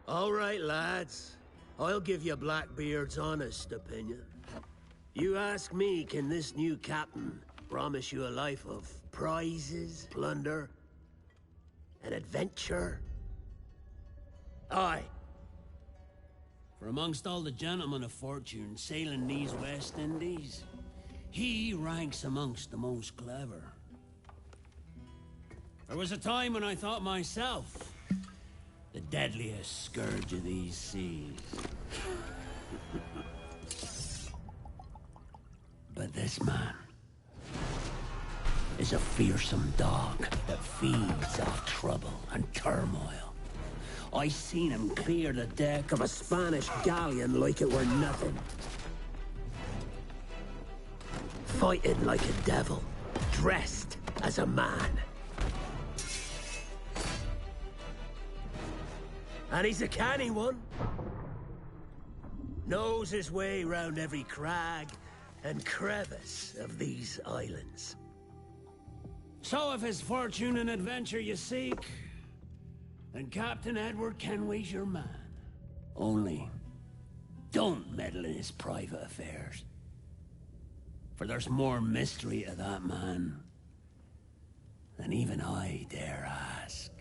All right, lads. I'll give you Blackbeard's honest opinion. You ask me, can this new captain promise you a life of prizes, plunder, and adventure? Aye. For amongst all the gentlemen of fortune sailing these West Indies, he ranks amongst the most clever. There was a time when I thought myself the deadliest scourge of these seas. But this man is a fearsome dog that feeds off trouble and turmoil. I seen him clear the deck of a Spanish galleon like it were nothing. Fighting like a devil, dressed as a man. And he's a canny one. Knows his way round every crag and crevice of these islands. So if it's fortune and adventure you seek, then Captain Edward Kenway's your man. Only, don't meddle in his private affairs. For there's more mystery to that man than even I dare ask.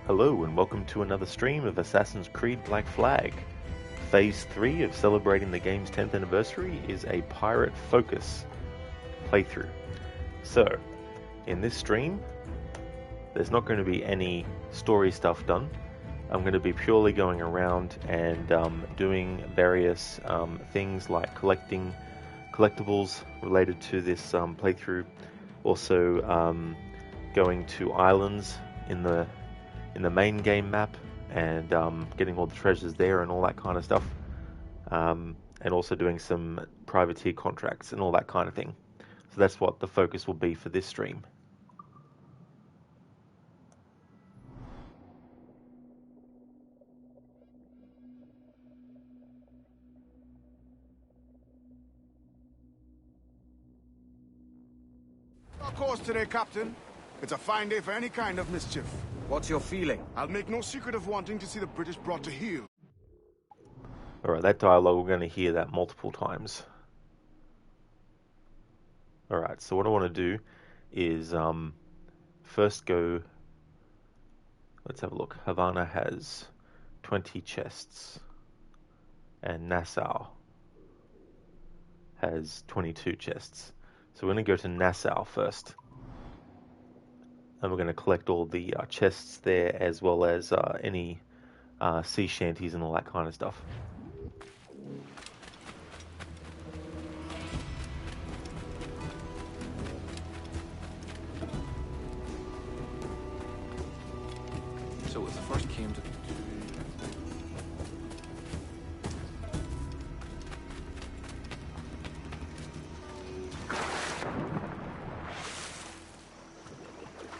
Hello and welcome to another stream of Assassin's Creed Black Flag. Phase 3 of celebrating the game's 10th anniversary is a pirate focus playthrough. So, in this stream, there's not going to be any story stuff done. I'm going to be purely going around and doing various things like collecting collectibles related to this playthrough. Also going to islands in the main game map and getting all the treasures there and all that kind of stuff, and also doing some privateer contracts and all that kind of thing. So that's what the focus will be for this stream. Of course today, Captain. It's a fine day for any kind of mischief. What's your feeling? I'll make no secret of wanting to see the British brought to heel. Alright, that dialogue, we're going to hear that multiple times. Alright, so what I want to do is first go, let's have a look. Havana has 20 chests and Nassau has 22 chests. So we're going to go to Nassau first. And we're going to collect all the chests there, as well as any sea shanties and all that kind of stuff. So when the first came to...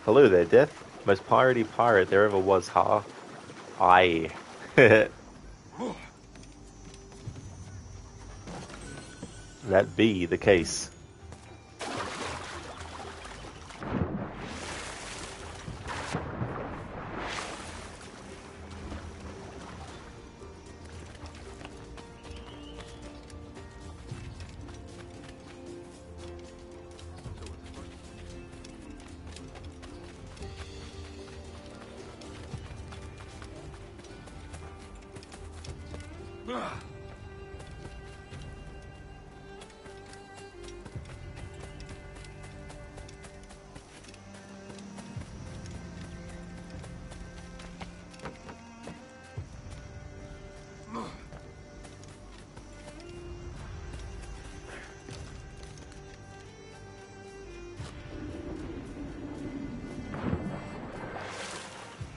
Hello there, Death. Most piratey pirate there ever was, ha. Aye. That be the case.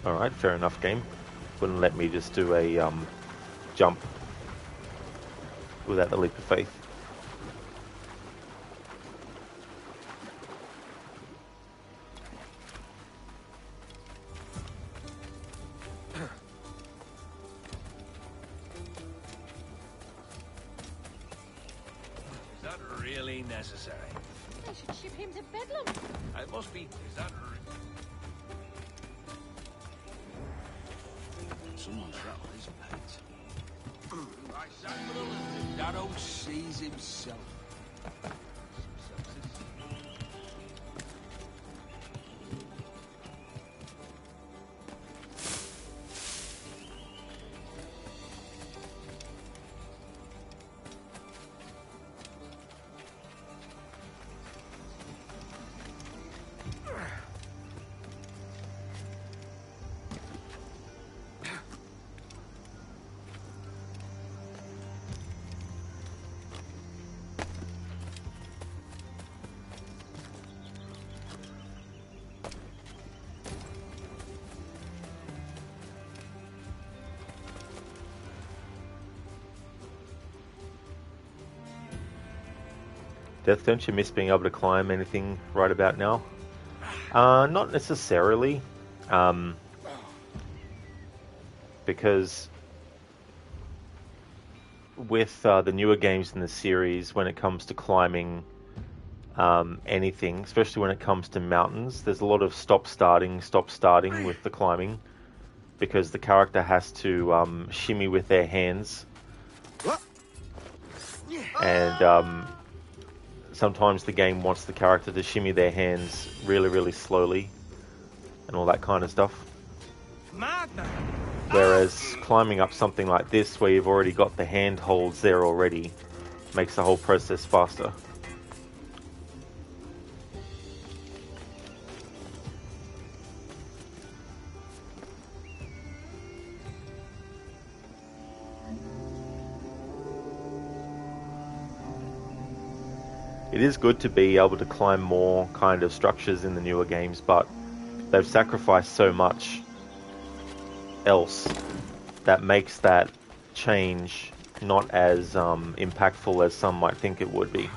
Alright, fair enough, game. Wouldn't let me just do a jump. without the leap of faith. Is that really necessary? They should ship him to Bedlam. It must be. Is that? Someone's rattled his pants. That old sees himself. Death, don't you miss being able to climb anything right about now? Not necessarily. Because with the newer games in the series, when it comes to climbing anything, especially when it comes to mountains, there's a lot of stop starting with the climbing, because the character has to shimmy with their hands. And sometimes the game wants the character to shimmy their hands really, really slowly and all that kind of stuff. Whereas climbing up something like this, where you've already got the hand holds there already, makes the whole process faster. It is good to be able to climb more kind of structures in the newer games, but they've sacrificed so much else that makes that change not as impactful as some might think it would be.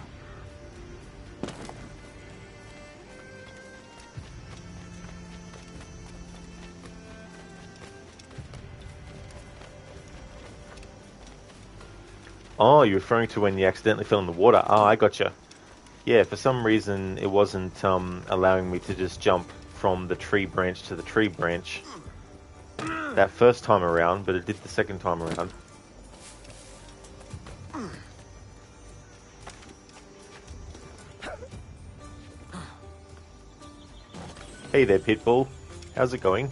Oh, you're referring to when you accidentally fell in the water. Oh, I gotcha. Yeah, for some reason it wasn't allowing me to just jump from the tree branch to the tree branch that first time around, but it did the second time around. Hey there, Pitbull. How's it going?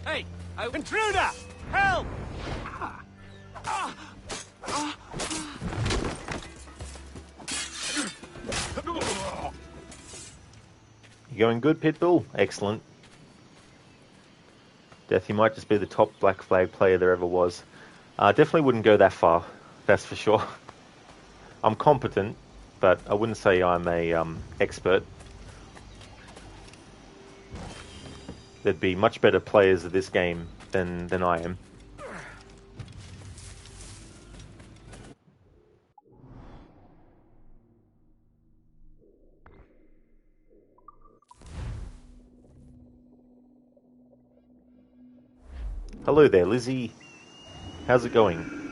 Hey! Intruder! Help! You going good, Pitbull? Excellent. Death, you might just be the top Black Flag player there ever was. Definitely wouldn't go that far, that's for sure. I'm competent, but I wouldn't say I'm a expert. There'd be much better players of this game than I am. Hello there, Lizzie. How's it going?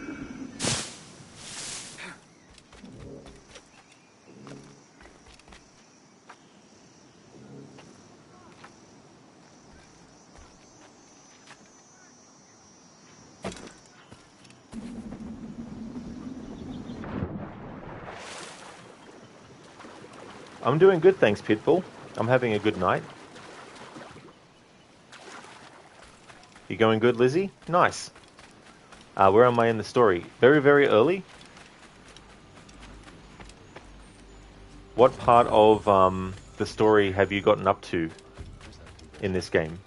I'm doing good, thanks, Pitbull. I'm having a good night. You going good, Lizzie? Nice. Where am I in the story? Very, very early. What part of the story have you gotten up to in this game?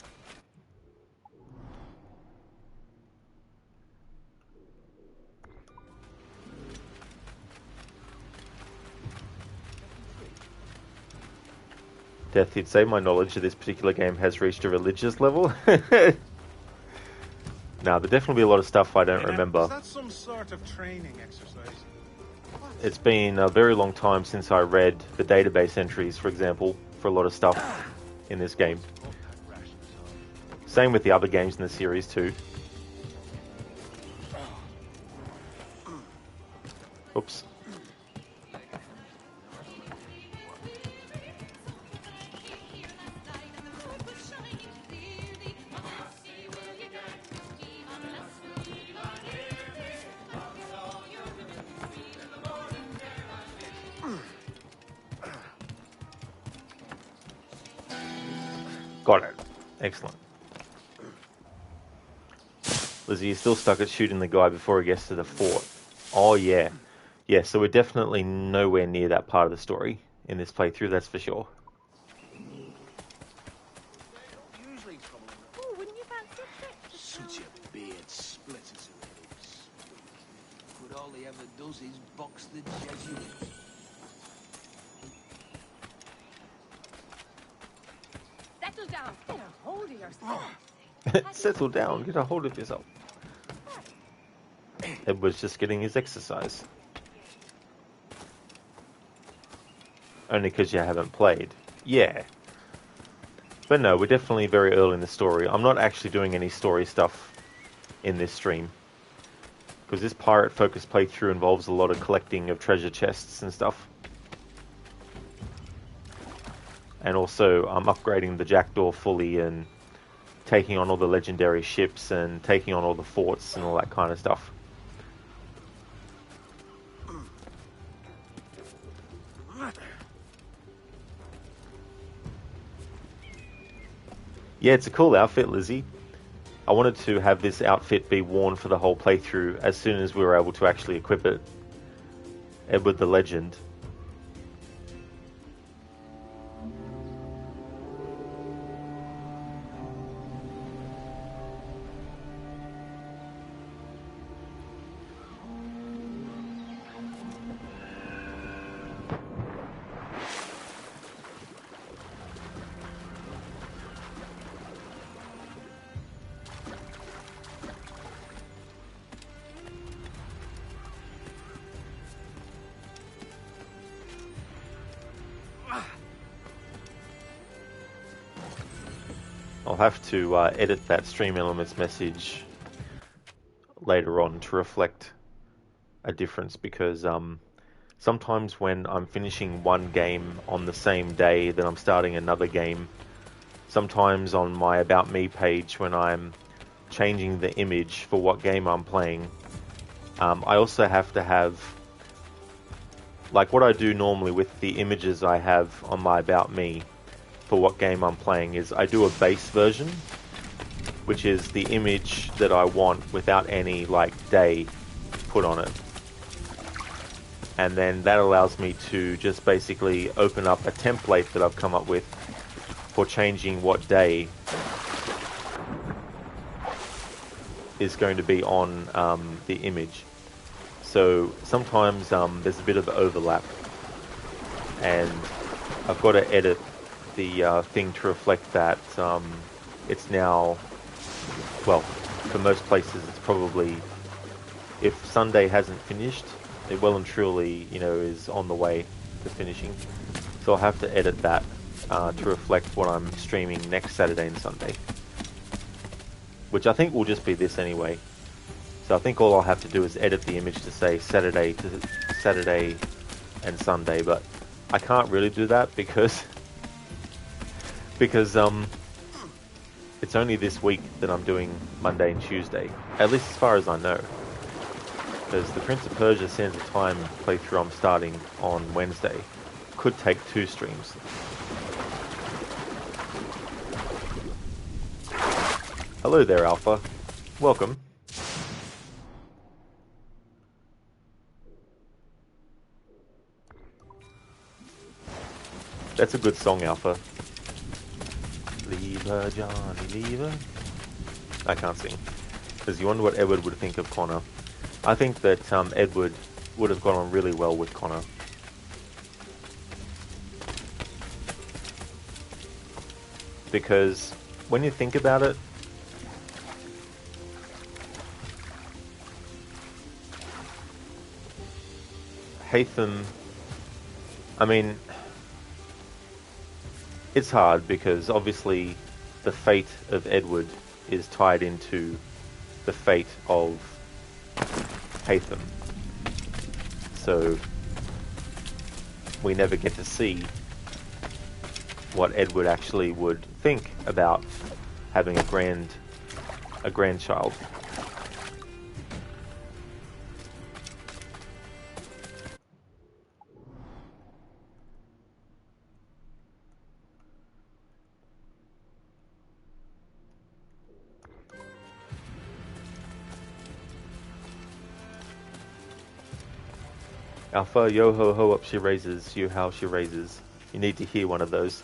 Death, you'd say my knowledge of this particular game has reached a religious level? Now, there'll definitely be a lot of stuff I don't remember. Is that some sort of training exercise? It's been a very long time since I read the database entries, for example, for a lot of stuff in this game. Same with the other games in the series too. Oops. Got it. Excellent. Lizzie, you're still stuck at shooting the guy before he gets to the fort. Oh, yeah. Yeah, so we're definitely nowhere near that part of the story in this playthrough, that's for sure. Oh, wouldn't you fancy a trip to Such a beard splitters and legs. But all he ever does is box the Jesuits. settle down? Get a hold of yourself. Settle down, get a hold of yourself. Edward's just getting his exercise. Only because you haven't played. Yeah. But no, we're definitely very early in the story. I'm not actually doing any story stuff in this stream. Because this pirate-focused playthrough involves a lot of collecting of treasure chests and stuff. And also, I'm upgrading the Jackdaw fully and taking on all the legendary ships and taking on all the forts and all that kind of stuff. Yeah, it's a cool outfit, Lizzie. I wanted to have this outfit be worn for the whole playthrough as soon as we were able to actually equip it. Edward the Legend. I'll have to edit that Stream Elements message later on to reflect a difference because sometimes when I'm finishing one game on the same day that I'm starting another game, sometimes on my About Me page when I'm changing the image for what game I'm playing, I also have to have, like what I do normally with the images I have on my About Me, for what game I'm playing is I do a base version, which is the image that I want without any like day put on it. And then that allows me to just basically open up a template that I've come up with for changing what day is going to be on the image. So sometimes there's a bit of overlap and I've got to edit the thing to reflect that it's now, well, for most places it's probably, if Sunday hasn't finished, it well and truly, you know, is on the way to finishing. So I'll have to edit that to reflect what I'm streaming next Saturday and Sunday, which I think will just be this anyway. So I think all I'll have to do is edit the image to say Saturday and Sunday, but I can't really do that because it's only this week that I'm doing Monday and Tuesday, at least as far as I know. Because the Prince of Persia Sands of Time playthrough I'm starting on Wednesday could take 2 streams. Hello there, Alpha. Welcome. That's a good song, Alpha. Leave her, Johnny, leave her. I can't sing. Because you wonder what Edward would think of Connor. I think that Edward would have gone on really well with Connor. Because when you think about it, Haytham, I mean, it's hard because obviously the fate of Edward is tied into the fate of Haytham. So we never get to see what Edward actually would think about having a grandchild. Alpha, yo ho ho up she raises, yo how she raises. You need to hear one of those.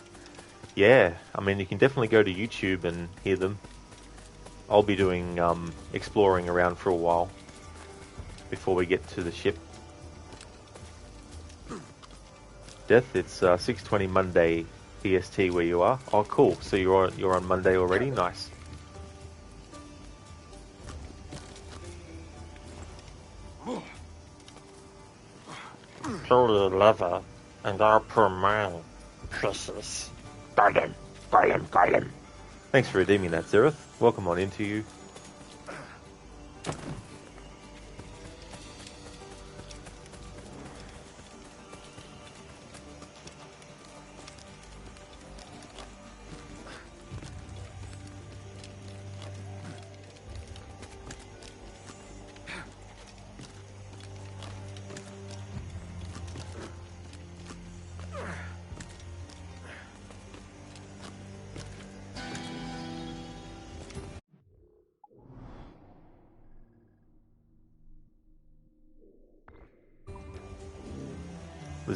Yeah, I mean you can definitely go to YouTube and hear them. I'll be doing exploring around for a while before we get to the ship. Death, it's 6:20 Monday EST where you are. Oh cool, so you're on Monday already? Nice. Holy leather, and our poor man, precious. Got him, got him, got him. Thanks for redeeming that, Zereth. Welcome on into you.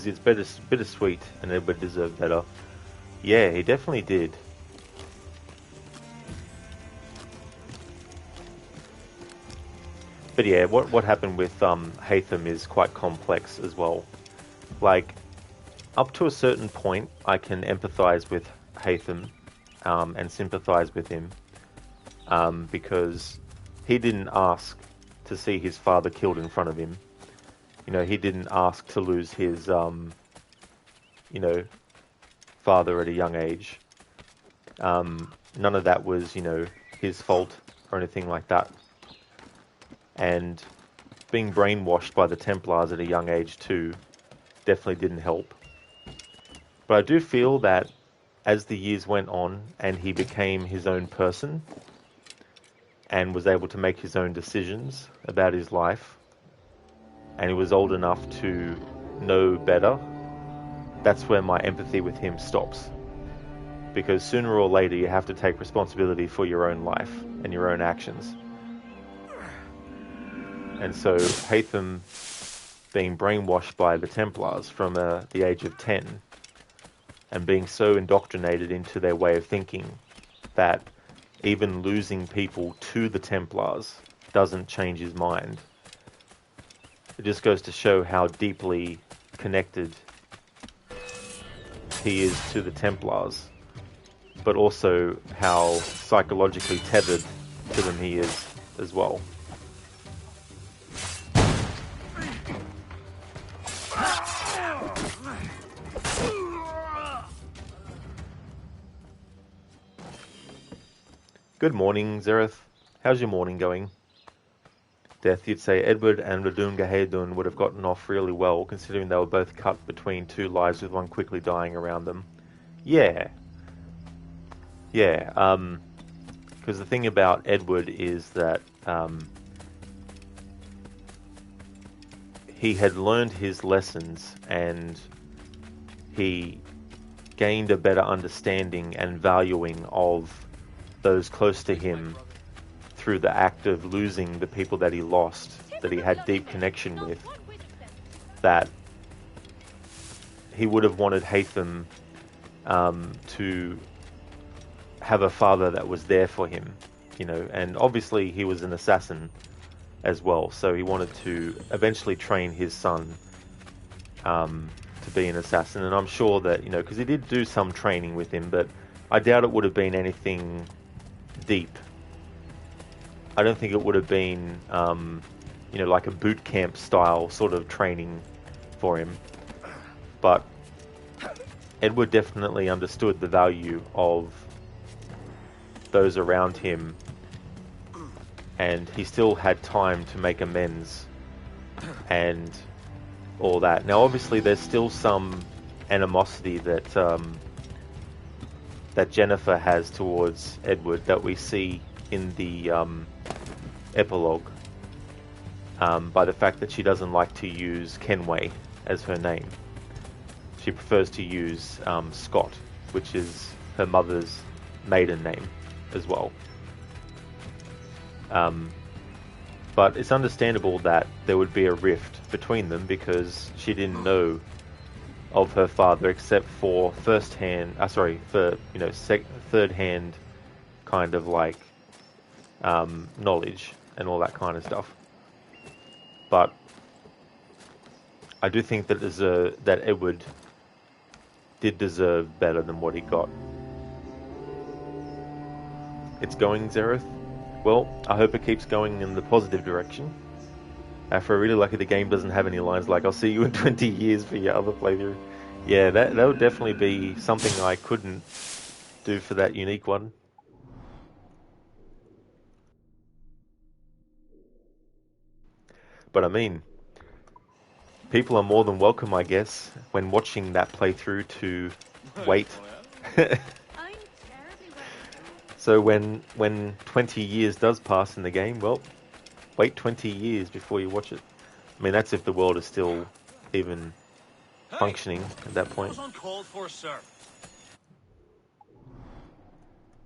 It's bittersweet, and Edward deserved better. Yeah, he definitely did. But yeah, what happened with Haytham is quite complex as well. Like, up to a certain point, I can empathize with Haytham and sympathize with him because he didn't ask to see his father killed in front of him. You know, he didn't ask to lose his, you know, father at a young age. None of that was, you know, his fault or anything like that. And being brainwashed by the Templars at a young age too definitely didn't help. But I do feel that as the years went on and he became his own person and was able to make his own decisions about his life, and he was old enough to know better, that's where my empathy with him stops. Because sooner or later you have to take responsibility for your own life and your own actions. And so Haytham being brainwashed by the Templars from the age of 10 and being so indoctrinated into their way of thinking that even losing people to the Templars doesn't change his mind. It just goes to show how deeply connected he is to the Templars, but also how psychologically tethered to them he is as well. Good morning, Zereth. How's your morning going? Death, you'd say Edward and Radunga Haydun would have gotten off really well, considering they were both cut between two lives with one quickly dying around them. Yeah. Yeah, because the thing about Edward is that he had learned his lessons and he gained a better understanding and valuing of those close to him through the act of losing the people that he lost, that he had deep connection with, that he would have wanted Haytham to have a father that was there for him, you know, and obviously he was an assassin as well, so he wanted to eventually train his son to be an assassin. And I'm sure that, you know, because he did do some training with him, but I doubt it would have been anything deep. I don't think it would have been, you know, like a boot camp style sort of training for him. But Edward definitely understood the value of those around him, and he still had time to make amends and all that. Now, obviously, there's still some animosity that that Jennifer has towards Edward that we see in the epilogue, by the fact that she doesn't like to use Kenway as her name. She prefers to use Scott, which is her mother's maiden name as well. But it's understandable that there would be a rift between them, because she didn't know of her father except for third-hand kind of like knowledge and all that kind of stuff. But I do think that that Edward did deserve better than what he got. It's going, Xerath. Well, I hope it keeps going in the positive direction. After I really lucky the game doesn't have any lines like, I'll see you in 20 years for your other playthrough. Yeah, that would definitely be something I couldn't do for that unique one. But I mean, people are more than welcome, I guess, when watching that playthrough to wait. So when 20 years does pass in the game, well, wait 20 years before you watch it. I mean, that's if the world is still even functioning at that point.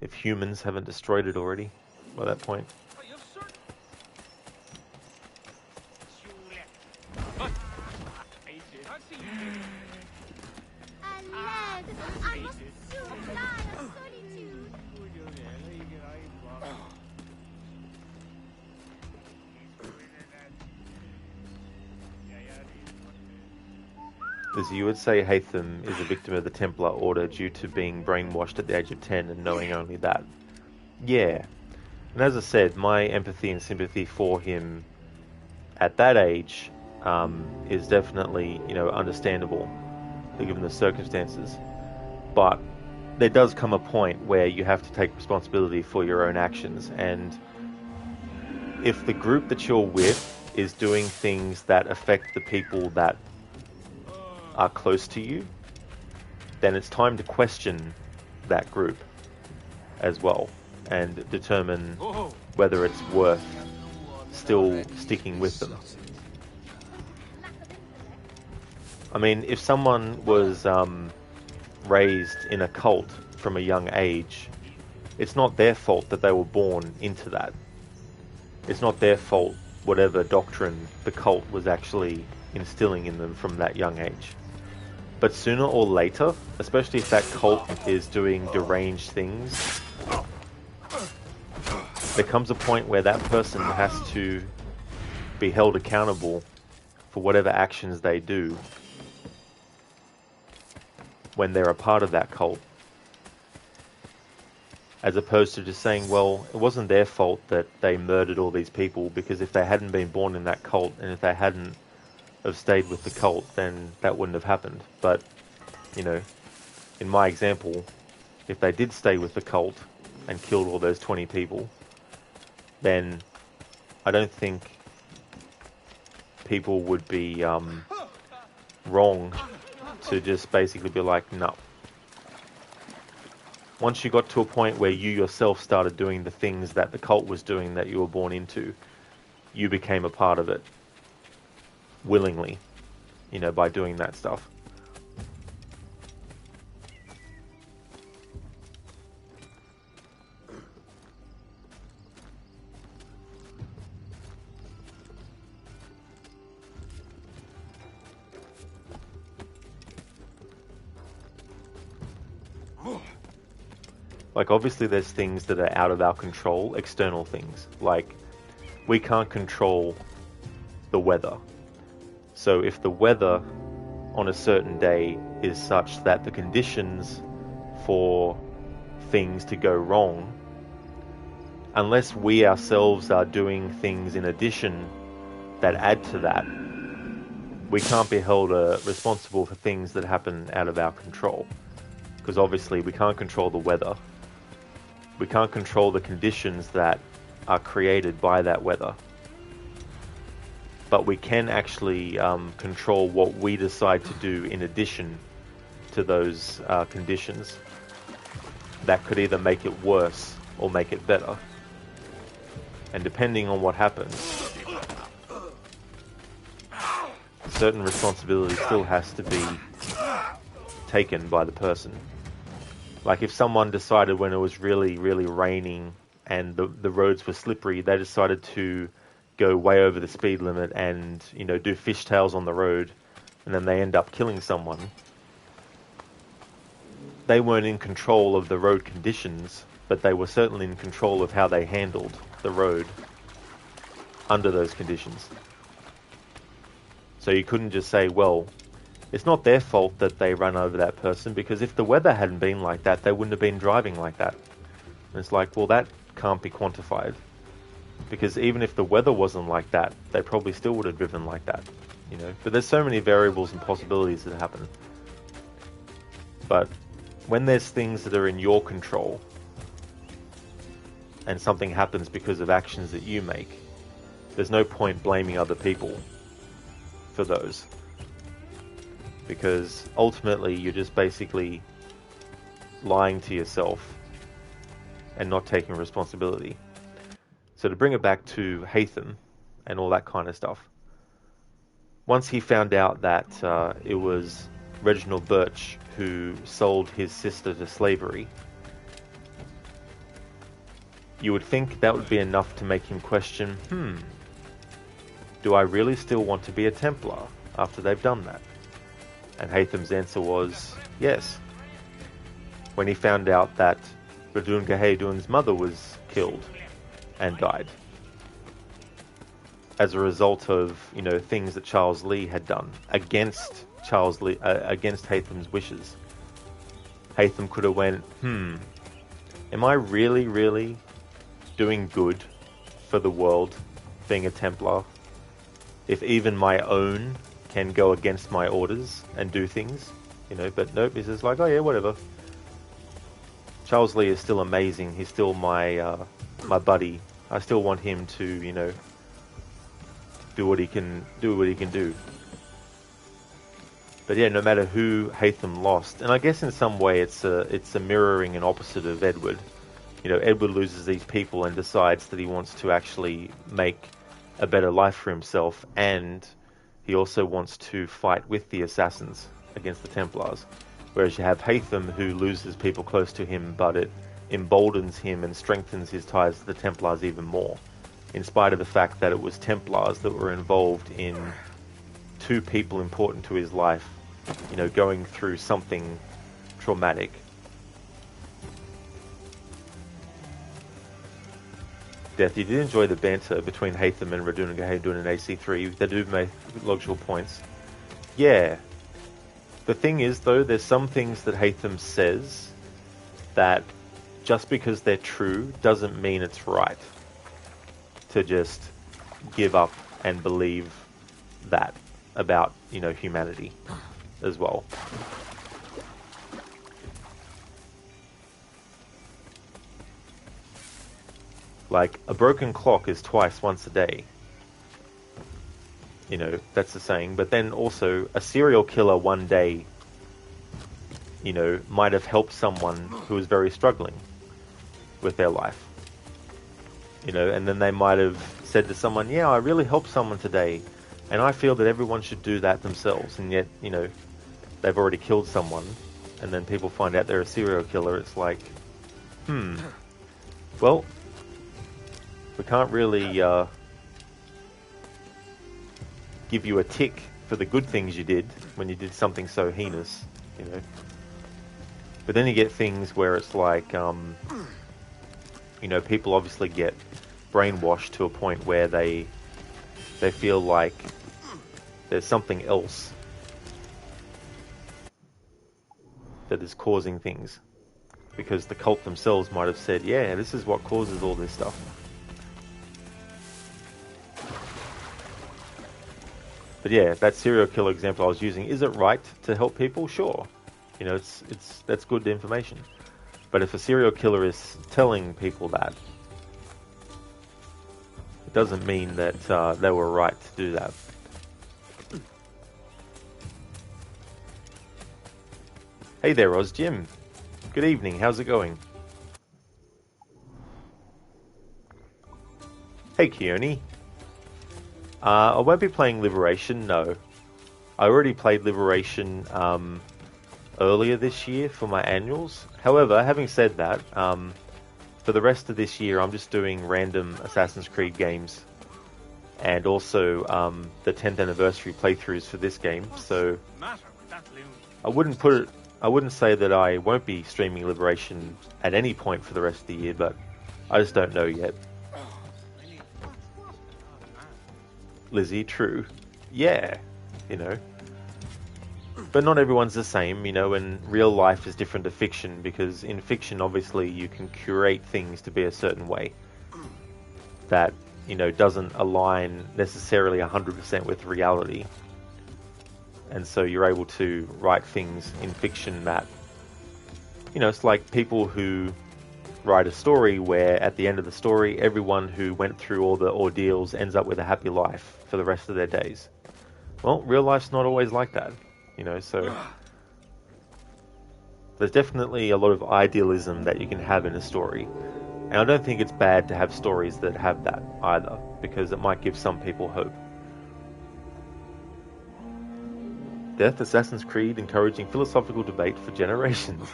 If humans haven't destroyed it already by that point. As you would say, Haytham is a victim of the Templar Order due to being brainwashed at the age of 10 and knowing only that. Yeah. And as I said, my empathy and sympathy for him at that age is definitely, you know, understandable given the circumstances. But there does come a point where you have to take responsibility for your own actions, and if the group that you're with is doing things that affect the people that are close to you, then it's time to question that group as well and determine whether it's worth still sticking with them. I mean, if someone was raised in a cult from a young age, it's not their fault that they were born into that. It's not their fault whatever doctrine the cult was actually instilling in them from that young age. But sooner or later, especially if that cult is doing deranged things, there comes a point where that person has to be held accountable for whatever actions they do when they're a part of that cult. As opposed to just saying, well, it wasn't their fault that they murdered all these people, because if they hadn't been born in that cult and if they hadn't have stayed with the cult, then that wouldn't have happened. But, you know, in my example, if they did stay with the cult and killed all those 20 people, then I don't think people would be wrong to just basically be like, no. Once you got to a point where you yourself started doing the things that the cult was doing that you were born into, you became a part of it willingly, you know, by doing that stuff. Like, obviously there's things that are out of our control, external things. Like, we can't control the weather. So if the weather on a certain day is such that the conditions for things to go wrong, unless we ourselves are doing things in addition that add to that, we can't be held responsible for things that happen out of our control. Because obviously we can't control the weather. We can't control the conditions that are created by that weather. But we can actually control what we decide to do in addition to those conditions that could either make it worse or make it better. And depending on what happens, certain responsibility still has to be taken by the person. Like if someone decided when it was really, really raining and the roads were slippery, they decided to go way over the speed limit and, you know, do fishtails on the road, and then they end up killing someone. They weren't in control of the road conditions, but they were certainly in control of how they handled the road under those conditions. So you couldn't just say, well, it's not their fault that they run over that person, because if the weather hadn't been like that, they wouldn't have been driving like that. And it's like, well, that can't be quantified. Because even if the weather wasn't like that, they probably still would have driven like that, you know. But there's so many variables and possibilities that happen. But when there's things that are in your control, and something happens because of actions that you make, there's no point blaming other people for those. Because ultimately you're just basically lying to yourself and not taking responsibility. So to bring it back to Haytham and all that kind of stuff, once he found out that it was Reginald Birch who sold his sister to slavery, you would think that would be enough to make him question, do I really still want to be a Templar after they've done that? And Haytham's answer was yes. When he found out that Radun Gahedun's mother was killed and died as a result of, you know, things that Charles Lee had done against against Haytham's wishes. Haytham could have went, am I really, really doing good for the world being a Templar? If even my own can go against my orders and do things, you know, but nope, he's just like, oh yeah, whatever. Charles Lee is still amazing. He's still my my buddy. I still want him to, you know, do what he can do. But yeah, no matter who Haytham lost, and I guess in some way it's a mirroring and opposite of Edward. You know, Edward loses these people and decides that he wants to actually make a better life for himself, and he also wants to fight with the assassins against the Templars. Whereas you have Haytham, who loses people close to him, but it emboldens him and strengthens his ties to the Templars even more, in spite of the fact that it was Templars that were involved in two people important to his life, you know, going through something traumatic. Death, you did enjoy the banter between Haytham and Radun Gahedun in AC3. They do make logical points. Yeah. The thing is, though, there's some things that Haytham says that just because they're true doesn't mean it's right to just give up and believe that about, you know, humanity as well. Like, a broken clock is twice once a day. You know, that's the saying. But then also, a serial killer one day, you know, might have helped someone who was very struggling with their life. You know, and then they might have said to someone, yeah, I really helped someone today, and I feel that everyone should do that themselves. And yet, you know, they've already killed someone, and then people find out they're a serial killer. It's like, well, we can't really give you a tick for the good things you did when you did something so heinous, you know. But then you get things where it's like, you know, people obviously get brainwashed to a point where they feel like there's something else that is causing things. Because the cult themselves might have said, yeah, this is what causes all this stuff. But yeah, that serial killer example I was using, is it right to help people? Sure. You know, that's good information. But if a serial killer is telling people that, it doesn't mean that they were right to do that. Hey there, Oz Jim. Good evening, how's it going? Hey, Keone. I won't be playing Liberation, no. I already played Liberation earlier this year for my annuals. However, having said that, for the rest of this year I'm just doing random Assassin's Creed games. And also the 10th anniversary playthroughs for this game, so I wouldn't say that I won't be streaming Liberation at any point for the rest of the year, but I just don't know yet. Lizzie, true. Yeah, you know. But not everyone's the same, you know, and real life is different to fiction, because in fiction, obviously, you can curate things to be a certain way that, you know, doesn't align necessarily 100% with reality. And so you're able to write things in fiction that, you know, it's like people who write a story where at the end of the story, everyone who went through all the ordeals ends up with a happy life for the rest of their days. Well, real life's not always like that, you know, so there's definitely a lot of idealism that you can have in a story. And I don't think it's bad to have stories that have that either, because it might give some people hope. Death, Assassin's Creed, encouraging philosophical debate for generations.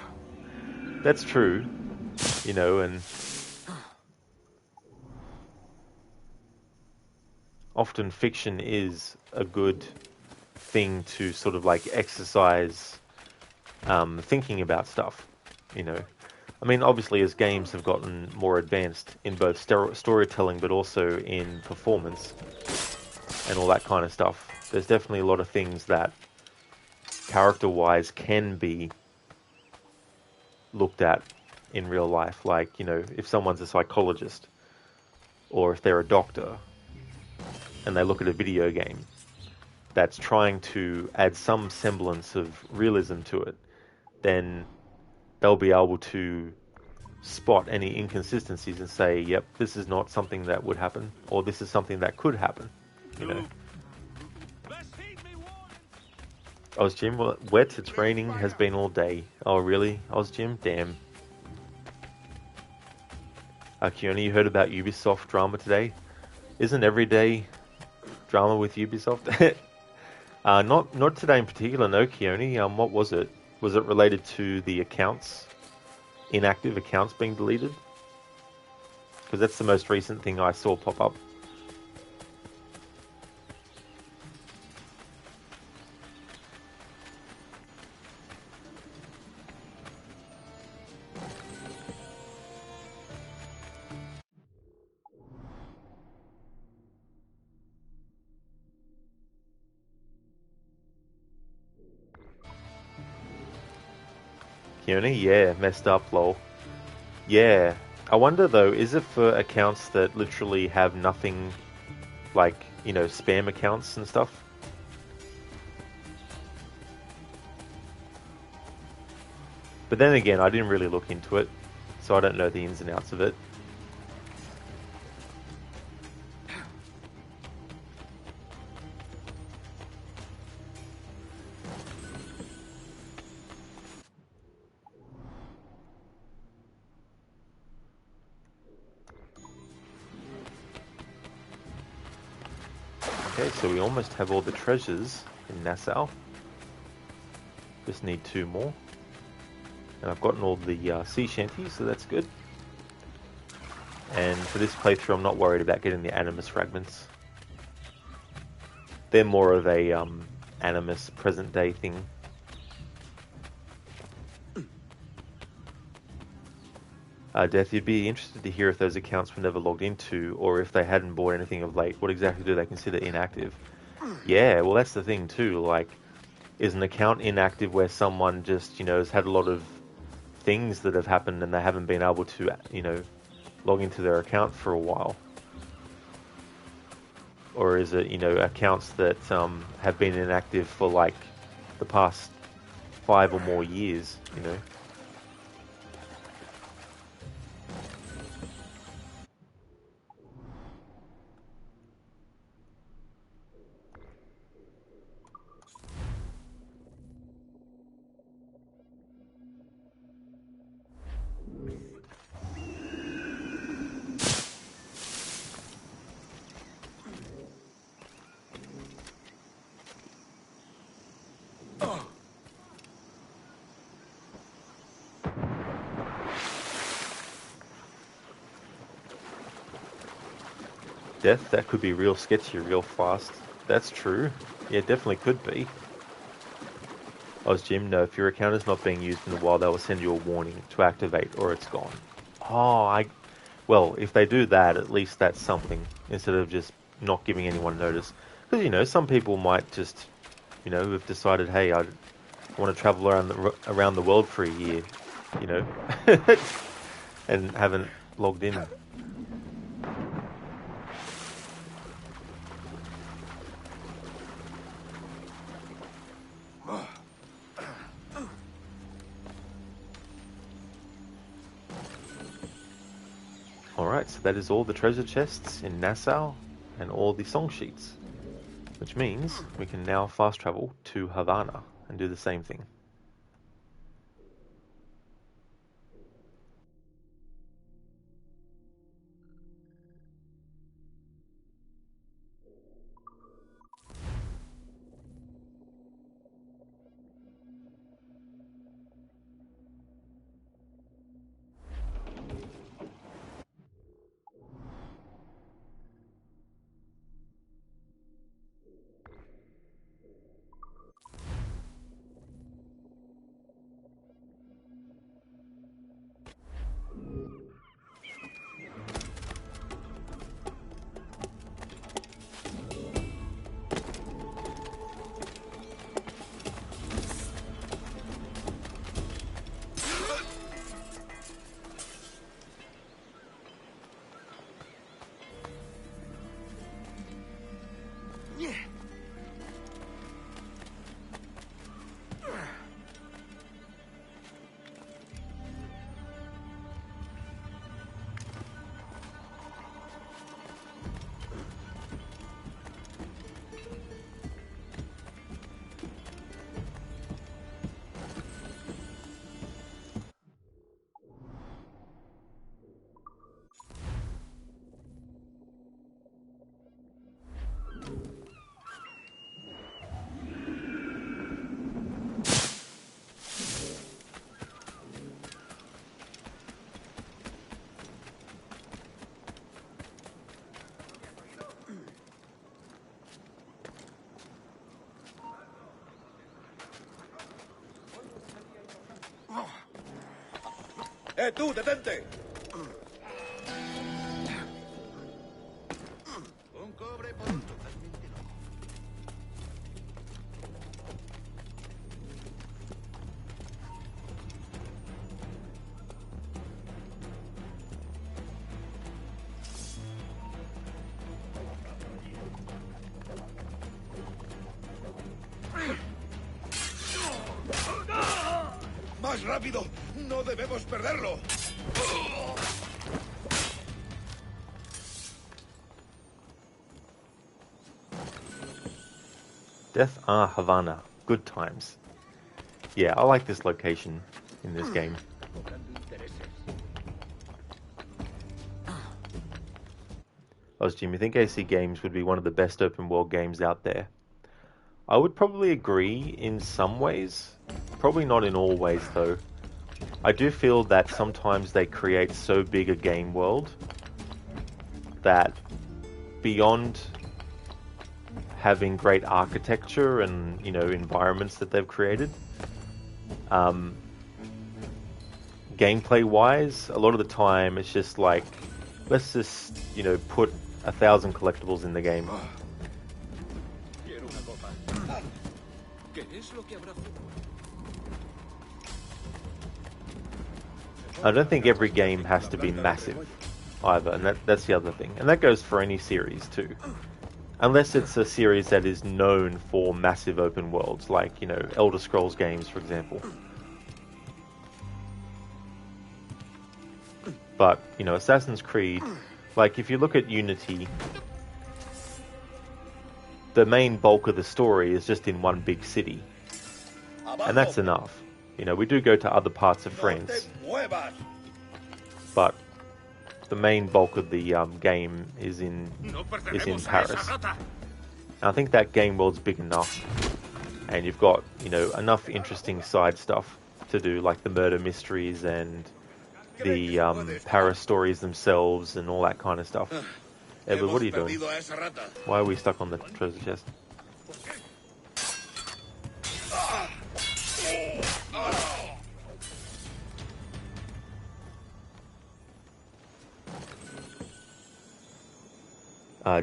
That's true, you know, and often fiction is a good thing to sort of like exercise thinking about stuff, you know. I mean, obviously, as games have gotten more advanced in both storytelling but also in performance and all that kind of stuff, there's definitely a lot of things that character-wise can be looked at in real life. Like, you know, if someone's a psychologist or if they're a doctor and they look at a video game that's trying to add some semblance of realism to it, then they'll be able to spot any inconsistencies and say, yep, this is not something that would happen, or this is something that could happen, you know. Ozjim, well, wet, it's raining, has been all day. Oh, really? Ozjim? Damn. Keone, you heard about Ubisoft drama today? Isn't every day drama with Ubisoft? Not today in particular, no, Keone. What was it? Was it related to the accounts, inactive accounts being deleted? Because that's the most recent thing I saw pop up. Keone, yeah, messed up, lol. Yeah, I wonder though, is it for accounts that literally have nothing, like, you know, spam accounts and stuff? But then again, I didn't really look into it, so I don't know the ins and outs of it. Okay, so we almost have all the treasures in Nassau. Just need 2 more. And I've gotten all the Sea Shanties, so that's good. And for this playthrough, I'm not worried about getting the Animus fragments. They're more of a Animus present day thing. Death, you'd be interested to hear if those accounts were never logged into, or if they hadn't bought anything of late. What exactly do they consider inactive? Yeah, well, that's the thing too. Like, is an account inactive where someone just, has had a lot of things that have happened and they haven't been able to, log into their account for a while? Or is it, accounts that have been inactive for like the past 5 or more years, Death, that could be real sketchy real fast. That's true. Yeah, definitely could be. Jim, no, if your account is not being used in the wild, they will send you a warning to activate or it's gone. Well, if they do that, at least that's something, instead of just not giving anyone notice. Because, some people might just, have decided, hey, I want to travel around the world for a year, and haven't logged in. Alright, so that is all the treasure chests in Nassau and all the song sheets. Which means we can now fast travel to Havana and do the same thing. ¡Tú, detente! Un cobre por un totalmente loco. ¡Más rápido! ¡No debemos perderlo! Death Havana. Good times. Yeah, I like this location in this game. Jim, you think AC Games would be one of the best open world games out there? I would probably agree in some ways. Probably not in all ways, though. I do feel that sometimes they create so big a game world that beyond having great architecture and, environments that they've created, gameplay-wise, a lot of the time it's just like, let's just, you know, put 1,000 collectibles in the game. I don't think every game has to be massive either, and that's the other thing. And that goes for any series too. Unless it's a series that is known for massive open worlds, like, you know, Elder Scrolls games, for example. But, you know, Assassin's Creed, like, if you look at Unity, the main bulk of the story is just in one big city. And that's enough. You know, we do go to other parts of France. But the main bulk of the game is in Paris. And I think that game world's big enough. And you've got, you know, enough interesting side stuff to do, like the murder mysteries and the Paris stories themselves and all that kind of stuff. Edward, what are you doing? Why are we stuck on the treasure chest?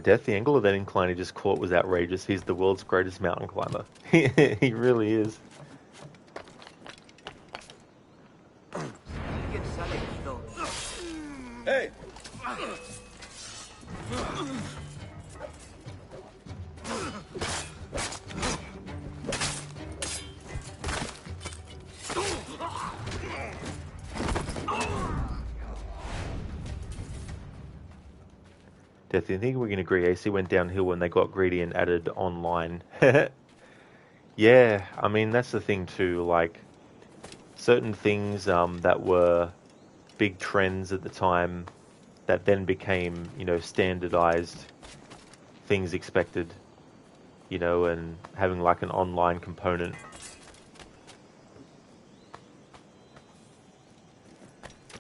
Death, the angle of that incline he just caught was outrageous. He's the world's greatest mountain climber. He really is. Hey! Death, I think we can agree AC went downhill when they got greedy and added online. Yeah, I mean, that's the thing too, like, certain things that were big trends at the time that then became, you know, standardized things expected, you know, and having like an online component.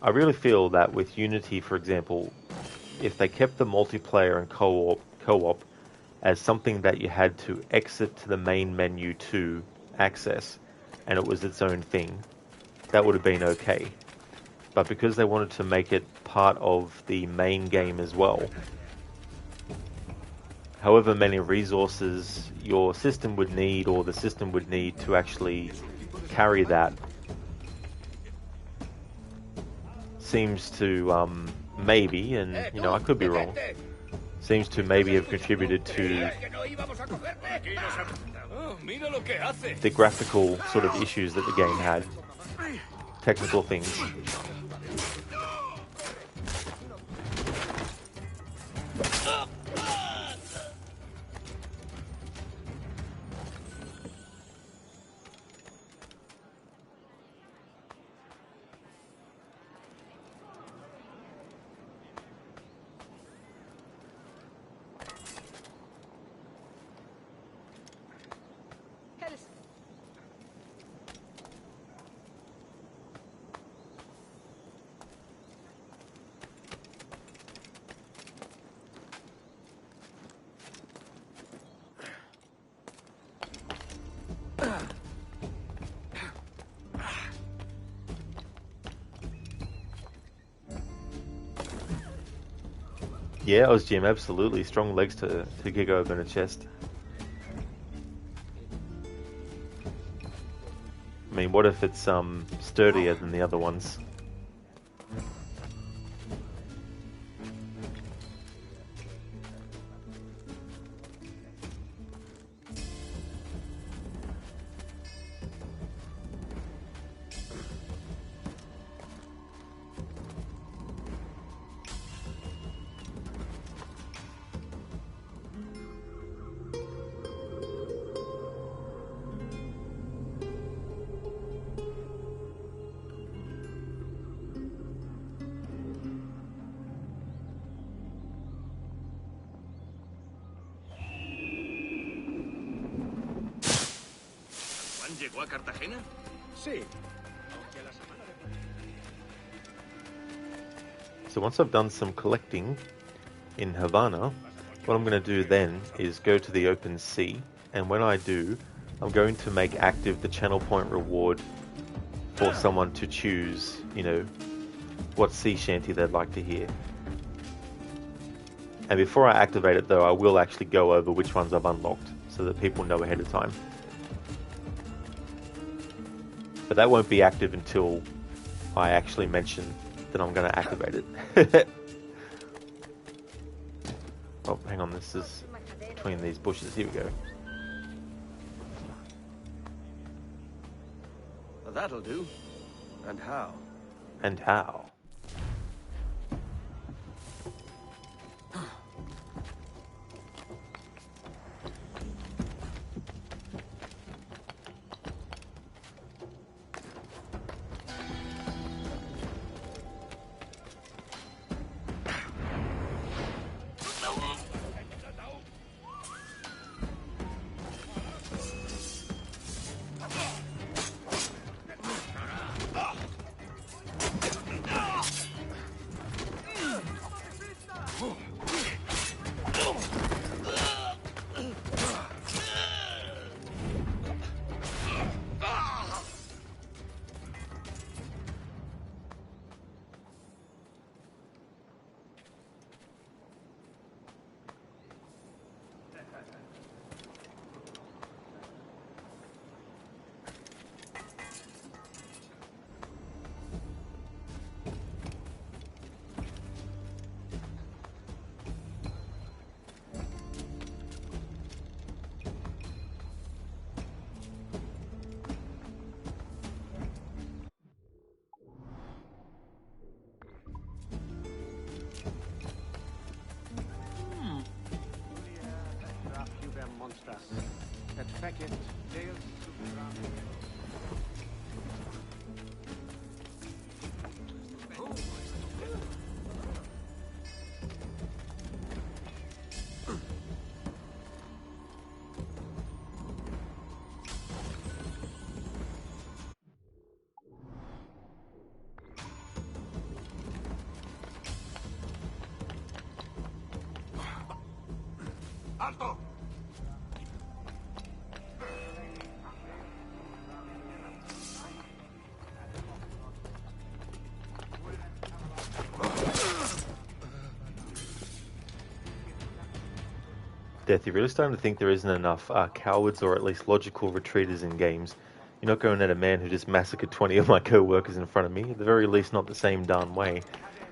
I really feel that with Unity, for example, if they kept the multiplayer and co-op as something that you had to exit to the main menu to access, and it was its own thing, that would have been okay. But because they wanted to make it part of the main game as well, however many resources your system would need, or the system would need to actually carry that, seems to maybe, and you know, I could be wrong, seems to maybe have contributed to the graphical sort of issues that the game had, technical things. Yeah, Ozgym, absolutely. Strong legs to kick open a chest. I mean, what if it's sturdier than the other ones? ¿Llegó a Cartagena? Sí. So once I've done some collecting in Havana, what I'm going to do then is go to the open sea, and when I do, I'm going to make active the channel point reward for someone to choose, you know, what sea shanty they'd like to hear. And before I activate it though, I will actually go over which ones I've unlocked so that people know ahead of time. But that won't be active until I actually mention that I'm going to activate it. Oh, hang on, this is between these bushes. Here we go. That'll do. And how? And how? Alto! Death, you're really starting to think there isn't enough cowards or at least logical retreaters in games. You're not going at a man who just massacred 20 of my co-workers in front of me, at the very least not the same darn way.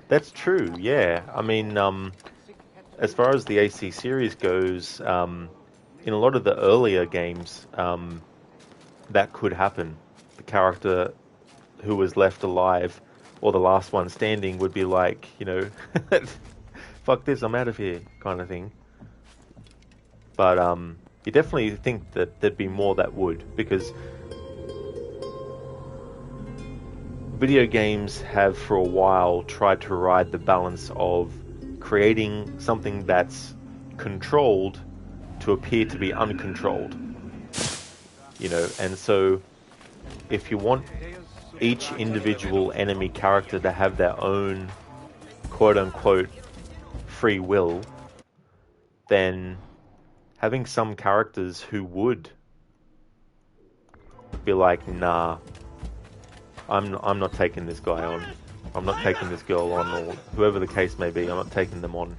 That's true, yeah. I mean, as far as the AC series goes, in a lot of the earlier games, that could happen. The character who was left alive, or the last one standing, would be like, you know, fuck this, I'm out of here, kind of thing. But you definitely think that there'd be more that would, because video games have for a while tried to ride the balance of creating something that's controlled to appear to be uncontrolled. You know, and so if you want each individual enemy character to have their own quote-unquote free will, then having some characters who would be like, nah, I'm not taking this guy on, I'm not taking this girl on, or whoever the case may be, I'm not taking them on.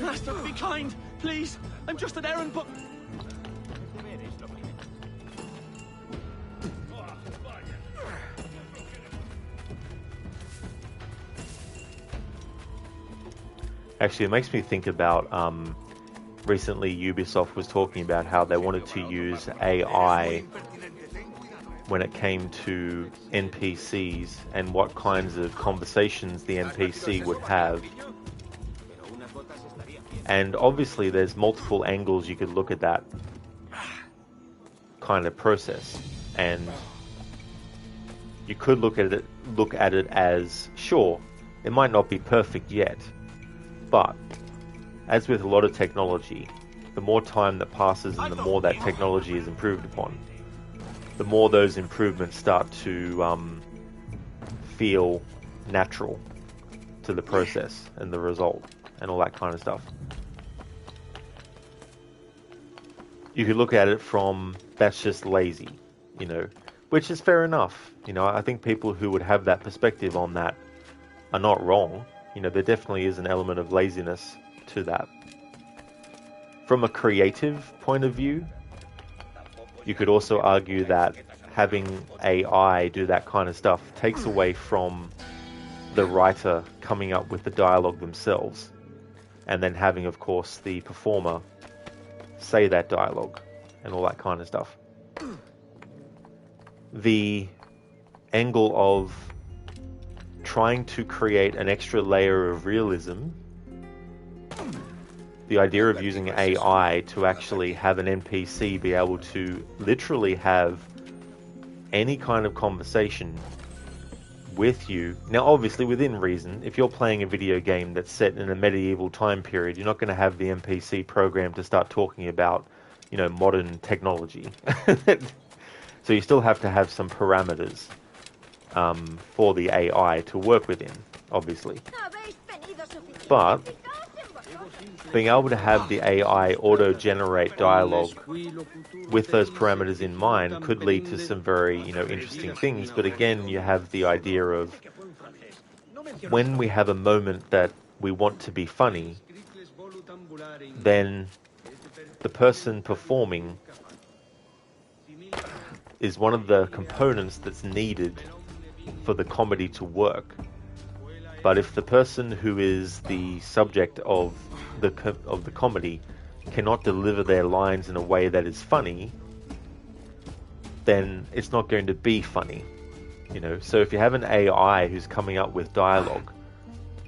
Master, be kind, please. I'm just an errand boy. Actually, it makes me think about recently Ubisoft was talking about how they wanted to use AI when it came to NPCs and what kinds of conversations the NPC would have. And obviously there's multiple angles you could look at that kind of process. And you could look at it as, sure, it might not be perfect yet, but as with a lot of technology, the more time that passes and the more that technology is improved upon, the more those improvements start to feel natural to the process and the result and all that kind of stuff. You could look at it from, that's just lazy, you know, which is fair enough. You know, I think people who would have that perspective on that are not wrong. You know, there definitely is an element of laziness to that. From a creative point of view, you could also argue that having AI do that kind of stuff takes away from the writer coming up with the dialogue themselves, and then having, of course, the performer say that dialogue and all that kind of stuff. The angle of trying to create an extra layer of realism, the idea of using AI to actually have an NPC be able to literally have any kind of conversation with you. Now, obviously, within reason, if you're playing a video game that's set in a medieval time period, you're not going to have the NPC program to start talking about, you know, modern technology. So you still have to have some parameters for the AI to work within, obviously. But being able to have the AI auto-generate dialogue with those parameters in mind could lead to some very, you know, interesting things. But again, you have the idea of when we have a moment that we want to be funny, then the person performing is one of the components that's needed for the comedy to work. But if the person who is the subject of the comedy cannot deliver their lines in a way that is funny, then it's not going to be funny. You know, so if you have an AI who's coming up with dialogue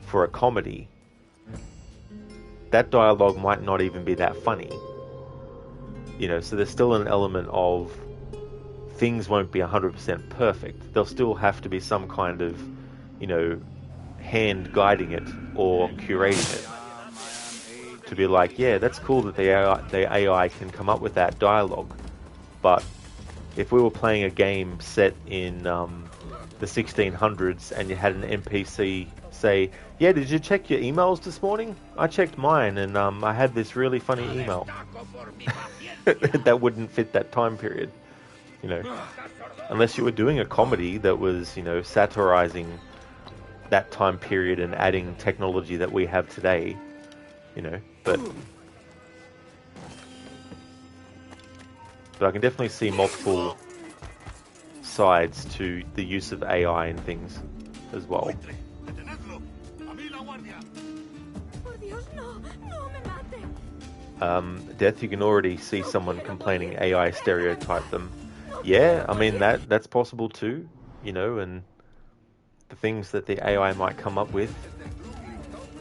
for a comedy, that dialogue might not even be that funny. You know, so there's still an element of things won't be 100% perfect. There'll still have to be some kind of, you know, hand guiding it or curating it to be like, yeah, that's cool that the AI can come up with that dialogue, but if we were playing a game set in the 1600s and you had an NPC say, yeah, did you check your emails this morning? I checked mine and I had this really funny email. That wouldn't fit that time period, you know, unless you were doing a comedy that was, you know, satirizing that time period and adding technology that we have today, you know, but I can definitely see multiple sides to the use of AI and things as well. Death, you can already see someone complaining AI stereotype them. Yeah, I mean, that's possible too, you know, and the things that the AI might come up with,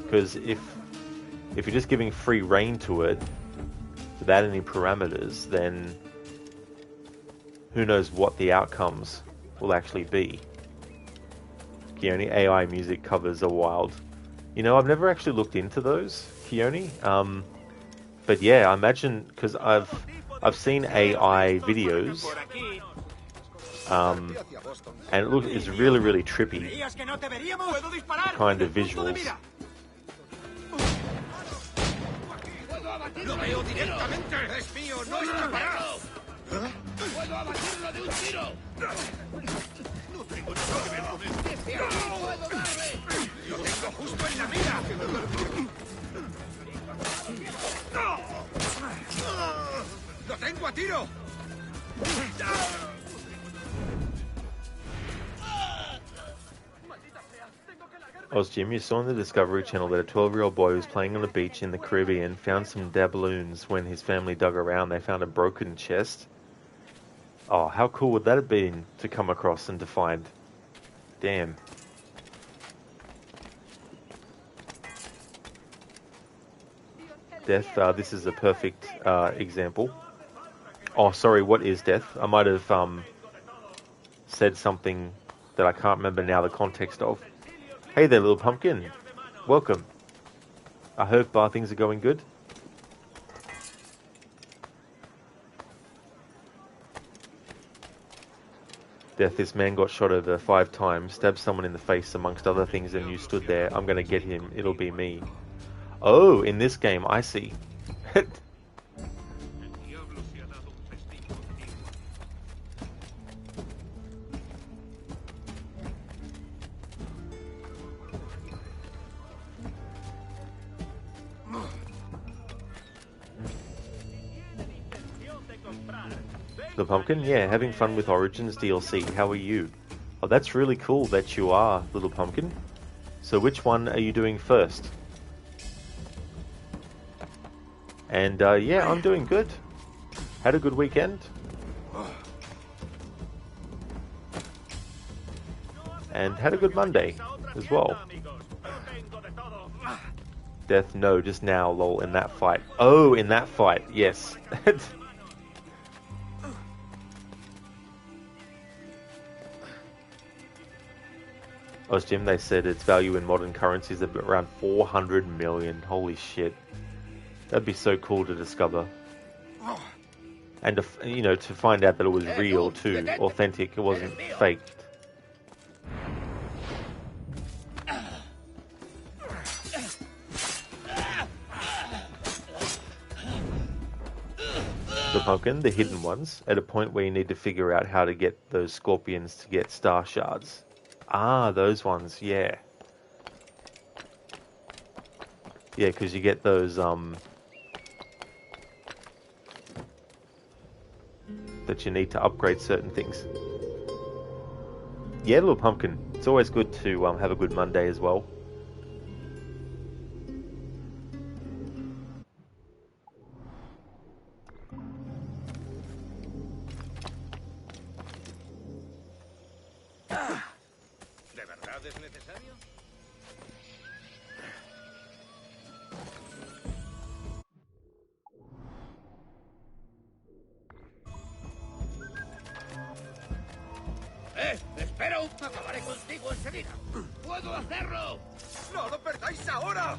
because if you're just giving free rein to it without any parameters, then who knows what the outcomes will actually be. Keone, AI music covers are wild. You know, I've never actually looked into those, Keone. But yeah, I imagine, because I've seen AI videos, and it's really, really trippy kind of visuals. ¡Lo tengo a tiro! Jim, you saw on the Discovery Channel that a 12-year-old boy was playing on the beach in the Caribbean found some doubloons. When his family dug around, they found a broken chest. Oh, how cool would that have been to come across and to find? Damn. Death, this is a perfect example. Oh, sorry, what is Death? I might have said something that I can't remember now the context of. Hey there, little pumpkin. Welcome. I hope things are going good. Death, this man got shot over 5 times, stabbed someone in the face amongst other things, and you stood there. I'm gonna get him. It'll be me. Oh, in this game, I see. The Pumpkin? Yeah, having fun with Origins DLC. How are you? Oh, that's really cool that you are, Little Pumpkin. So which one are you doing first? And yeah, I'm doing good. Had a good weekend. And had a good Monday as well. Death, no, just now, lol, in that fight. Oh, in that fight, yes. Jim, they said its value in modern currencies is around 400 million. Holy shit. That'd be so cool to discover. And, to find out that it was real too, authentic, it wasn't faked. The Pumpkin, the hidden ones, at a point where you need to figure out how to get those scorpions to get star shards. Ah, those ones, yeah. Yeah, because you get those, that you need to upgrade certain things. Yeah, Little Pumpkin. It's always good to have a good Monday as well. ¡Espera! ¡Acabaré contigo enseguida! ¡Puedo hacerlo! ¡No lo perdáis ahora!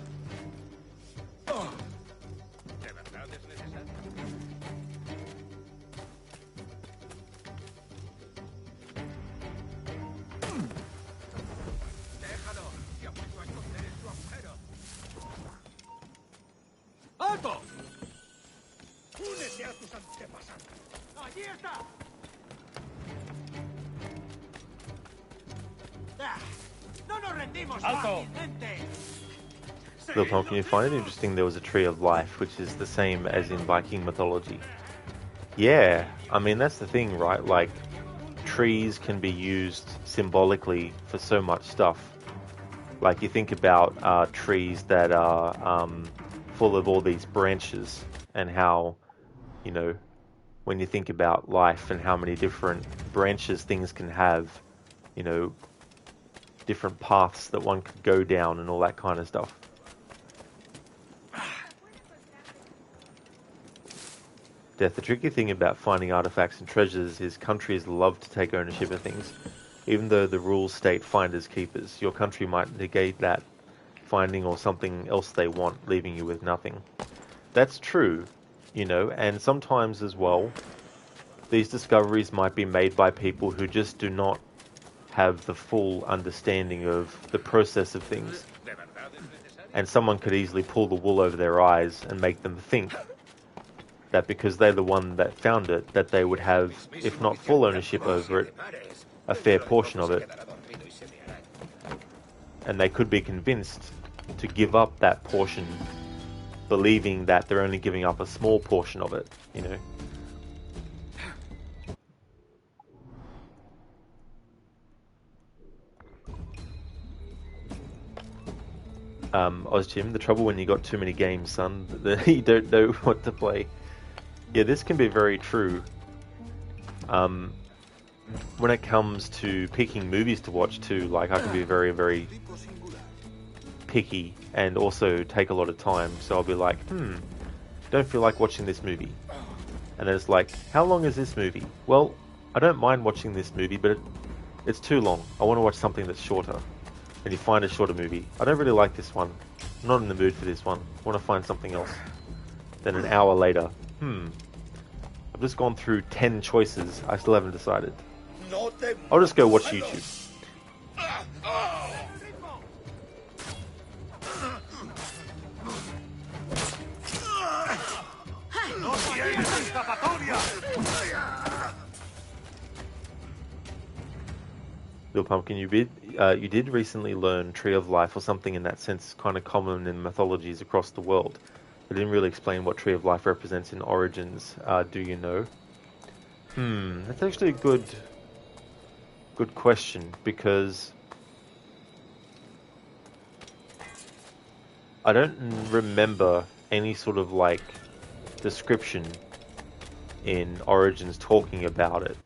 ¿De verdad es necesario? ¡Déjalo! ¡Se ha vuelto a esconder en su agujero! ¡Alto! ¡Únete a tus antepasados! ¡Allí está! ¡No nos rendimos fácilmente! Little Pumpkin, you find it interesting there was a tree of life, which is the same as in Viking mythology. Yeah, I mean, that's the thing, right? Like, trees can be used symbolically for so much stuff. Like, you think about trees that are full of all these branches, and how, when you think about life and how many different branches things can have, different paths that one could go down and all that kind of stuff. Death, the tricky thing about finding artifacts and treasures is countries love to take ownership of things. Even though the rules state finders keepers, your country might negate that finding or something else they want, leaving you with nothing. That's true, and sometimes as well, these discoveries might be made by people who just do not have the full understanding of the process of things. And someone could easily pull the wool over their eyes and make them think that because they're the one that found it, that they would have, if not full ownership over it, a fair portion of it. And they could be convinced to give up that portion, believing that they're only giving up a small portion of it, Ozjim, the trouble when you got too many games, son, you don't know what to play. Yeah, this can be very true. When it comes to picking movies to watch too, like I can be very, very picky and also take a lot of time. So I'll be like, don't feel like watching this movie. And then it's like, how long is this movie? Well, I don't mind watching this movie, but it's too long. I want to watch something that's shorter. And you find a shorter movie. I don't really like this one. I'm not in the mood for this one. I want to find something else. Then an hour later, I've just gone through 10 choices. I still haven't decided. I'll just go watch YouTube. Little Pumpkin, you did recently learn Tree of Life or something in that sense, kind of common in mythologies across the world. I didn't really explain what Tree of Life represents in Origins. Do you know? That's actually a good question, because I don't remember any sort of like description in Origins talking about it.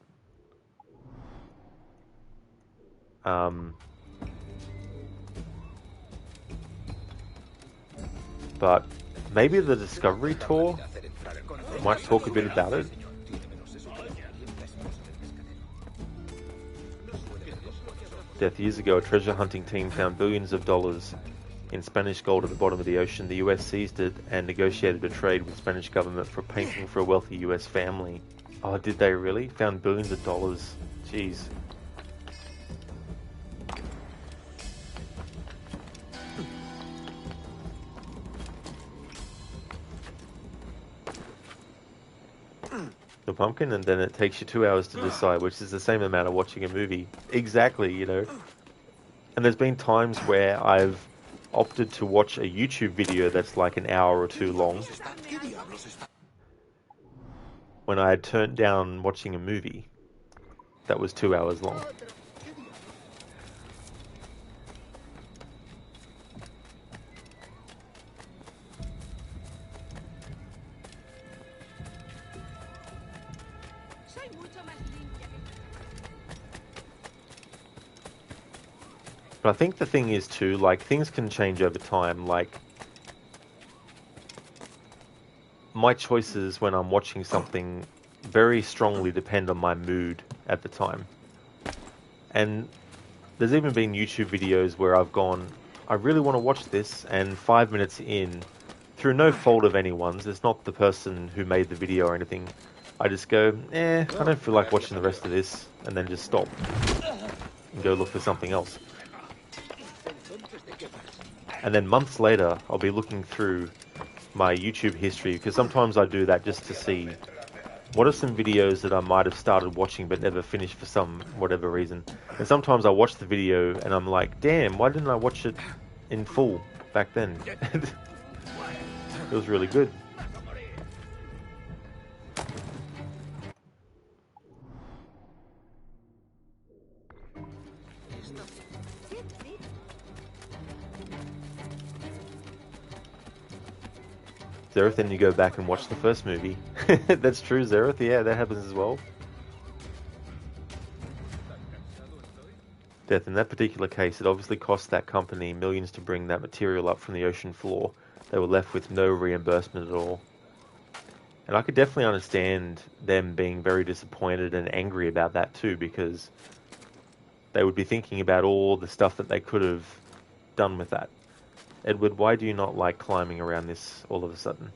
But maybe the Discovery Tour might talk a bit about it. Years ago, a treasure hunting team found billions of dollars in Spanish gold at the bottom of the ocean. The US seized it and negotiated a trade with the Spanish government for a painting for a wealthy US family. Oh, did they really? Found billions of dollars. Jeez. The pumpkin, and then it takes you 2 hours to decide, which is the same amount of watching a movie. Exactly, you know. And there's been times where I've opted to watch a YouTube video that's like an hour or two long, when I had turned down watching a movie that was 2 hours long. But I think the thing is too, like, things can change over time. Like, my choices when I'm watching something very strongly depend on my mood at the time. And there's even been YouTube videos where I've gone, I really want to watch this, and 5 minutes in, through no fault of anyone's, it's not the person who made the video or anything, I just go, I don't feel like watching the rest of this, and then just stop and go look for something else. And then months later, I'll be looking through my YouTube history, because sometimes I do that just to see what are some videos that I might have started watching but never finished for some whatever reason. And sometimes I watch the video and I'm like, damn, why didn't I watch it in full back then? It was really good. Zereth, then you go back and watch the first movie. That's true, Zereth. Yeah, that happens as well. Death, in that particular case, it obviously cost that company millions to bring that material up from the ocean floor. They were left with no reimbursement at all. And I could definitely understand them being very disappointed and angry about that too, because they would be thinking about all the stuff that they could have done with that. Edward, why do you not like climbing around this all of a sudden?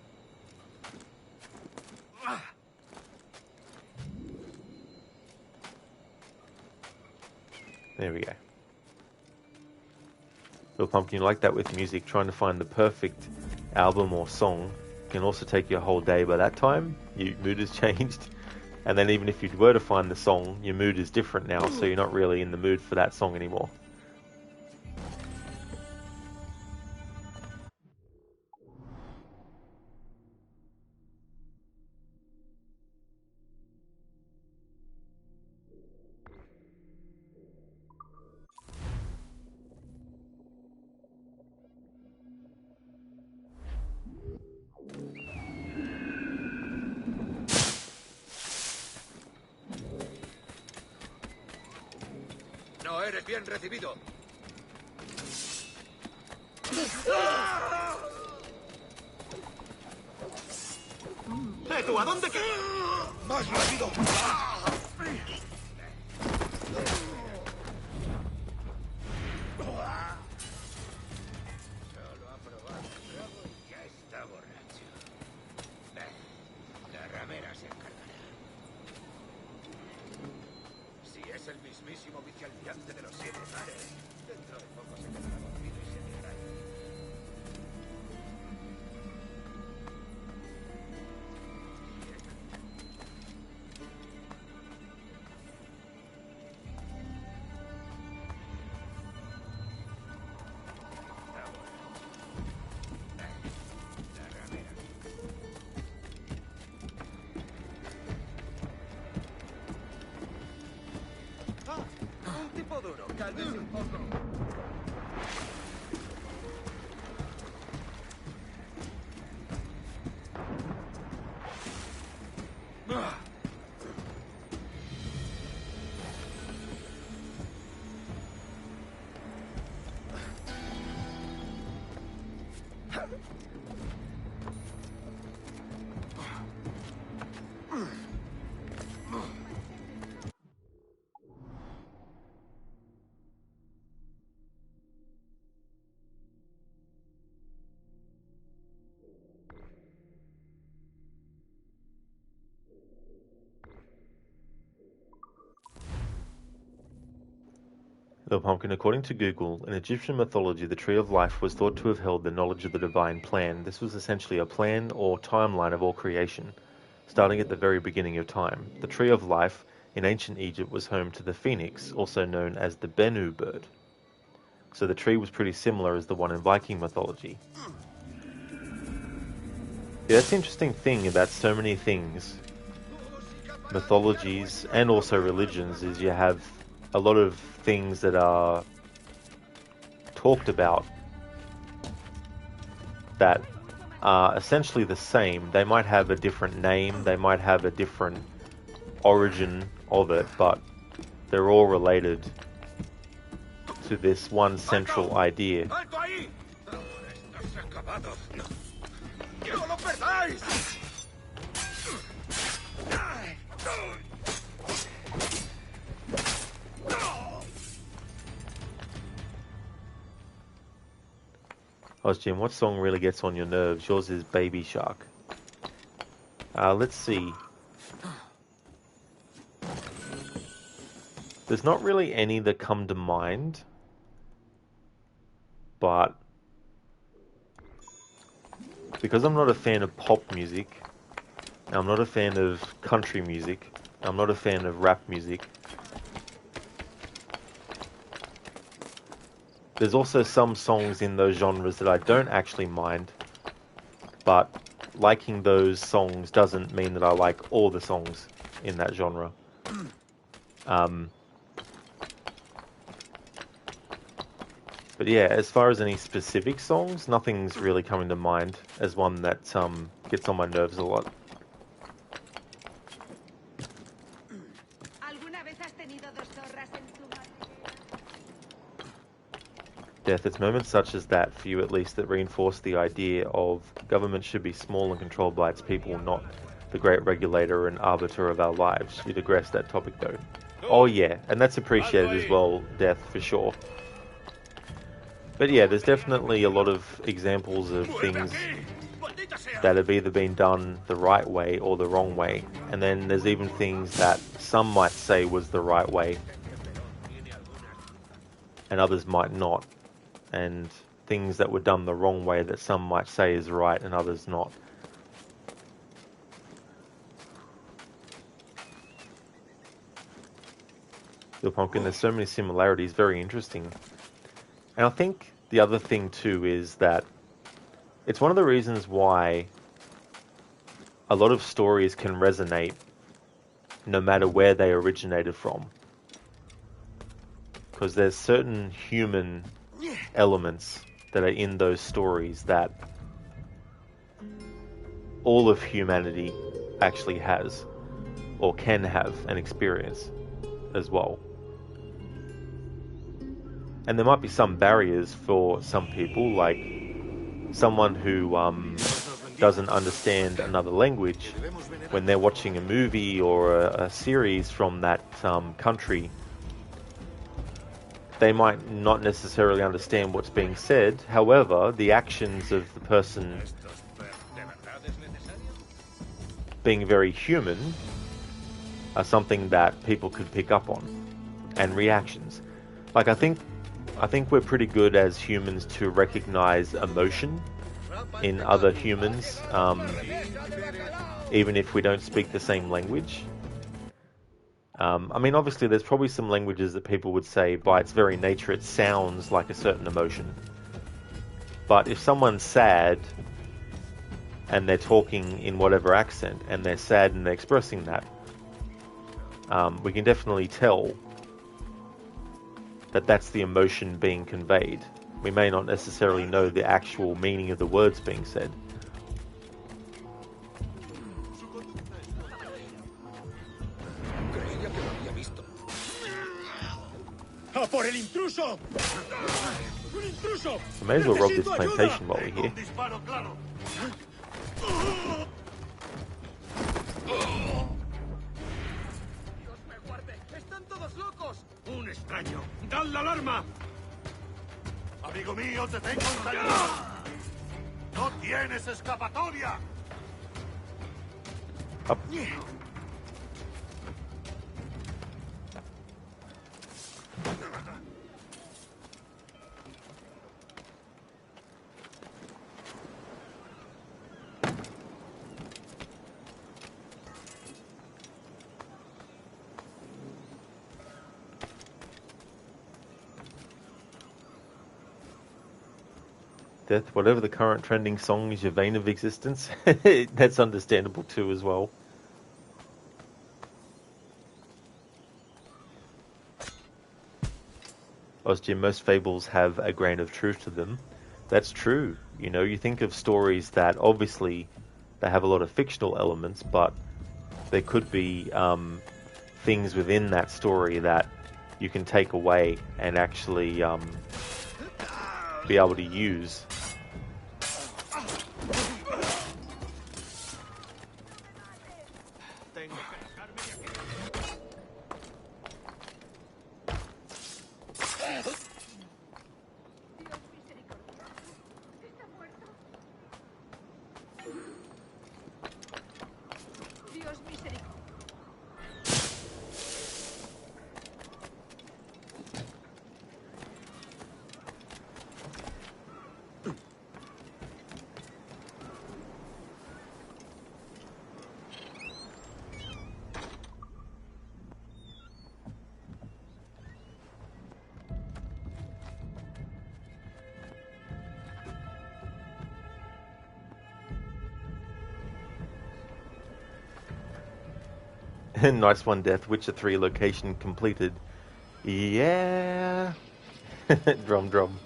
There we go. Little Pumpkin, you like that with music, trying to find the perfect album or song can also take you a whole day. By that time, your mood has changed. And then even if you were to find the song, your mood is different now, so you're not really in the mood for that song anymore. No eres bien recibido. ¿Tú a dónde quieres? ¡Más rápido! Solo ha probado el trago y ya está borracho. La ramera se encargará. Si es Tipo duro, cálmese un poco. The pumpkin. According to Google, in Egyptian mythology, the Tree of Life was thought to have held the knowledge of the divine plan. This was essentially a plan or timeline of all creation, starting at the very beginning of time. The Tree of Life in ancient Egypt was home to the phoenix, also known as the Bennu bird. So the tree was pretty similar as the one in Viking mythology. Yeah, that's the interesting thing about so many things, mythologies and also religions, is you have a lot of things that are talked about that are essentially the same. They might have a different name, they might have a different origin of it, but they're all related to this one central idea. ¡Alto ahí! Estás acabado. ¡No lo perdáis! Oh, Jim, what song really gets on your nerves? Yours is Baby Shark. Let's see. There's not really any that come to mind, but because I'm not a fan of pop music, I'm not a fan of country music, I'm not a fan of rap music, there's also some songs in those genres that I don't actually mind, but liking those songs doesn't mean that I like all the songs in that genre. But yeah, as far as any specific songs, nothing's really coming to mind as one that gets on my nerves a lot. Death, it's moments such as that, for you at least, that reinforce the idea of government should be small and controlled by its people, not the great regulator and arbiter of our lives. You digress that topic though. Oh yeah, and that's appreciated as well, Death, for sure. But yeah, there's definitely a lot of examples of things that have either been done the right way or the wrong way. And then there's even things that some might say was the right way and others might not. And things that were done the wrong way that some might say is right and others not. The pumpkin, there's so many similarities, very interesting. And I think the other thing too is that it's one of the reasons why a lot of stories can resonate no matter where they originated from. Because there's certain human elements that are in those stories that all of humanity actually has or can have and experience as well. And there might be some barriers for some people, like someone who doesn't understand another language. When they're watching a movie or a series from that country, they might not necessarily understand what's being said. However, the actions of the person being very human are something that people could pick up on. and reactions. Like, I think we're pretty good as humans to recognize emotion in other humans, even if we don't speak the same language. I mean, obviously, there's probably some languages that people would say, by its very nature, it sounds like a certain emotion. But if someone's sad, and they're talking in whatever accent, and they're sad and they're expressing that, we can definitely tell that that's the emotion being conveyed. We may not necessarily know the actual meaning of the words being said. ¡Por el intruso! ¡Un intruso! We may as well rob this plantation while we're here. Dios me guarde. Están todos locos. Un extraño. ¡Dan la alarma! Amigo mío, te tengo engañado. ¡No tienes escapatoria! Up. Death, whatever the current trending song is your vein of existence, that's understandable too as well. Jim, most fables have a grain of truth to them. That's true. You know, you think of stories that obviously they have a lot of fictional elements, but there could be things within that story that you can take away and actually be able to use. Nice one, Death. Witcher 3 location completed. Yeah. Drum, drum.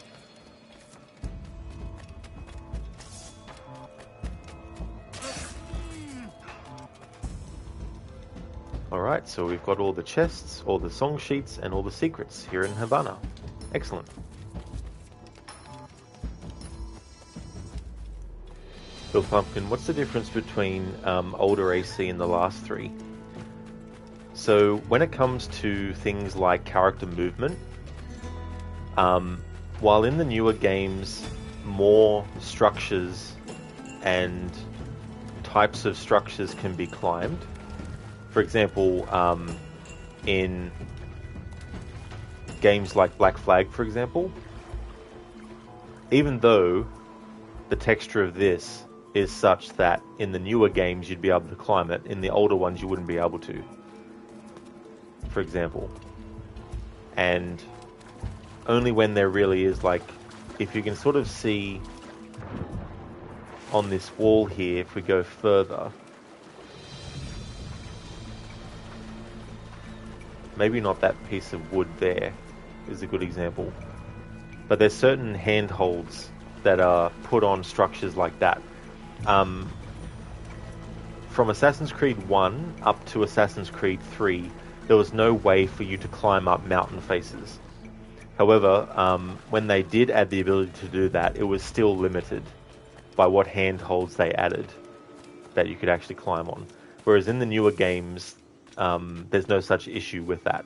Alright, so we've got all the chests, all the song sheets, and all the secrets here in Havana. Excellent. Bill Pumpkin, what's the difference between older AC and the last three? So when it comes to things like character movement, while in the newer games more structures and types of structures can be climbed, for example, in games like Black Flag, for example, even though the texture of this is such that in the newer games you'd be able to climb it, in the older ones you wouldn't be able to, for example. And only when there really is, like, if you can sort of see on this wall here, if we go further, maybe not that piece of wood there is a good example, but there's certain handholds that are put on structures like that. From Assassin's Creed 1 up to Assassin's Creed 3, there was no way for you to climb up mountain faces. However, when they did add the ability to do that, it was still limited by what handholds they added that you could actually climb on. Whereas in the newer games, there's no such issue with that.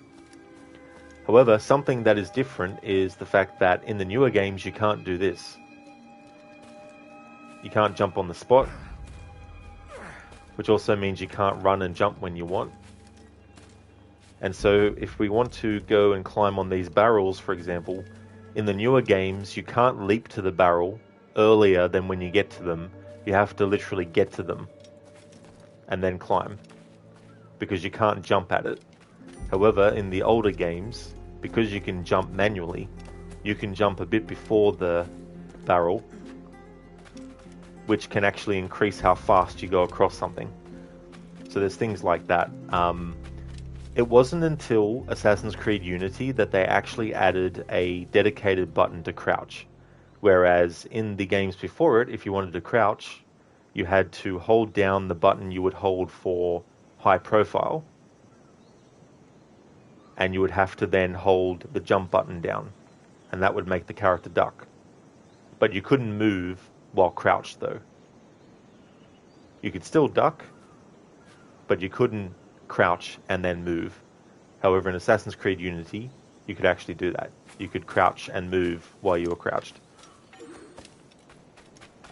However, something that is different is the fact that in the newer games you can't do this. You can't jump on the spot, which also means you can't run and jump when you want. And so if we want to go and climb on these barrels, for example, in the newer games, you can't leap to the barrel earlier than when you get to them. You have to literally get to them and then climb, because you can't jump at it. However, in the older games, because you can jump manually, you can jump a bit before the barrel, which can actually increase how fast you go across something. So there's things like that. It wasn't until Assassin's Creed Unity that they actually added a dedicated button to crouch. Whereas in the games before it, if you wanted to crouch, you had to hold down the button you would hold for high profile, and you would have to then hold the jump button down, and that would make the character duck. But you couldn't move while crouched, though. You could still duck, but you couldn't crouch and then move. However, in Assassin's Creed Unity, you could actually do that. You could crouch and move while you were crouched.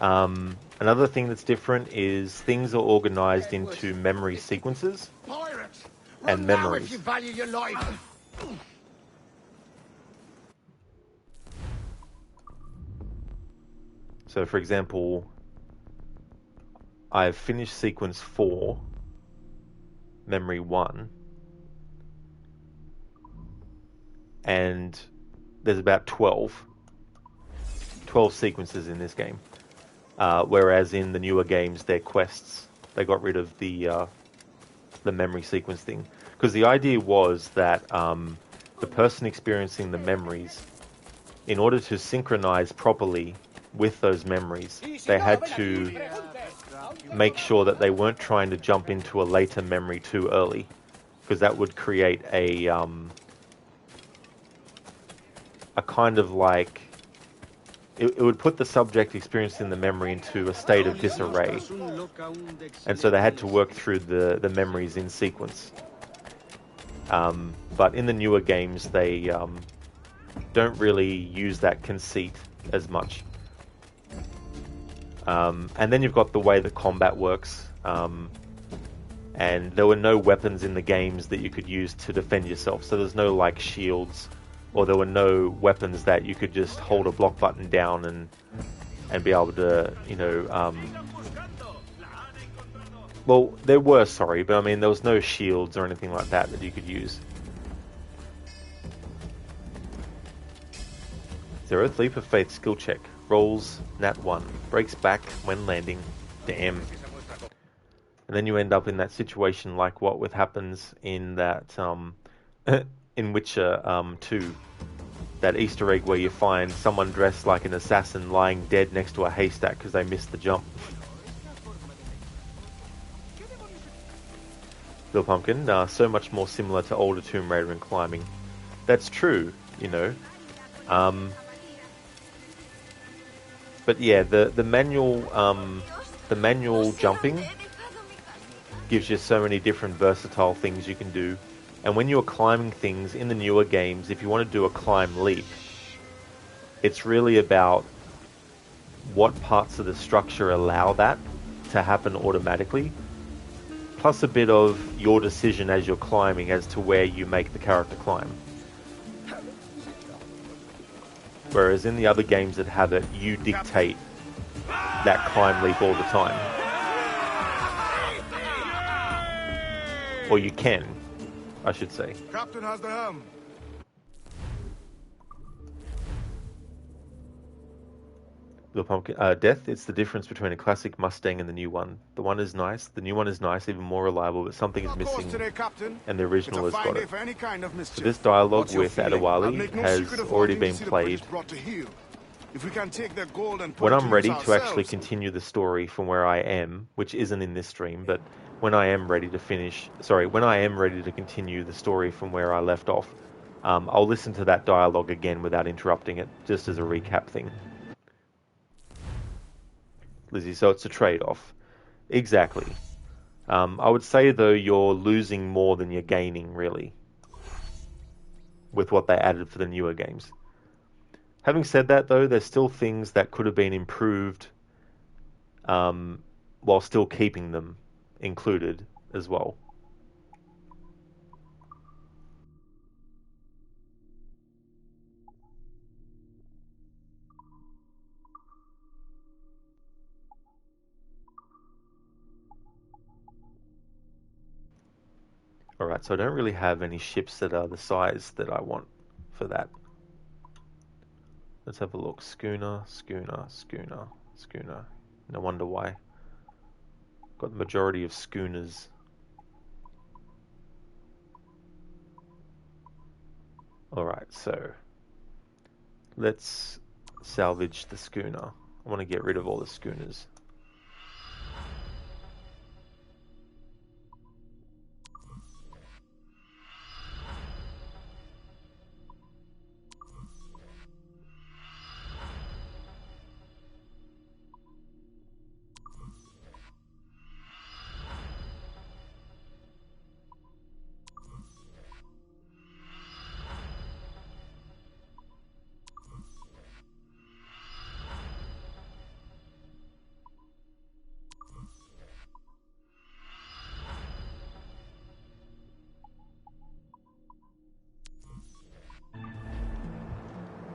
Another thing that's different is things are organized into memory sequences Pirates! and Run now memories. if you value your life! So, for example, I've finished sequence 4, memory 1, and there's about 12 sequences in this game. Whereas in the newer games, they're quests. They got rid of the memory sequence thing. Because the idea was that the person experiencing the memories, in order to synchronize properly with those memories, they had to make sure that they weren't trying to jump into a later memory too early, because that would create a kind of like, it would put the subject experiencing the memory into a state of disarray, and so they had to work through the memories in sequence. But in the newer games, they don't really use that conceit as much. And then you've got the way that combat works, and there were no weapons in the games that you could use to defend yourself, so there's no like shields, or there were no weapons that you could just hold a block button down and be able to, you know, well, there were, sorry, but I mean, there was no shields or anything like that that you could use. Zeroth Leap of Faith skill check. Rolls nat 1. Breaks back when landing. Damn. And then you end up in that situation like what happens in that in Witcher 2. That Easter egg where you find someone dressed like an assassin lying dead next to a haystack because they missed the jump. Bill Pumpkin, so much more similar to older Tomb Raider and climbing. That's true, you know. But yeah, the manual jumping gives you so many different versatile things you can do. And when you're climbing things in the newer games, if you want to do a climb leap, it's really about what parts of the structure allow that to happen automatically, plus a bit of your decision as you're climbing as to where you make the character climb. Whereas in the other games that have it, you dictate that climb leap all the time. Or you can, I should say. Captain has the helm. The pumpkin, Death, it's the difference between a classic Mustang and the new one. The one is nice, the new one is nice, even more reliable, but something is missing, Today, Captain. and the original has got it. For any kind of mischief. So this dialogue What's your with feeling? I'll Adewale make no has secret of already wanting to been see the British played. brought to heel. If we can take their gold and put When it I'm to ready use to actually ourselves. continue the story from where I am, which isn't in this stream, but when I am ready to when I am ready to continue the story from where I left off, I'll listen to that dialogue again without interrupting it, just as a recap thing. Lizzie, so it's a trade-off. Exactly. I would say, though, you're losing more than you're gaining, really, with what they added for the newer games. Having said that, though, there's still things that could have been improved while still keeping them included as well. Alright, so I don't really have any ships that are the size that I want for that. Let's have a look. Schooner, schooner, schooner, schooner. No wonder why. Got the majority of schooners. Alright, so let's salvage the schooner. I want to get rid of all the schooners.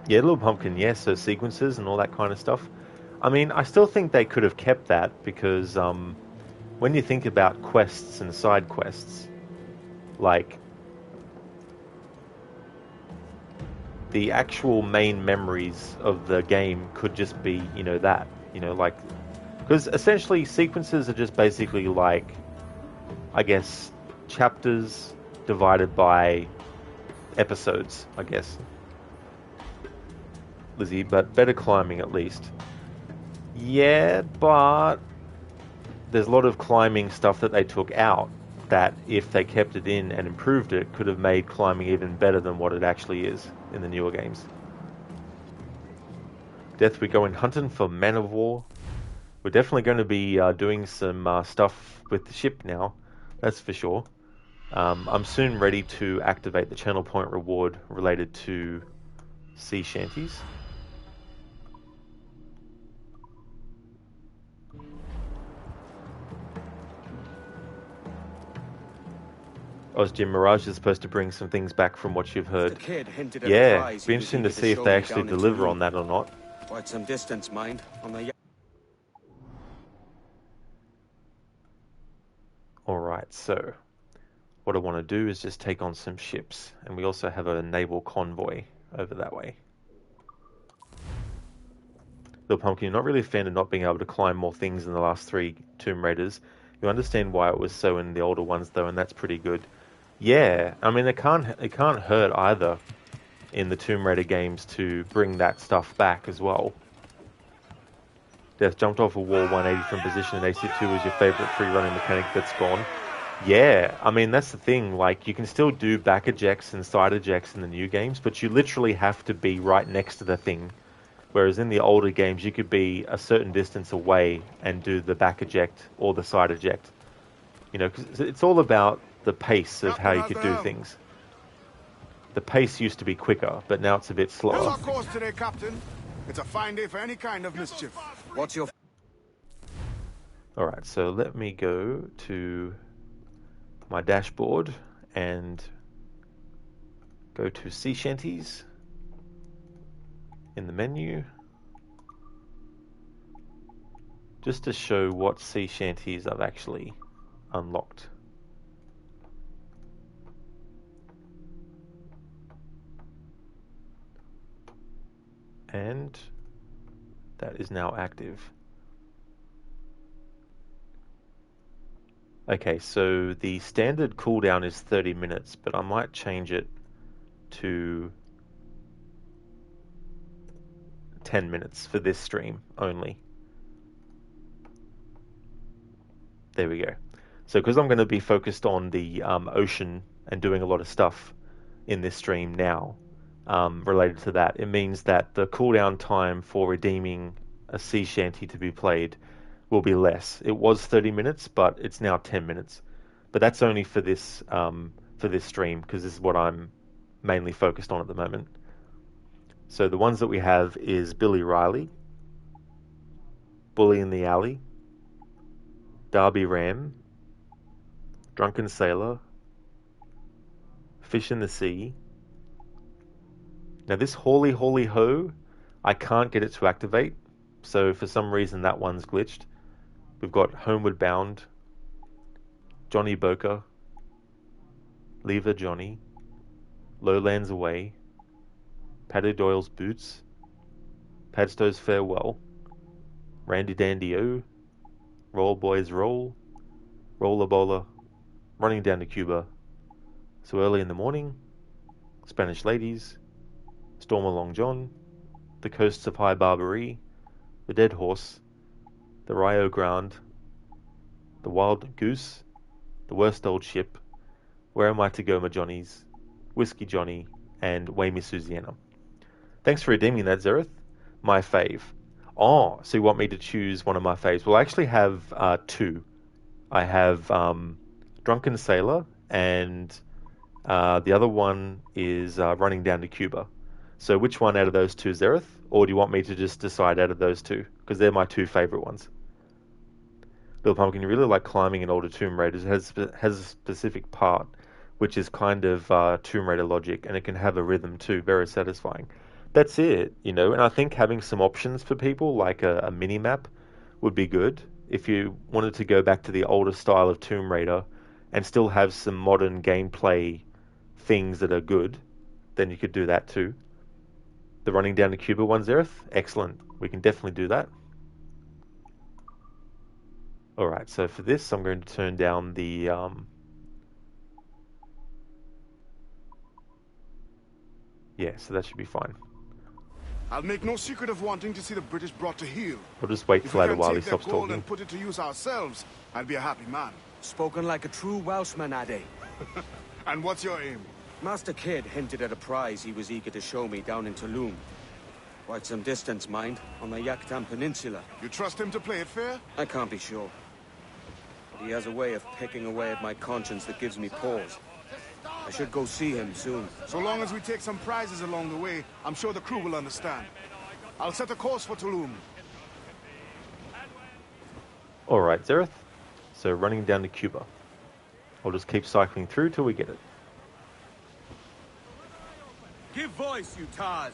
Yeah, Little Pumpkin, yes, so sequences and all that kind of stuff. I mean, I still think they could have kept that because when you think about quests and side quests, like the actual main memories of the game could just be, you know, that, you know, like, because essentially sequences are just basically like, I guess, chapters divided by episodes, I guess. Lizzie, but better climbing at least. Yeah, but there's a lot of climbing stuff that they took out that if they kept it in and improved it, could have made climbing even better than what it actually is in the newer games. Death, we're going hunting for men of war. We're definitely going to be doing some stuff with the ship now, that's for sure. I'm soon ready to activate the channel point reward related to Sea Shanties. Jim, Mirage is supposed to bring some things back from what you've heard. Yeah, be interesting to see if they actually deliver on that or not. Quite some distance, mind. On the Alright, so what I want to do is just take on some ships, and we also have a naval convoy over that way. Little Pumpkin, you're not really a fan of not being able to climb more things in the last 3 Tomb Raiders. You understand why it was so in the older ones though, and that's pretty good. Yeah, I mean it can't hurt either in the Tomb Raider games to bring that stuff back as well. Death jumped off a wall 180 from position in AC2 is your favourite free running mechanic that's gone. Yeah, I mean that's the thing, like you can still do back ejects and side ejects in the new games, but you literally have to be right next to the thing. Whereas in the older games you could be a certain distance away and do the back eject or the side eject. You know, because it's all about the pace of how you could do things. The pace used to be quicker, but now it's a bit slower. Here's our course today, Captain. It's a fine day for any kind of mischief. What's your... Alright, so let me go to my dashboard and go to Sea Shanties in the menu. Just to show what Sea Shanties I've actually unlocked. And that is now active. Okay, so the standard cooldown is 30 minutes, but I might change it to 10 minutes for this stream only. There we go. So because I'm going to be focused on the ocean and doing a lot of stuff in this stream now related to that, it means that the cooldown time for redeeming a sea shanty to be played will be less. It was 30 minutes, but it's now 10 minutes. But that's only for this stream, because this is what I'm mainly focused on at the moment. So the ones that we have is Billy Riley, Bully in the Alley, Darby Ram, Drunken Sailor, Fish in the Sea. Now this Hawley Hawley Ho, I can't get it to activate, so for some reason that one's glitched. We've got Homeward Bound, Johnny Boker, Lever Johnny, Lowlands Away, Paddy Doyle's Boots, Padstow's Farewell, Randy Dandy O, Roll Boys Roll, Roller Bowler, Running Down to Cuba, So Early in the Morning, Spanish Ladies, Storm Along John, The Coasts of High Barbary, The Dead Horse, The Rio Grande, The Wild Goose, The Worst Old Ship, Where Am I to Go, My Johnnies, Whiskey Johnny, and Way Miss Susanna. Thanks for redeeming that, Zereth. My fave. Oh, so you want me to choose one of my faves? Well, I actually have two. I have Drunken Sailor, and the other one is Running Down to Cuba. So which one out of those two, Zereth? Or do you want me to just decide out of those two? Because they're my two favorite ones. Little Pumpkin, you really like climbing in older Tomb Raiders. It has a specific part, which is kind of Tomb Raider logic, and it can have a rhythm too, very satisfying. That's it, you know, and I think having some options for people, like a mini-map, would be good. If you wanted to go back to the older style of Tomb Raider and still have some modern gameplay things that are good, then you could do that too. The Running Down to Cuba one's Earth, excellent. We can definitely do that. Alright, so for this, I'm going to turn down the... Yeah, so that should be fine. I'll make no secret of wanting to see the British brought to heel. We'll just wait If for we later can while he take their stops gold talking. and put it to use ourselves, I'll be a happy man. Spoken like a true Welshman, Addy. And what's your aim? Master Kidd hinted at a prize he was eager to show me down in Tulum. Quite some distance, mind, on the Yucatan Peninsula. You trust him to play it fair? I can't be sure. But he has a way of picking away at my conscience that gives me pause. I should go see him soon. So long as we take some prizes along the way, I'm sure the crew will understand. I'll set a course for Tulum. Alright, Zereth. So running down to Cuba. I'll just keep cycling through till we get it. Give voice, you tars!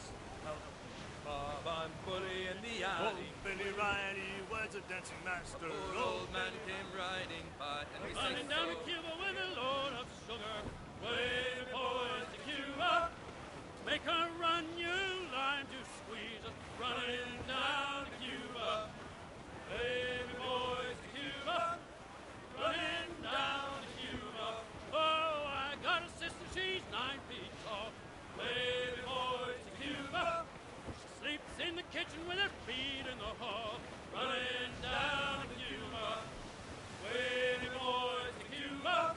I'm fully in the alley. Oh, Billy Riley was a dancing master. A poor old man came riding by, and we sang down to Cuba with a load of sugar. Way boys to Cuba, make her run, you lime to squeeze us. Running down to Cuba, baby boys to Cuba, running down to Cuba. Oh, I got a sister, she's 9 feet tall. Baby boys to Cuba. Sleeps in the kitchen with her feet in the hall. Running down to Cuba. Wavy boys to Cuba.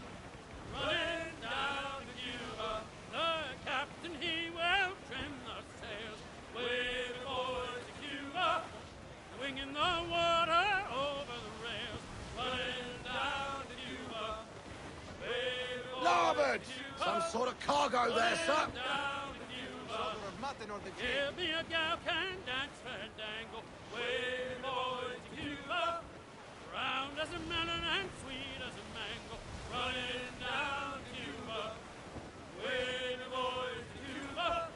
Running down to Cuba. The captain, he will trim the sails. Wavy boys to Cuba. Winging the water over the rails. Running down to Cuba. Wavy boys Larboard! to Cuba. Some sort of cargo there, sir. Give me a gal can dance fandango. Way boys to Cuba. Round as a melon and sweet as a mango. Running down to Cuba. Way boys to Cuba.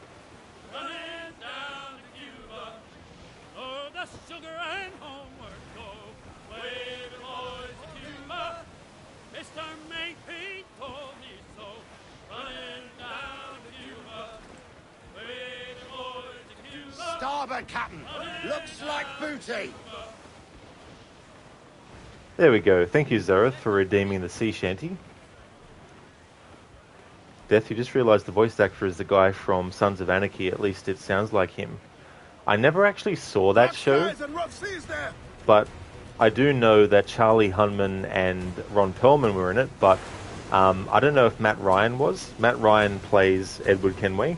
Running down to Cuba. Oh, the sugar and homeward go. Way boys to Cuba. Mr. Mayfield told me so. Running down to Cuba. Starboard, Captain. Looks like booty. There we go. Thank you, Zareth, for redeeming the Sea Shanty. Death, you just realised the voice actor is the guy from Sons of Anarchy. At least it sounds like him. I never actually saw that show, but I do know that Charlie Hunman and Ron Perlman were in it, but I don't know if Matt Ryan was. Matt Ryan plays Edward Kenway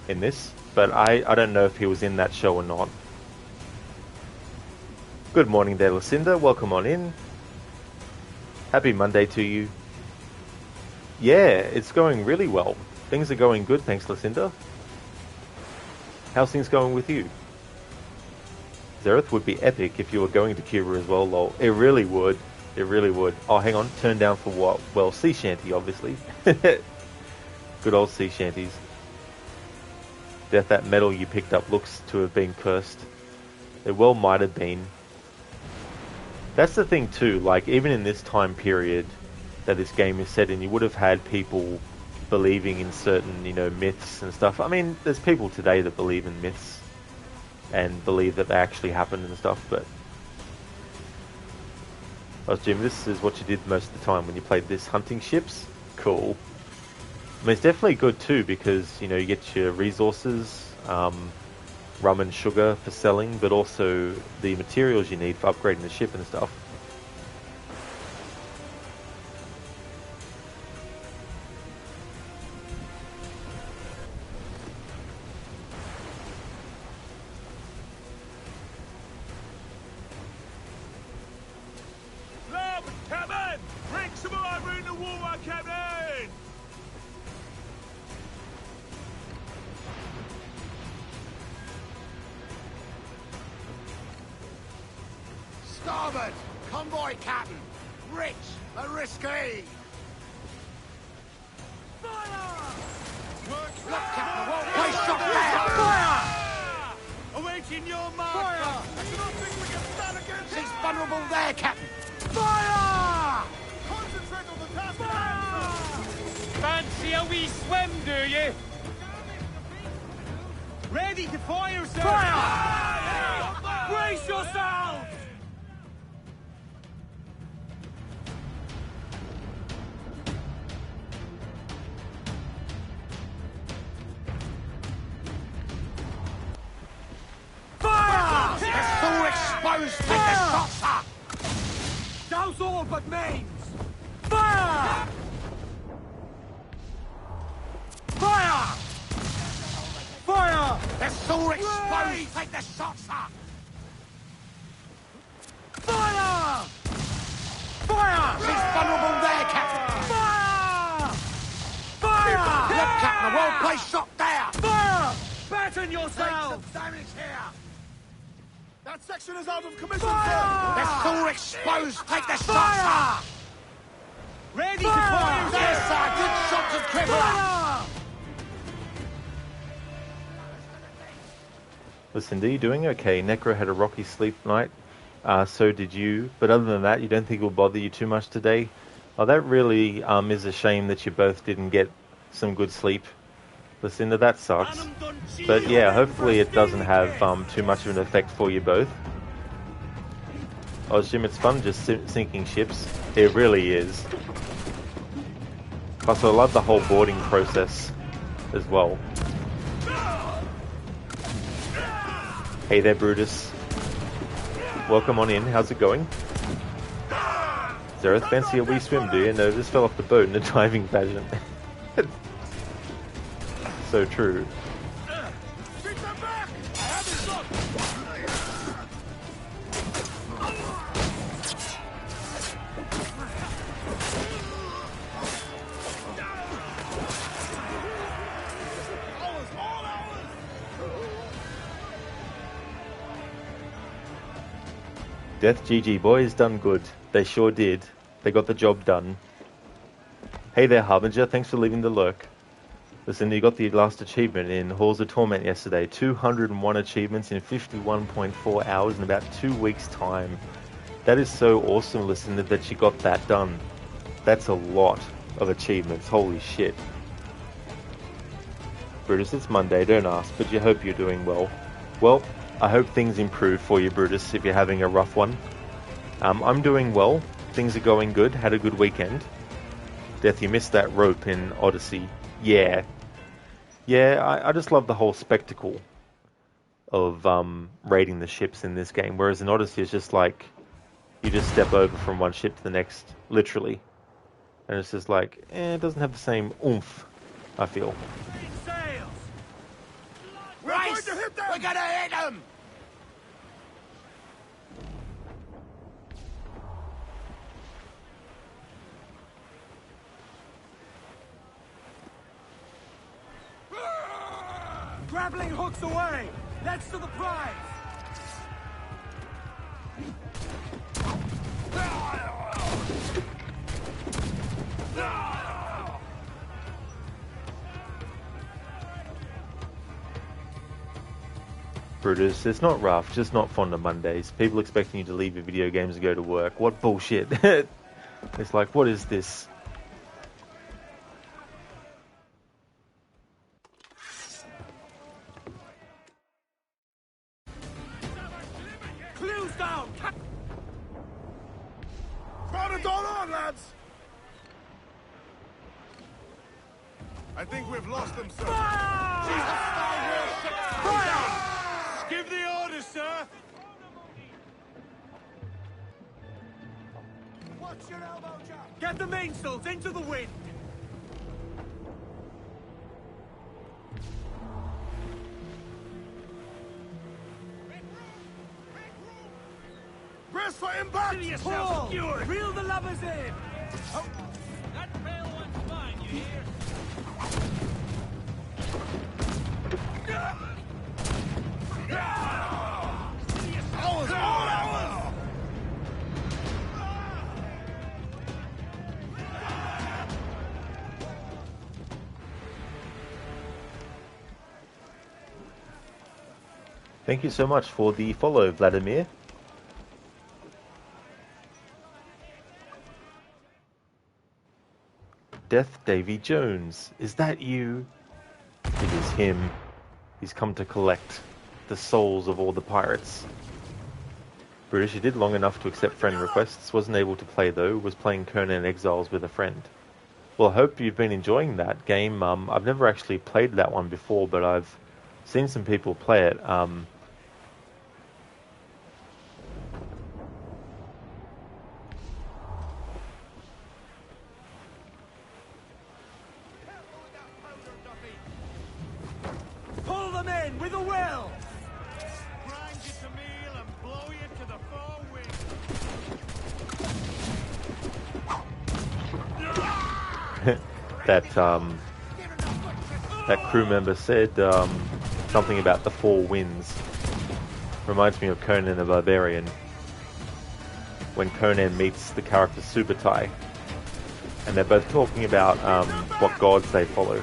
in this, but I don't know if he was in that show or not. Good morning there, Lucinda. Welcome on in. Happy Monday to you. Yeah, it's going really well. Things are going good, thanks, Lucinda. How's things going with you? Zereth would be epic if you were going to Cuba as well, lol. It really would. It really would. Oh, hang on. Turn down for what? Well, Sea Shanty, obviously. Good old Sea Shanties. Death, that medal you picked up looks to have been cursed. It well might have been. That's the thing too, like, even in this time period, that this game is set in, you would have had people believing in certain, you know, myths and stuff. I mean, there's people today that believe in myths and believe that they actually happened and stuff, but Jim, this is what you did most of the time when you played this, hunting ships. Cool. I mean, it's definitely good too because, you know, you get your resources, rum and sugar for selling, but also the materials you need for upgrading the ship and stuff. Captain! Bring some more in the water, Captain! Starboard! Convoy, Captain! Rich and risky! Fire! Look, Captain, won't play shot down! Fire! Awaiting your marker! Fire! I do not think we can stand against She's it! vulnerable there, Captain! Fire! Concentrate on the task at hand, sir! Fancy a wee swim, do you? Ready to fire, sir! Fire! Brace yourselves! Fire! It's all exposed! Take the shots, sir! Douse all but mains! Fire! Fire! Fire! It's all exposed! Take the shots, sir! Fire! Fire! She's vulnerable there, Captain! Fire! Fire! Look, Captain, a well-placed shot there! Fire! Batten Take yourselves! some damage here! That section is out of commission, Fire! It's all exposed! Take the shots, sir! Ready to fire, There, sir! sir! Good shots of Crippler! Listen, are you doing okay? Necro had a rocky sleep night, so did you. But other than that, you don't think it will bother you too much today? Oh, that really is a shame that you both didn't get some good sleep. Listen, that sucks. But yeah, hopefully it doesn't have too much of an effect for you both. Oh, Jim, it's fun just sinking ships. It really is. Plus, I love the whole boarding process as well. Hey there, Brutus. Welcome on in. How's it going? Zareth, fancy a wee swim, do you? No, just fell off the boat in a diving fashion. So true. Beat them back! I have it, look! Ours, all ours! Death GG, boys, done good. They sure did. They got the job done. Hey there, Harbinger, thanks for leaving the lurk. Listen, you got the last achievement in Halls of Torment yesterday. 201 achievements in 51.4 hours in about 2 weeks' time. That is so awesome, listen, that you got that done. That's a lot of achievements, holy shit. Brutus, it's Monday, don't ask, but you hope you're doing well. Well, I hope things improve for you, Brutus, if you're having a rough one. I'm doing well. Things are going good. Had a good weekend. Death, you missed that rope in Odyssey. Yeah. Yeah, I just love the whole spectacle of raiding the ships in this game. Whereas in Odyssey, it's just like, you just step over from one ship to the next, literally. And it's just like, it doesn't have the same oomph, I feel. Race! We're gonna hit them! Grappling hooks away! That's to the prize! Brutus, it's not rough, just not fond of Mondays. People expecting you to leave your video games and go to work. What bullshit. It's like, what is this? down! Throw the door on, lads! I think we've lost them, sir. Fire! Give the order, sir! Watch your elbow, Jack! Get the mainsails into the wind! Brace for impact! Consider yourself secured! Reel the lubbers in! That pale one's mine, you hear? Ours, all ours! Thank you so much for the follow, Vladimir. Death Davy Jones, is that you? It is him. He's come to collect the souls of all the pirates. British, he did long enough to accept friend requests, wasn't able to play though, was playing Conan Exiles with a friend. Well, I hope you've been enjoying that game. I've never actually played that one before, but I've seen some people play it. Pull them in with a will! Grind you to meal and blow you to the fore wing. that crew member said something about the four winds. Reminds me of Conan the Barbarian. When Conan meets the character Subutai, and they're both talking about what gods they follow.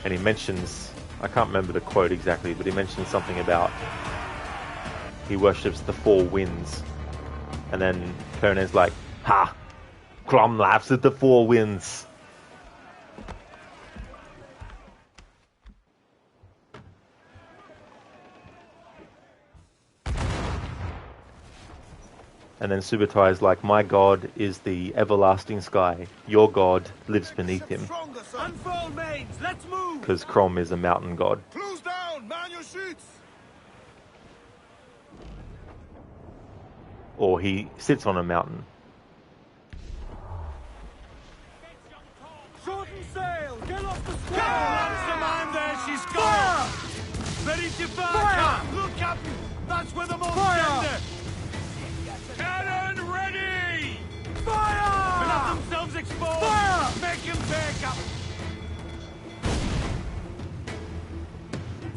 And he mentions, I can't remember the quote exactly, but he mentions something about he worships the four winds. And then Conan's like, ha! Crom laughs at the four winds. And then Subutai is like, my god is the everlasting sky. Your god lives beneath him. Unfold mains, let's move! Because Crom is a mountain god. Close down, man your sheets! Or he sits on a mountain. Shorten sail! Get off the square! That's the man there, she's gone! Ready to fire! Look, Captain! That's where the most tender! Cannon ready! Fire! And have themselves exposed! Fire! Make him back up!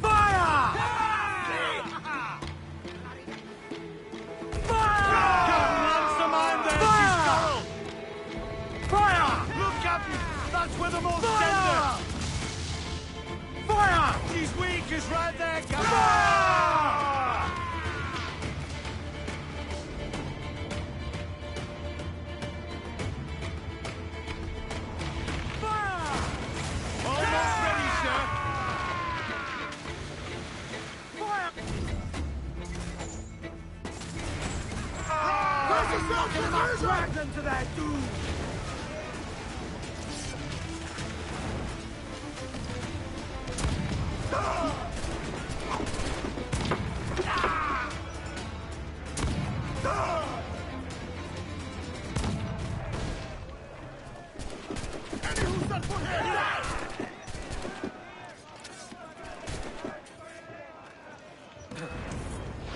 Fire! Fire! That's the man there, she's gone! Fire! Look, Captain! That's where the most tender! Fire! She's weak, is right there, Captain! Fire! Almost ready, sir. Fire! Drag them to their doom!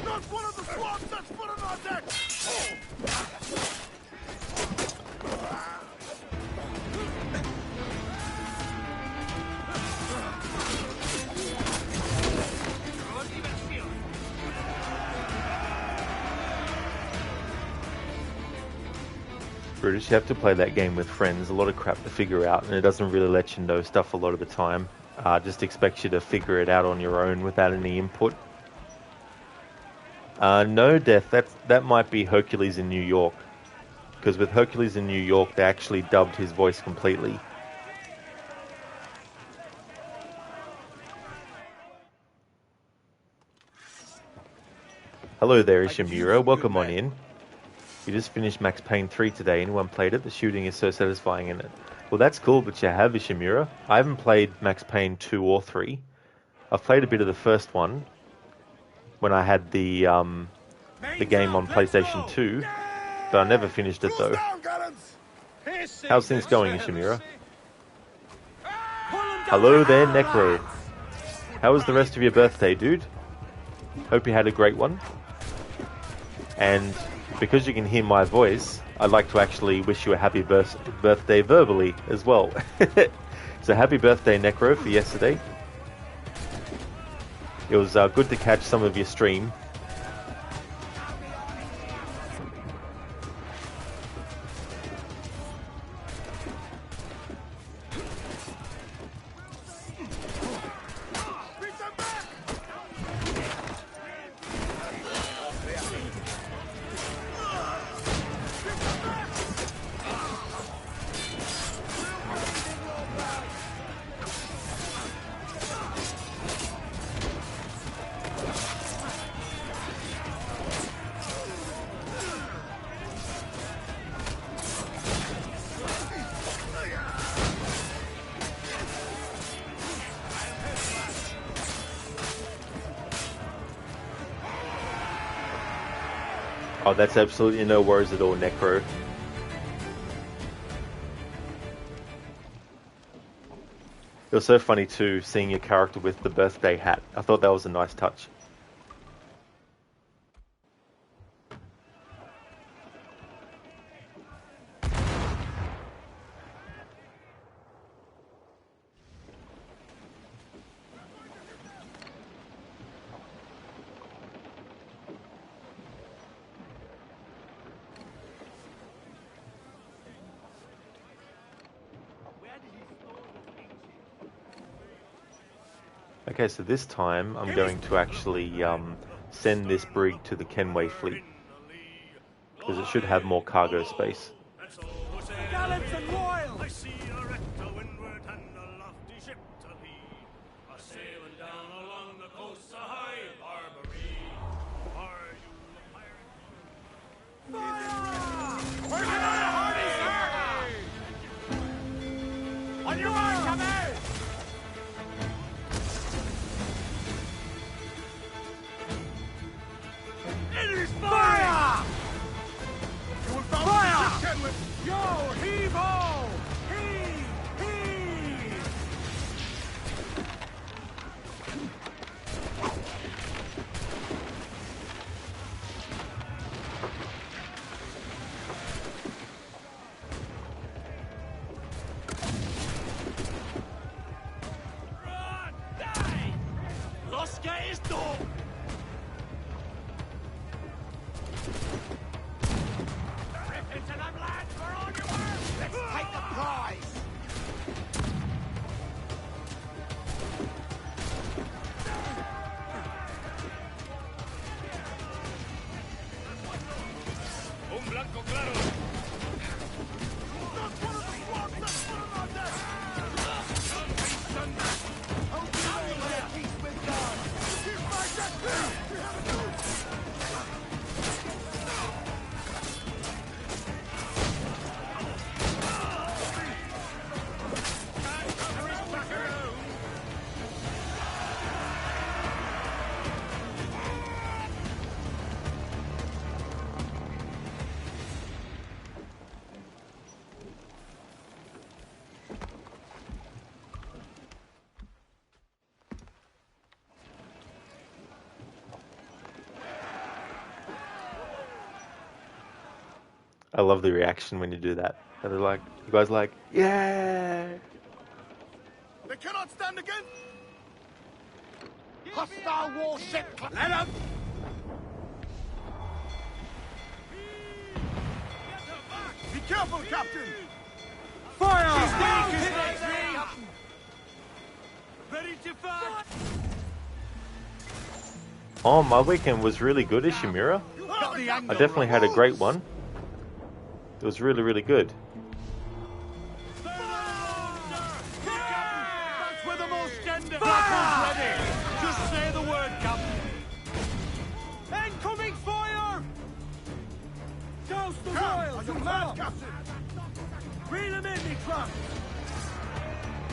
Not one of the swabs that's foot on our deck! British, you have to play that game with friends. A lot of crap to figure out, and it doesn't really let you know stuff a lot of the time. Just expects you to figure it out on your own without any input. No, Death, that might be Hercules in New York. Because with Hercules in New York, they actually dubbed his voice completely. Hello there, Ishimura. Welcome on in. You just finished Max Payne 3 today. Anyone played it? The shooting is so satisfying in it. Well, that's cool, but you have, Ishimura. I haven't played Max Payne 2 or 3. I've played a bit of the first one when I had the game on PlayStation 2, but I never finished it though. How's things going, Ishimura? Hello there, Necro. How was the rest of your birthday, dude? Hope you had a great one. And because you can hear my voice, I'd like to actually wish you a happy birthday verbally as well. So happy birthday, Necro, for yesterday. It was good to catch some of your stream. Oh, that's absolutely no worries at all, Necro. It was so funny too, seeing your character with the birthday hat. I thought that was a nice touch. Okay, so this time I'm going to actually send this brig to the Kenway fleet, because it should have more cargo space. Gallants and royals! I see a wreck to windward and a lofty ship to lee, a sailing down along the coast of High Barbary. Are you a pirate? Fire! We're gonna hardy, sir! On your mark, come out! Fire! Fire! Yo, heave-ho! Heave! Heave! Run! Die! Los que esto! Rip into them, lads! We're on your mark! Let's take the prize! Un blanco claro. I love the reaction when you do that. And they're like, you guys are like, yeah! They cannot stand against hostile warship. Let 'em! Be careful, Captain! Fire! Ready to fight! Oh, my weekend was really good, Ishimura. Got the angle. I definitely had a great one. It was really, really good. That's where the most tender. Fire! Ready. Just say the word, Captain. Incoming some mad, Captain! Reel him in, me truck!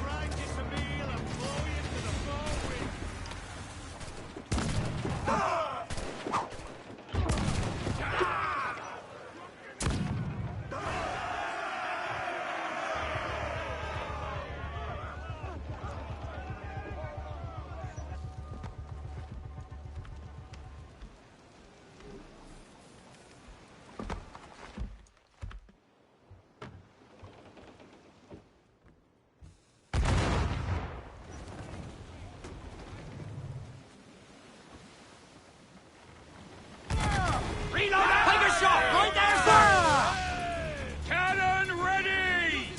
Grind you some meal and blow you to the forward. Reload! Take a shot! Right there, sir! Cannon ready!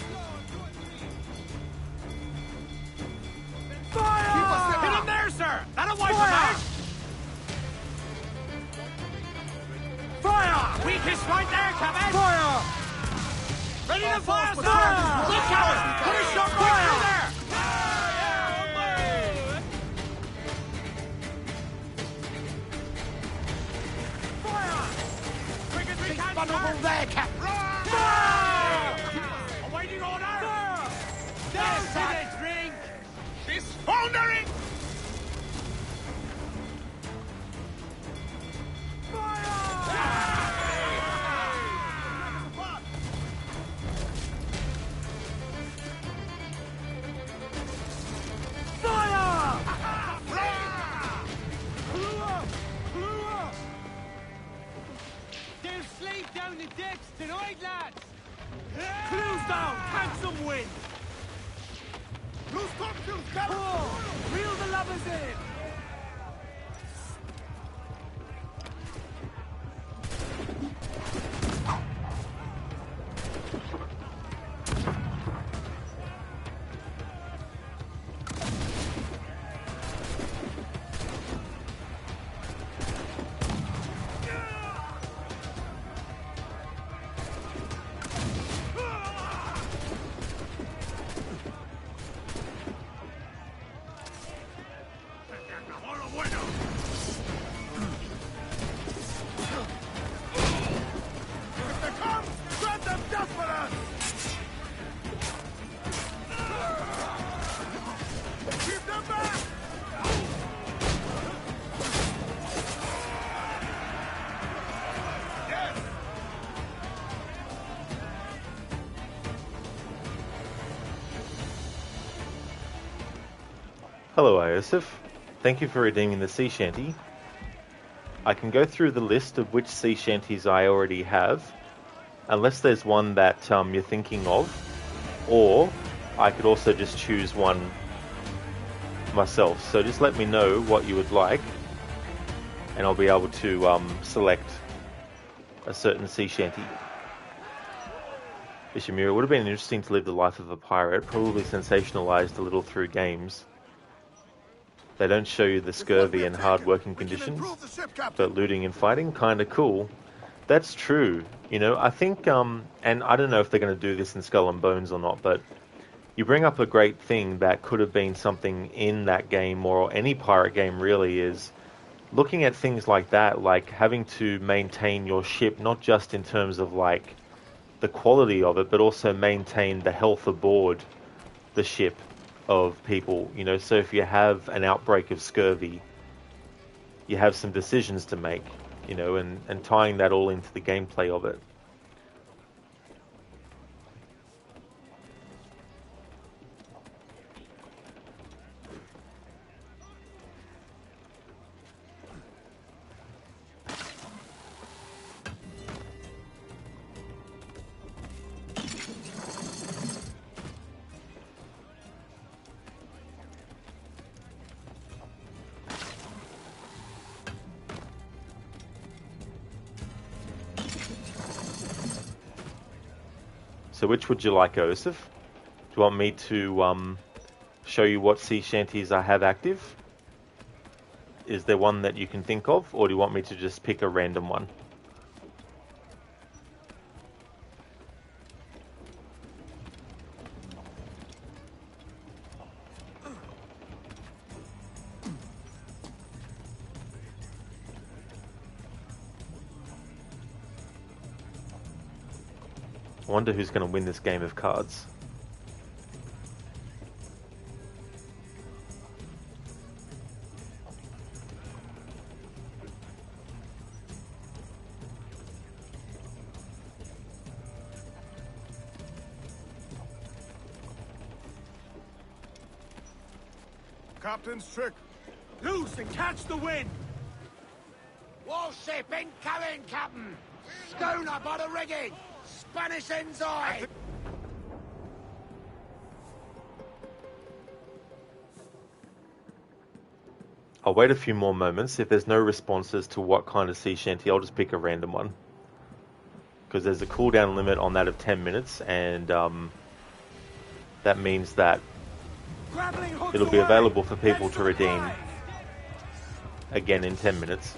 Fire! Hit him there, sir! That'll wipe him out! Fire! Weakest right there, Captain! Fire! Ready to fire, sir! Look out! Put a shot right through there! Vulnerable there, Cap! Fire! Awaiting order! There's the drink! This foundering! They'll slave down the decks tonight, lads! Cruise down! Handsome wind! Loose topsails, Cap! Reel the lubbers in! Hello, Iosif. Thank you for redeeming the sea shanty. I can go through the list of which sea shanties I already have, unless there's one that you're thinking of, or I could also just choose one myself. So just let me know what you would like, and I'll be able to select a certain sea shanty. Ishimura, it would have been interesting to live the life of a pirate, probably sensationalized a little through games. They don't show you the scurvy and hard working conditions, but looting and fighting, kinda cool. That's true. You know, I think, and I don't know if they're going to do this in Skull and Bones or not, but you bring up a great thing that could have been something in that game, or any pirate game really, is looking at things like that, like having to maintain your ship, not just in terms of like the quality of it, but also maintain the health aboard the ship of people, you know. So if you have an outbreak of scurvy, you have some decisions to make, you know, and tying that all into the gameplay of it. So which would you like, Osif? Do you want me to show you what sea shanties I have active? Is there one that you can think of, or do you want me to just pick a random one? I wonder who's going to win this game of cards. Captain's trick. Loose and catch the wind. Warship incoming, Captain! Schooner by the rigging! Spanish ensign! I'll wait a few more moments. If there's no responses to what kind of sea shanty, I'll just pick a random one. Because there's a cooldown limit on that of 10 minutes, and that means that it'll be available for people to redeem again in 10 minutes.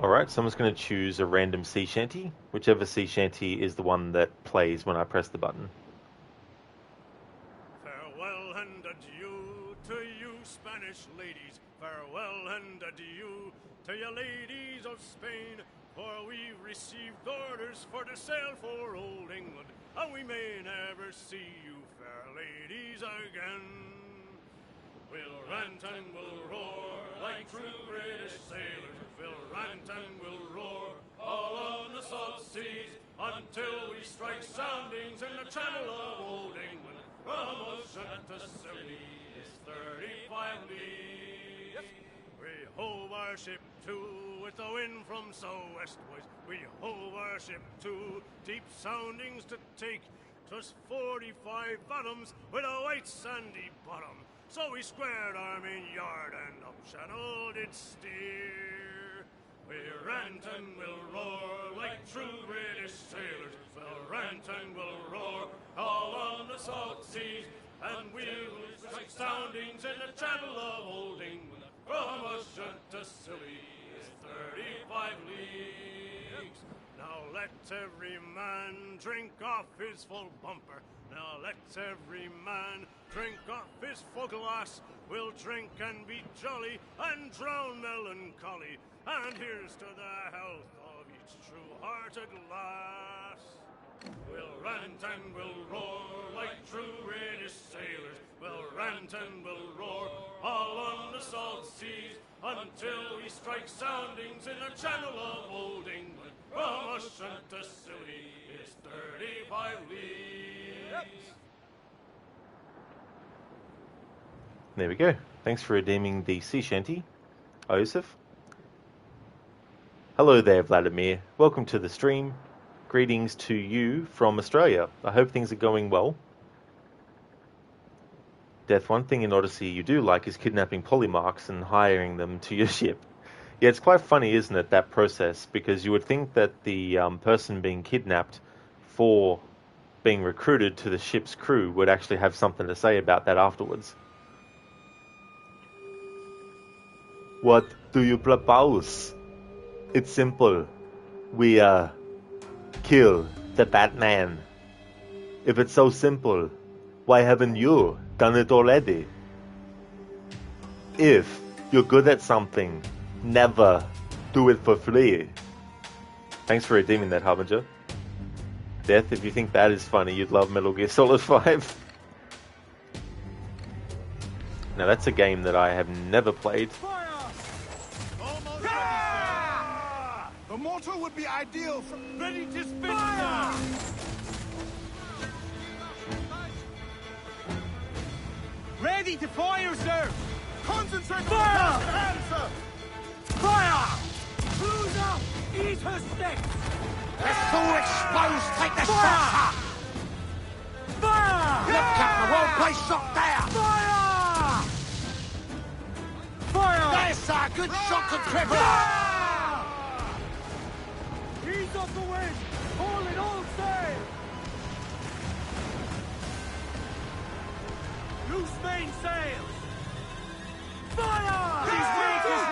Alright, someone's going to choose a random sea shanty. Whichever sea shanty is the one that plays when I press the button. Farewell and adieu to you, Spanish ladies. Farewell and adieu to you, ladies of Spain. For we've received orders for to sail for old England, and we may never see you, fair ladies, again. We'll rant and we'll roar like true British sailors. We'll rant and we'll roar all on the salt seas until we strike soundings in the channel of old England. From Ocean to Scilly is 35 leagues. We hove our ship to with the wind from southwestwards. We hove our ship to deep soundings to take. 'Twas 45 fathoms with a white sandy bottom. So we squared our main yard and up channel did steer. We rant and we'll roar like true British sailors. We'll rant and we'll roar all on the salt seas, and we'll strike soundings in the channel of old England. From Ocean to Scilly is 35 leagues. Now let every man drink off his full bumper. Now let every man drink off his full glass. We'll drink and be jolly and drown melancholy. And here's to the health of each true-hearted lass. We'll rant and we'll roar like true British sailors. We'll rant and we'll roar all on the salt seas until we strike soundings in the channel of old England. From Ocean to Scilly is 35 leagues. There we go. Thanks for redeeming the sea shanty, Joseph. Hello there, Vladimir. Welcome to the stream. Greetings to you from Australia. I hope things are going well. Death, one thing in Odyssey you do like is kidnapping polymarchs and hiring them to your ship. Yeah, it's quite funny, isn't it, that process? Because you would think that the person being kidnapped for being recruited to the ship's crew would actually have something to say about that afterwards. What do you propose? It's simple. We, kill the Batman. If it's so simple, why haven't you done it already? If you're good at something, never do it for free. Thanks for redeeming that, Harbinger. Death, if you think that is funny, you'd love Metal Gear Solid 5. Now that's a game that I have never played. The mortar would be ideal for... Ready to spin now! ready to fire, sir! Concentrate Fire! on the task at hand, sir! Fire! Who's up? Eat her sticks! They're so exposed, take the Fire! shots up! Fire! Look, Captain, the whole place shot there! Fire! Fire! There's sir, good shot, contributor! He's off the wind! All in all sail! Loose mainsails! Fire! These drinkers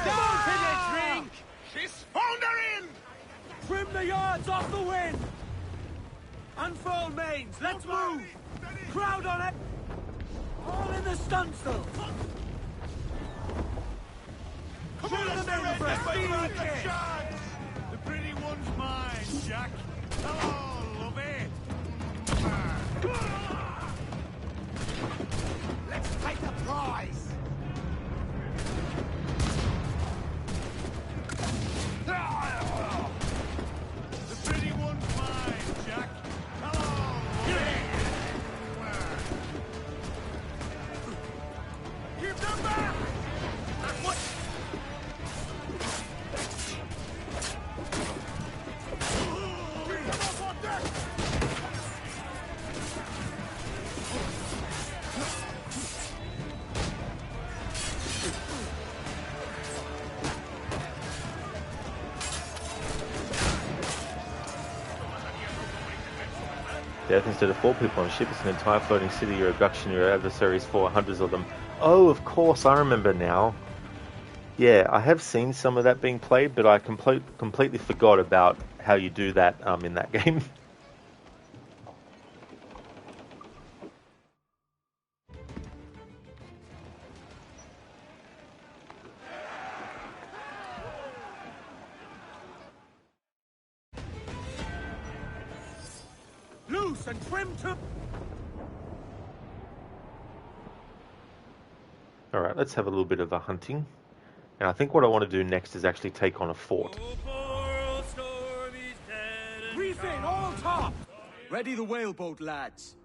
Don't hit a drink! She's foundering! Trim the yards off the wind! Unfurl mains, let's move! Crowd on it! All in the stunsail! Come on, Shoot them in for a speedy kick! The pretty one's mine, Jack. Hello, lovey. Let's take the prize! The pretty one's mine, Jack. Hello, lovey. Keep them back! What? Keep them up on deck! Death instead of 4 people on a ship is an entire floating city. Your abduction, your adversaries, 400s of them. Oh, of course, I remember now. Yeah, I have seen some of that being played, but I completely forgot about how you do that in that game. Loose and trim to... Alright, let's have a little bit of a hunting. And I think what I want to do next is actually take on a fort. Reef in, all top! Ready the whaleboat, lads.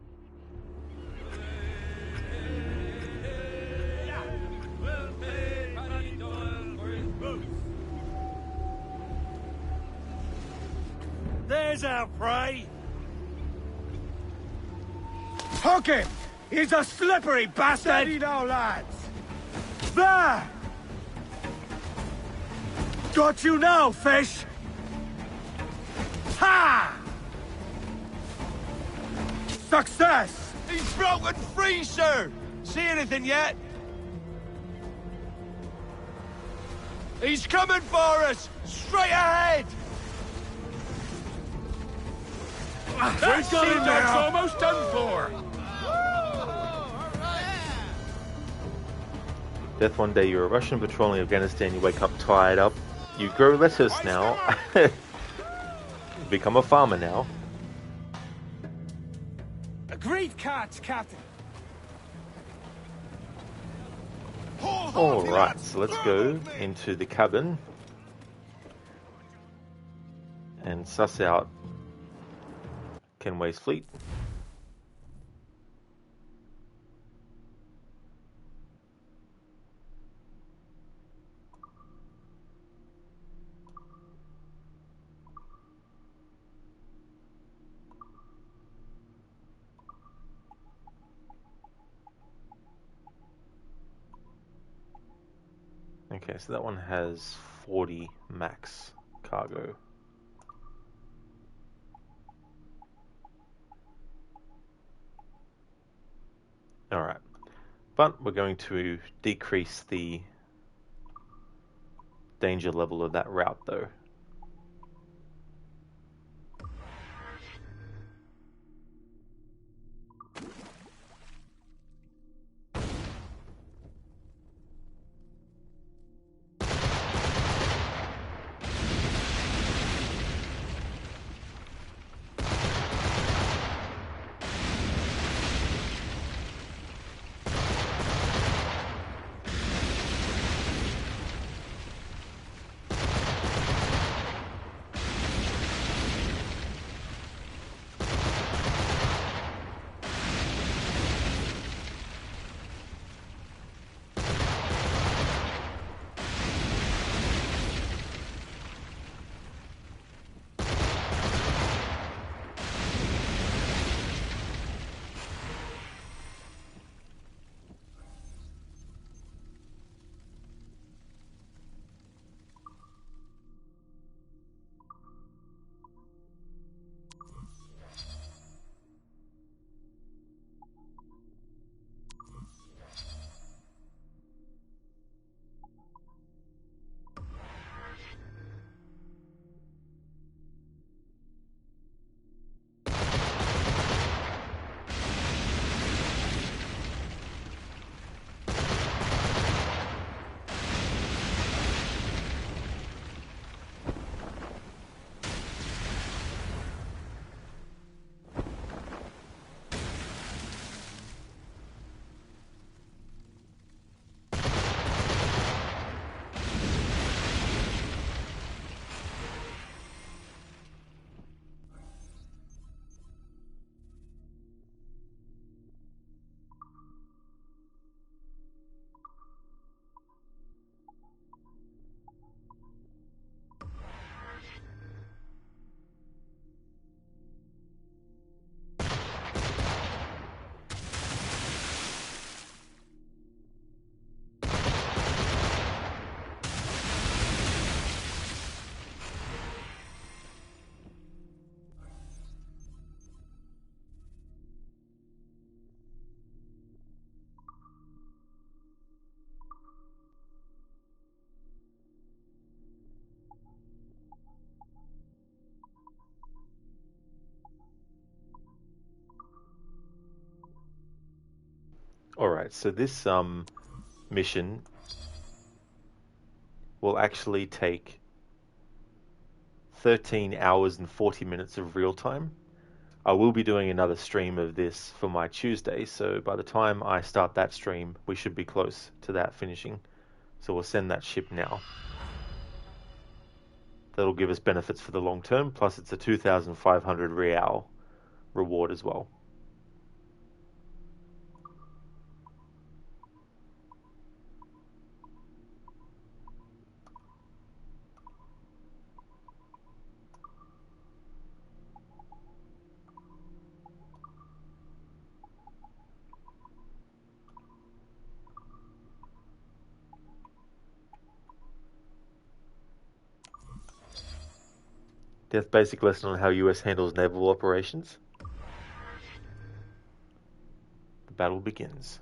There's our prey! Hook him! He's a slippery bastard! Steady now, lads! There! Got you now, fish! Ha! Success! He's broken free, sir! See anything yet? He's coming for us! Straight ahead! We've got him now! Almost done for! Death, one day you're a Russian patrolling Afghanistan, you wake up tired up, you grow lettuce now, become a farmer now. A great catch, Captain! Alright, so let's go into the cabin and suss out Kenway's fleet. Okay, so that one has 40 max cargo. Alright, but we're going to decrease the danger level of that route though. Alright, so this mission will actually take 13 hours and 40 minutes of real time. I will be doing another stream of this for my Tuesday, so by the time I start that stream, we should be close to that finishing. So we'll send that ship now. That'll give us benefits for the long term, plus it's a 2,500 real reward as well. Death basic lesson on how US handles naval operations. The battle begins.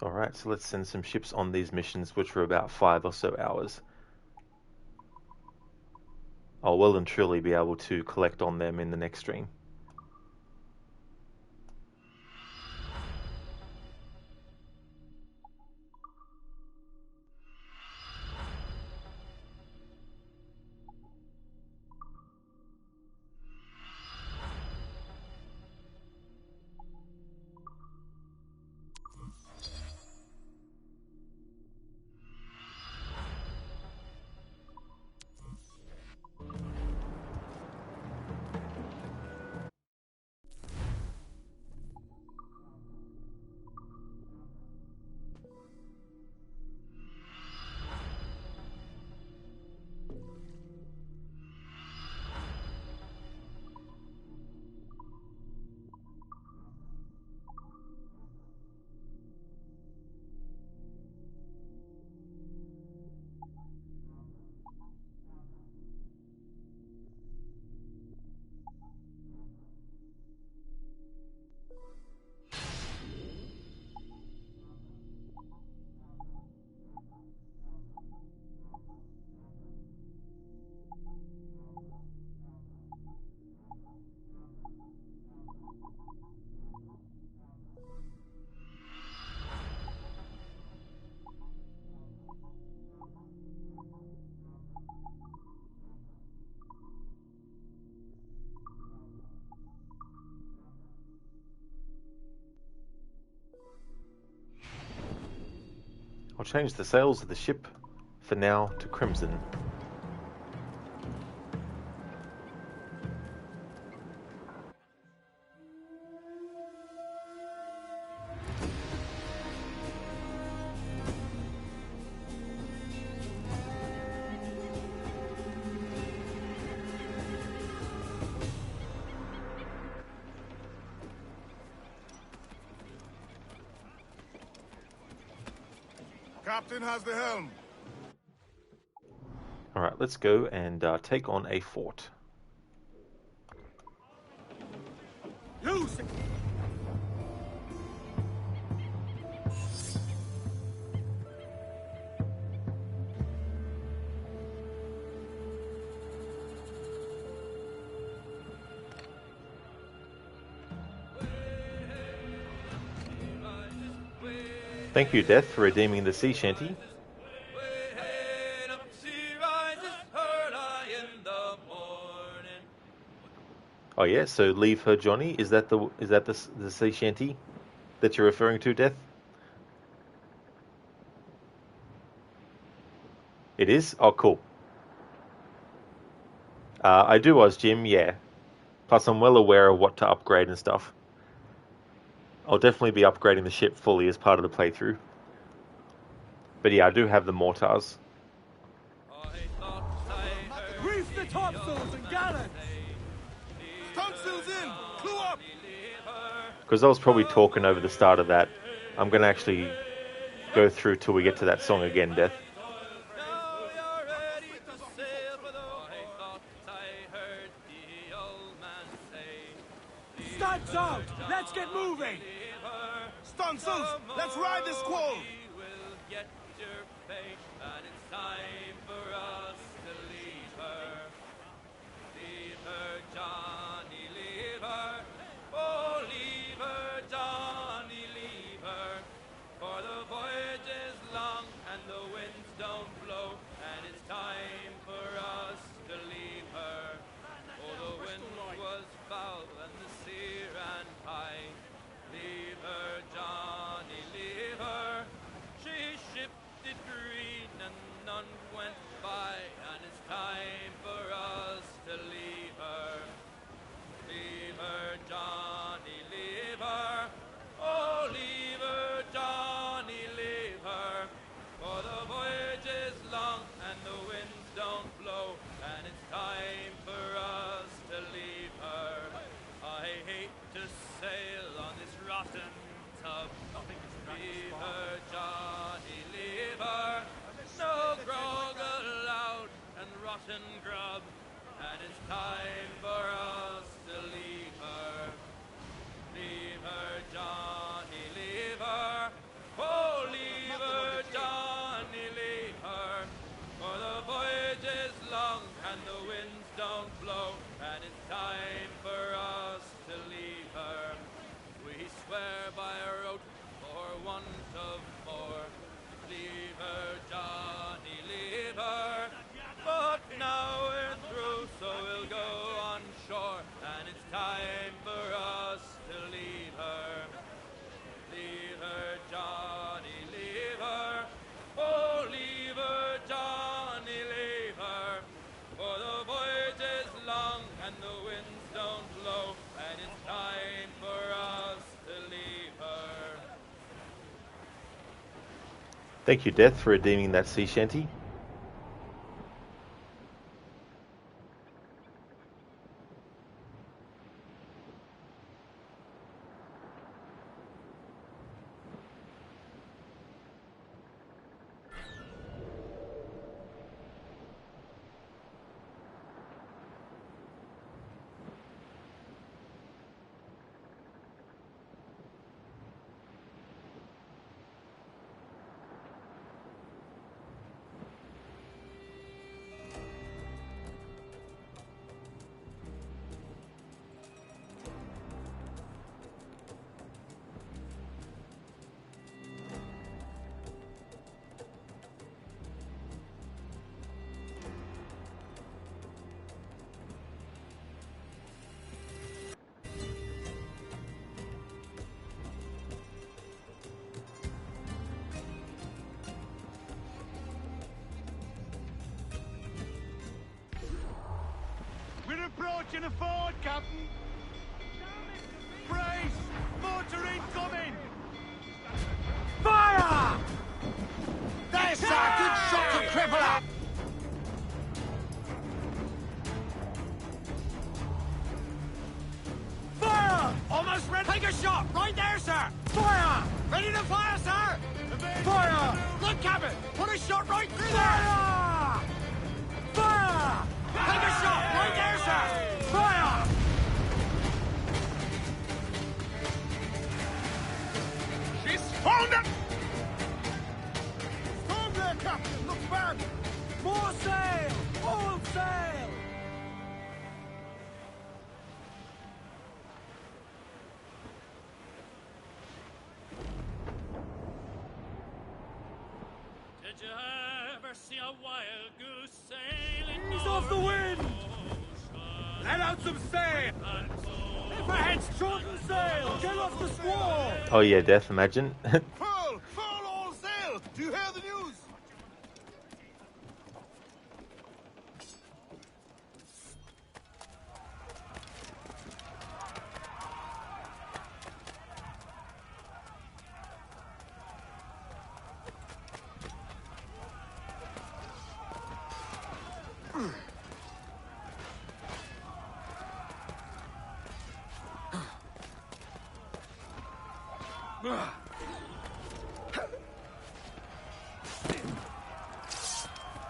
Alright, so let's send some ships on these missions, which were about 5 or so hours. I'll well and truly be able to collect on them in the next stream. I'll change the sails of the ship for now to crimson. Captain has the helm. Alright, let's go and take on a fort. Loose! Thank you, Death, for redeeming the sea shanty. Oh yeah, so leave her, Johnny. Is that the sea shanty that you're referring to, Death? It is? Oh, cool. I do, Oz Jim, yeah. Plus, I'm well aware of what to upgrade and stuff. I'll definitely be upgrading the ship fully as part of the playthrough. But yeah, I do have the mortars. Reef the topsails and gallants! Topsails in! Clue up! Because I was probably talking over the start of that. I'm going to actually go through till we get to that song again, Death. Stunts out! Let's get moving! Stunsails! Let's ride this squall! Thank you, Death, for redeeming that sea shanty. Approaching a ford, Captain! Brace! Mortar incoming! Fire! There's a good shot to cripple up! Fire! Almost ready! Take a shot! Right there, sir! Fire! Ready to fire, sir! Fire! Look, Captain! Put a shot right through there! Fire! Take a shot! Right there, sir! Fire! a wild goose sailing. He's off the wind! Let out some sail! If I had shortened sail, get off the squall! Oh yeah, Death, imagine. Full all sail! Do you hear the news?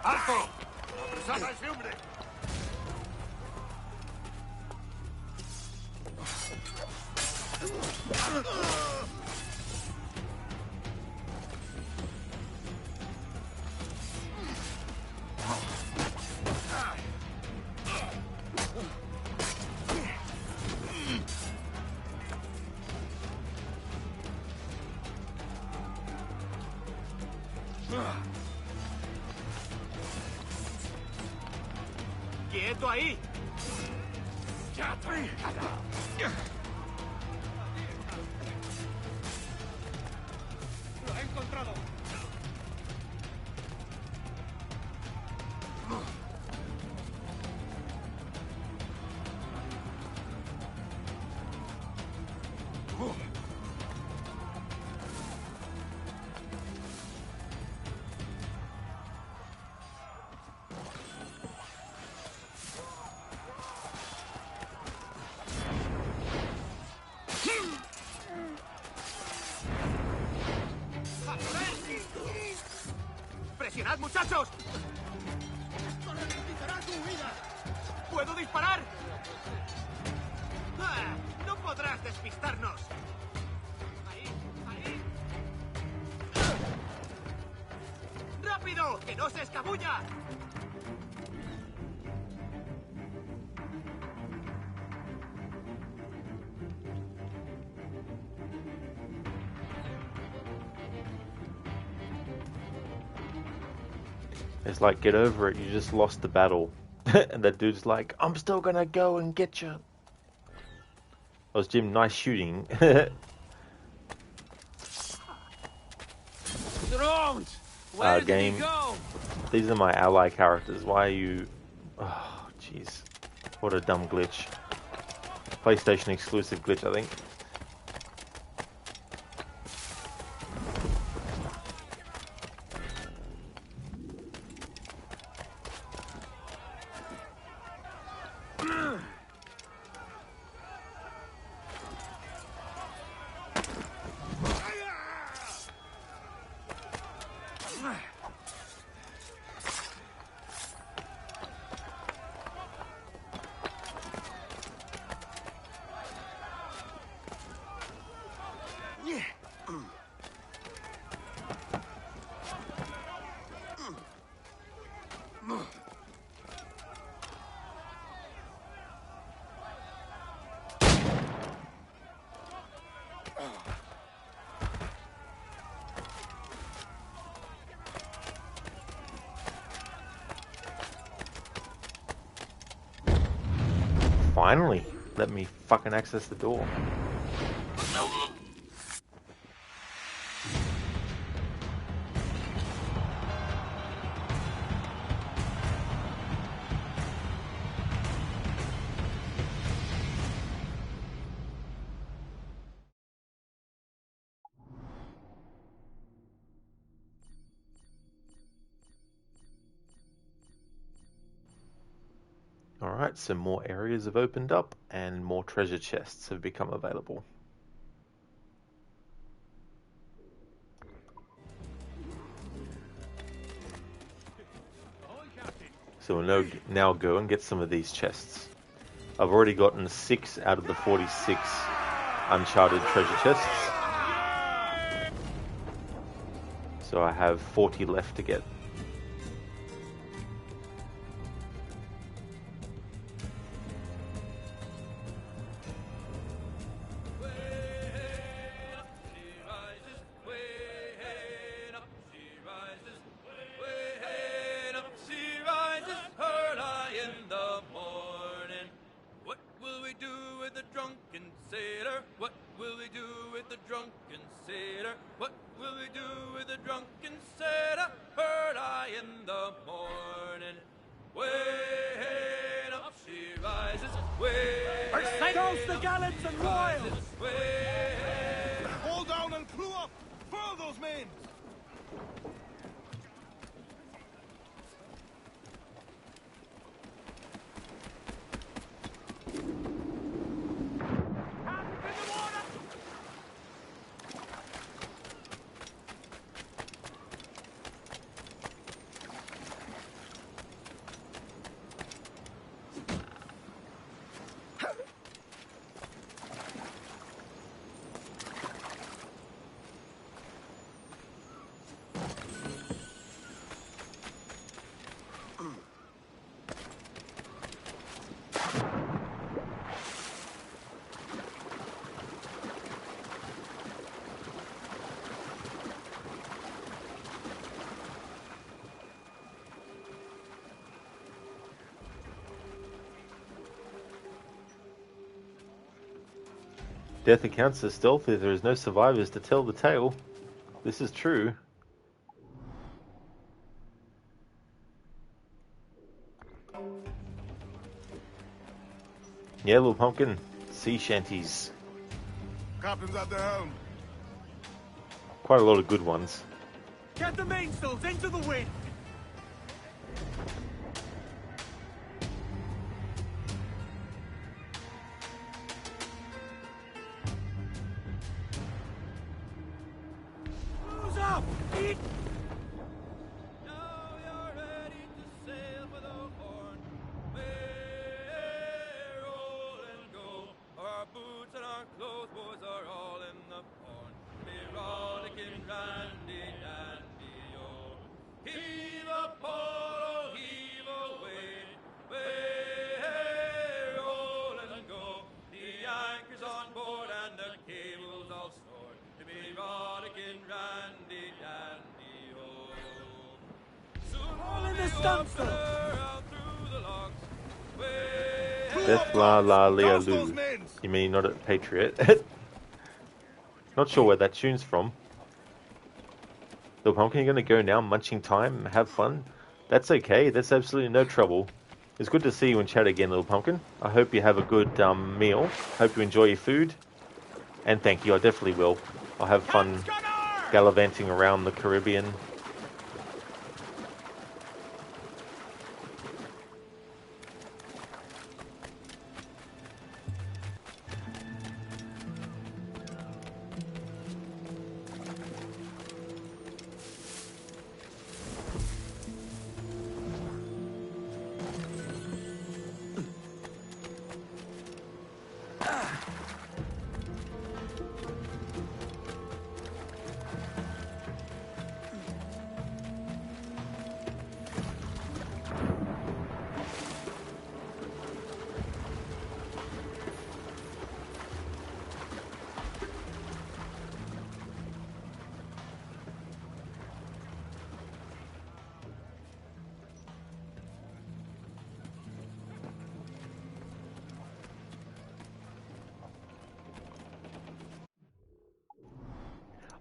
¡Alto! ¡Apresad a ese hombre! ¡Quieto ahí! ¡Lo he encontrado! ¡Presionad, muchachos! ¡Esto ralentizará tu huida! ¿Puedo disparar? ¡Ah! ¡No podrás despistarnos! ¡Ahí! ¡Ahí! ¡Rápido! ¡Que no se escabulla! It's like, get over it, you just lost the battle. And that dude's like, I'm still gonna go and get you. That was Jim, nice shooting. Drones! Where did game. he go? These are my ally characters. Why are you... Oh, jeez. What a dumb glitch. PlayStation exclusive glitch, I think. Finally, let me fucking access the door. Alright, some more areas have opened up and more treasure chests have become available. So we'll now go and get some of these chests. I've already gotten 6 out of the 46 Uncharted treasure chests. So I have 40 left to get. Rouse the gallants and royals! Hold down and crew up! Furl those men! Death accounts as stealth if there is no survivors to tell the tale. This is true. Yeah, little pumpkin. Sea Shanties. Captain's at the helm. Quite a lot of good ones. Get the mainsails into the wind! Who's up? Eat! Now you're ready to sail for the Horn. Roll and go. Our boots and our clothes, boys, are all in the horn. Be rollicking, randy, dandy, oh. Heave a pole, heave away. Roll and go. The anchor's on board and the cable's all stored. To be rollicking, randy, dandy, oh. Soon All in we'll the be stunsail! out through the logs. Death la la lea Rouse those loo. men! You mean not a patriot? Not sure where that tune's from. Little pumpkin, you're gonna go now, munching time, have fun? That's okay, that's absolutely no trouble. It's good to see you and chat again, little pumpkin. I hope you have a good meal. Hope you enjoy your food. And thank you, I definitely will. I'll have fun gallivanting around the Caribbean.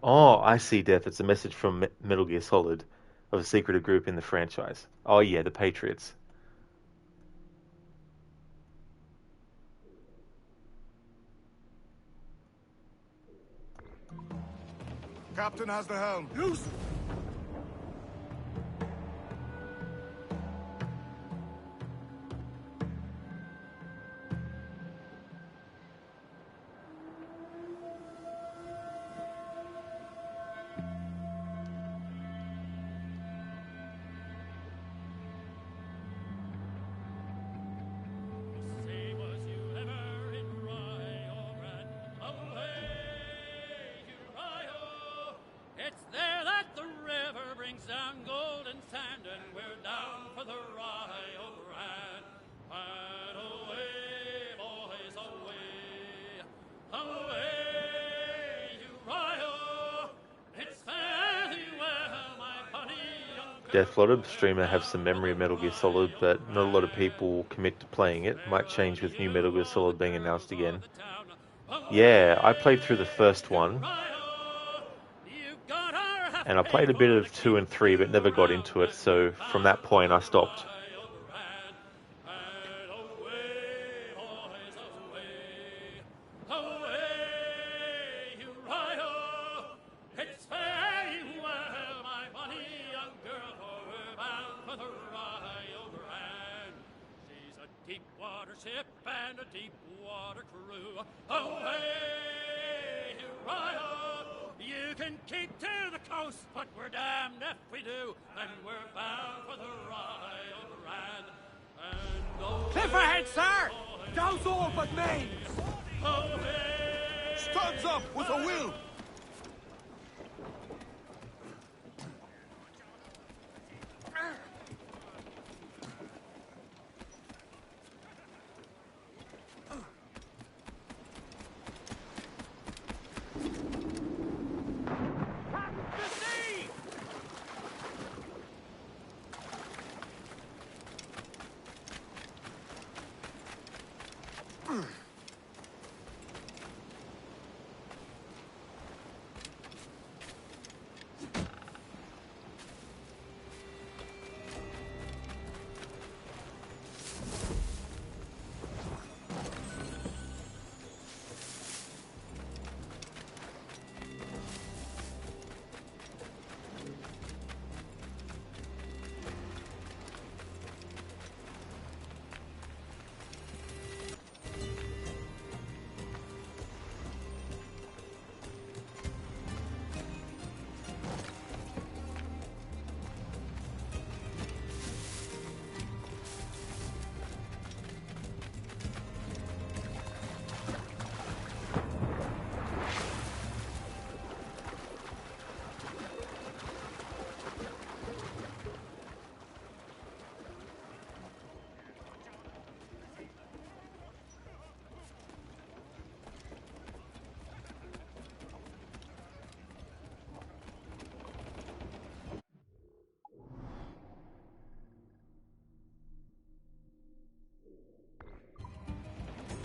Oh, I see, Death. It's a message from Metal Gear Solid of a secretive group in the franchise. Oh yeah, the Patriots. Captain has the helm. Loose! Say, was you ever in Rio Grande? Away, Uriah. It's there that the river brings down golden sand, and we're down for the Rio Grande. And away, boys, away, away, Uriah. It's fare thee well, my bonny young Death, a lot of streamer have some memory of Metal Gear Solid, but not a lot of people commit to playing it. Might change with new Metal Gear Solid being announced again. Yeah, I played through the first one, and I played a bit of 2 and 3, but never got into it, so from that point I stopped. deep water ship and a deep water crew. Away, Uriah! You can keep to the coast, but we're damned if we do, and we're bound for the Rio Grande. And away, Cliff ahead, sir! Douse all but me! away, Studs up with a will!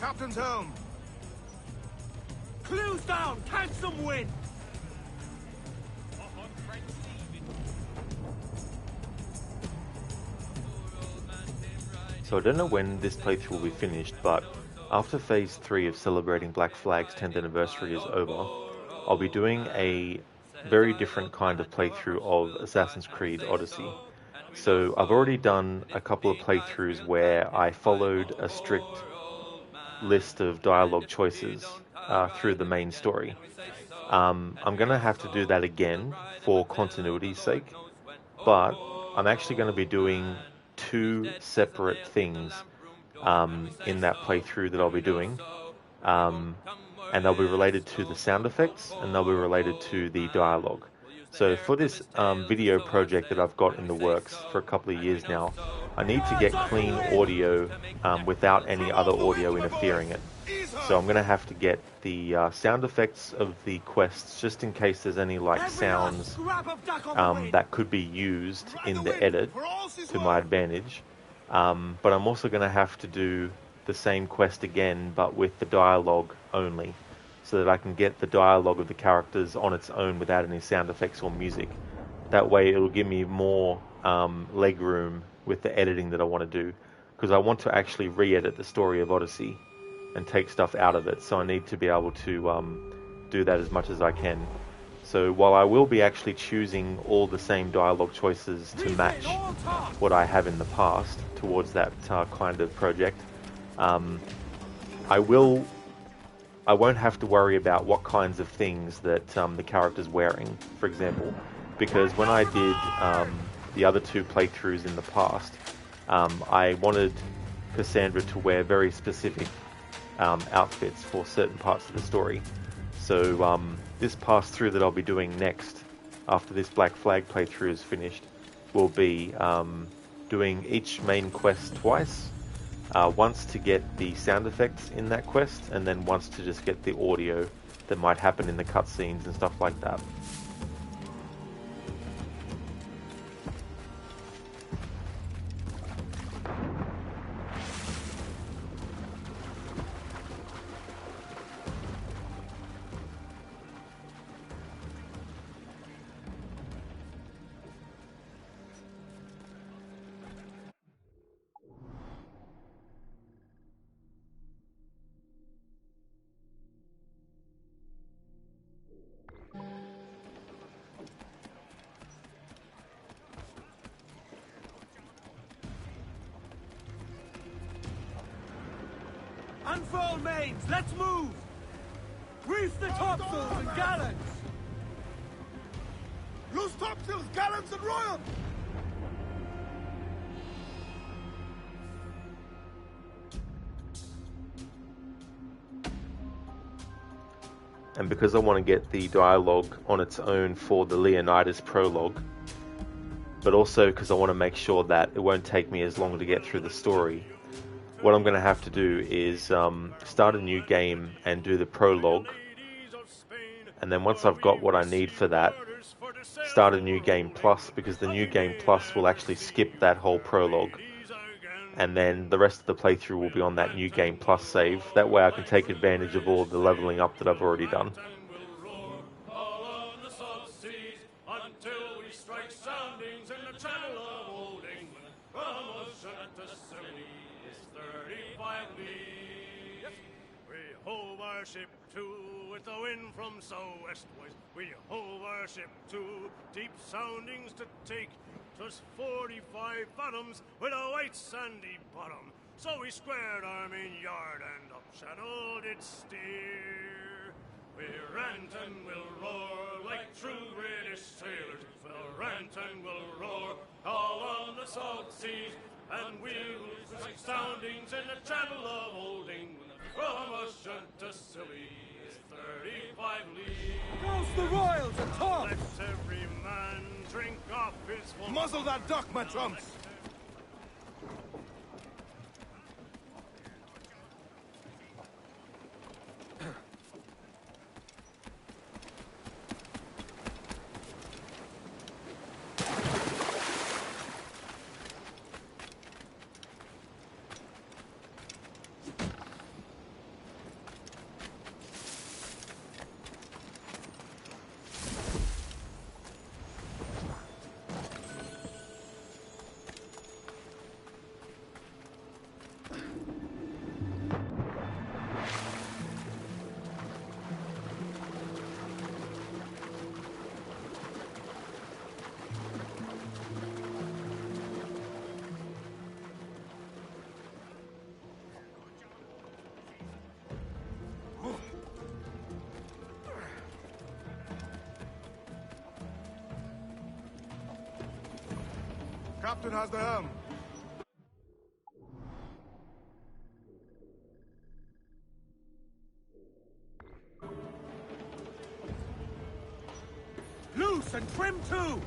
Captain's home! Clues down! Catch some wind! So I don't know when this playthrough will be finished, but after Phase 3 of celebrating Black Flag's 10th anniversary is over, I'll be doing a very different kind of playthrough of Assassin's Creed Odyssey. So I've already done a couple of playthroughs where I followed a strict list of dialogue choices through the main story. I'm going to have to do that again for continuity's sake, but I'm actually going to be doing two separate things in that playthrough that I'll be doing, and they'll be related to the sound effects and they'll be related to the dialogue. So for this video project that I've got in the works for a couple of years now, I need to get clean audio without any other audio interfering it. So I'm going to have to get the sound effects of the quests, just in case there's any like sounds that could be used in the edit to my advantage. But I'm also going to have to do the same quest again, but with the dialogue only, so that I can get the dialogue of the characters on its own without any sound effects or music. That way it'll give me more leg room with the editing that I want to do, because I want to actually re-edit the story of Odyssey and take stuff out of it, so I need to be able to do that as much as I can. So while I will be actually choosing all the same dialogue choices to match what I have in the past towards that kind of project, I won't have to worry about what kinds of things that the character's wearing, for example, because when I did the other two playthroughs in the past, I wanted Cassandra to wear very specific outfits for certain parts of the story. So this pass-through that I'll be doing next, after this Black Flag playthrough is finished, will be doing each main quest twice. Once to get the sound effects in that quest, and then once to just get the audio that might happen in the cutscenes and stuff like that. Unfurl mains, let's move! Reef the topsails and gallants! Loose topsails, gallants, and royal! And because I want to get the dialogue on its own for the Leonidas prologue, but also because I want to make sure that it won't take me as long to get through the story, what I'm going to have to do is start a new game and do the prologue, and then once I've got what I need for that, start a new game plus, because the new game plus will actually skip that whole prologue, and then the rest of the playthrough will be on that new game plus save. That way I can take advantage of all the leveling up that I've already done. Ship to with the wind from southwestward. We hove our ship to deep soundings to take. 'Twas 45 fathoms with a white sandy bottom. So we squared our main yard and up channel did steer. We rant and we'll roar like true British sailors. We'll rant and we'll roar all on the salt seas, and we'll take soundings in the channel of Old England. From Ocean to Scilly is 35 leagues. Roast the royals at top! Let every man drink off his full. Muzzle that duck, my trumps! Captain has the helm. Loose and trim too!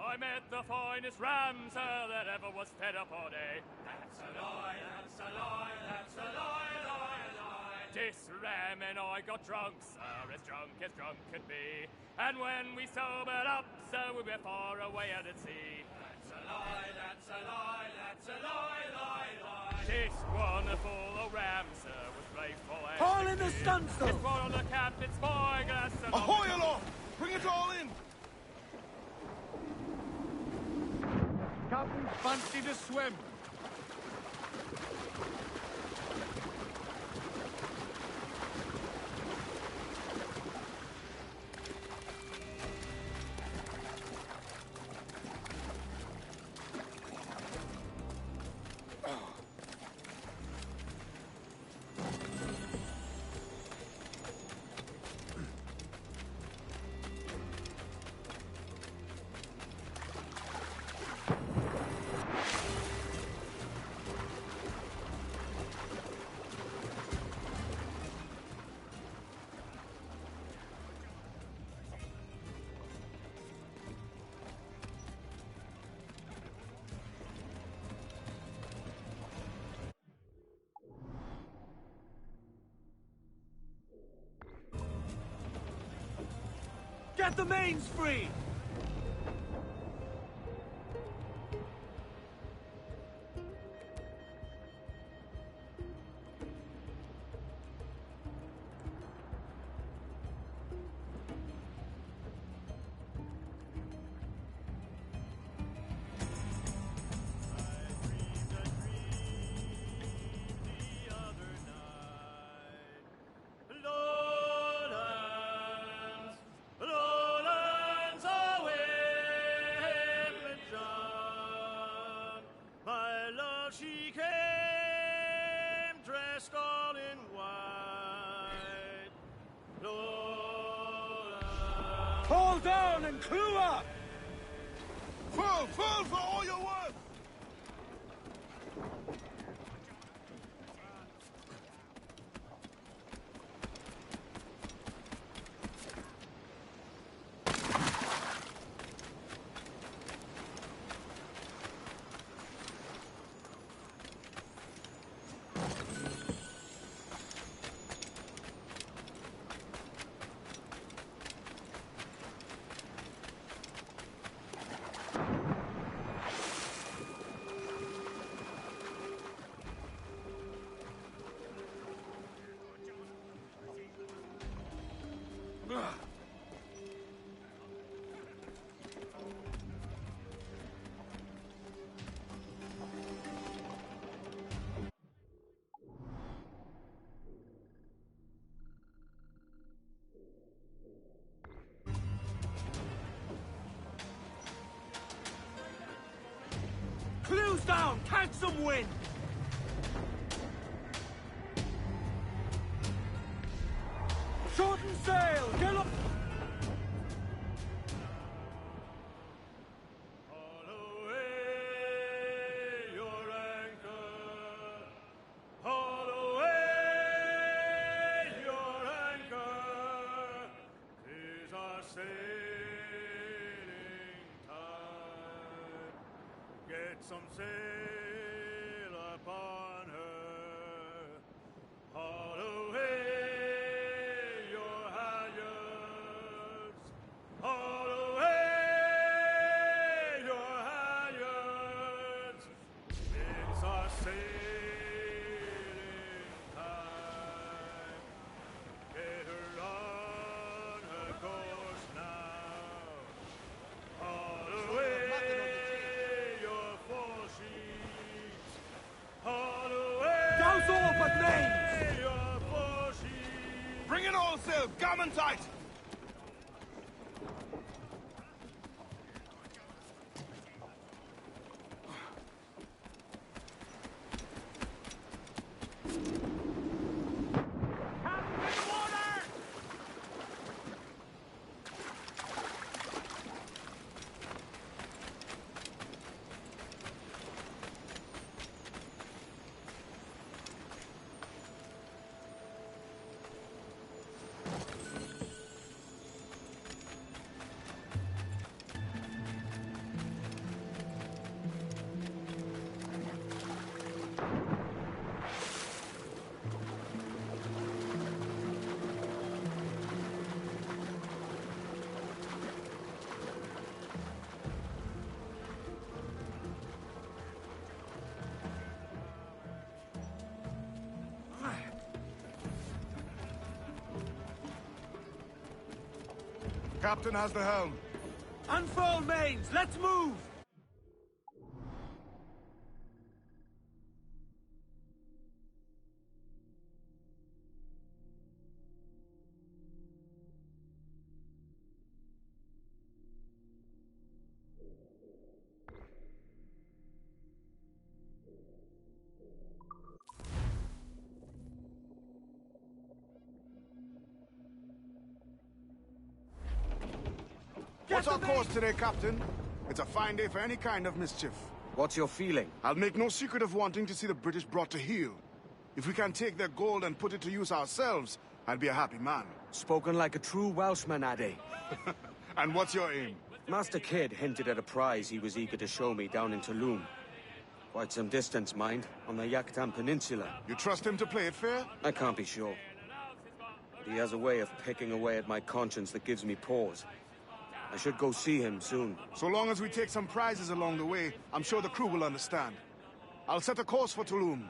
I met the finest ram, sir, that ever was fed up all day. That's a lie, that's a lie, that's a lie, lie, lie. This ram and I got drunk, sir, as drunk could be. And when we sobered up, sir, we were far away out at sea. That's a lie, that's a lie, that's a lie, lie, lie. This wonderful old ram, sir, was faithful as Haul in the stunsail! It's brought on the captain's spyglass and Ahoy aloft! Bring it all in! Captain, fancy to swim! Get the mains free! Haul down and clew up! Full for all your worth! Clew's down! Catch some wind! Shorten sail! Get up! Haul away your anchor. Haul away your anchor. 'Tis our sailing time. Get some sail upon her. Haul away your halyards. Haul away your halyards. It's our sailing time. Get her on her course now. Haul away your foresheets. Haul away Douse all but names! your foresheets. Bring in all sail! Garment tight! Captain has the helm. Unfurl mains! Let's move! What's our course today, Captain? It's a fine day for any kind of mischief. What's your feeling? I'll make no secret of wanting to see the British brought to heel. If we can take their gold and put it to use ourselves, I'll be a happy man. Spoken like a true Welshman, Addy. And what's your aim? Master Kidd hinted at a prize he was eager to show me down in Tulum. Quite some distance, mind, on the Yucatan Peninsula. You trust him to play it fair? I can't be sure. But he has a way of picking away at my conscience that gives me pause. I should go see him soon. So long as we take some prizes along the way, I'm sure the crew will understand. I'll set a course for Tulum.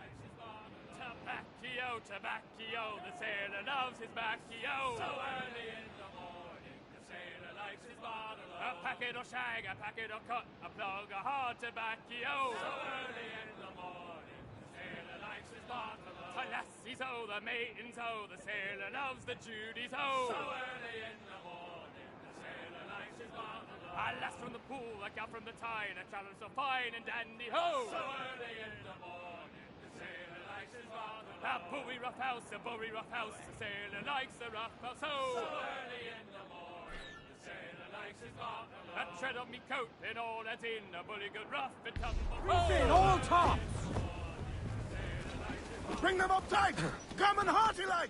Tobacco, tobacco, the sailor loves his baccio. So early in the morning, the sailor likes his bottle of a packet of shag, a packet of cut, a plug of hard tobacco. So early in the morning, the sailor likes his bottle of the lassie, so the maiden, so the sailor loves the Judy, so early in the morning, the sailor likes his bottle of a lass from the pool, a gal from the Tyne, a challenge so fine and dandy, ho! So early in the morning, the sailor likes his bottle of a bully rough house, a bully rough house, the sailor likes a rough house, ho! So early in the morning, the sailor That tread on me coat and all that's in a bully good rough and tough. Reef in, all tops! Bring them up tight! Come and hearty like!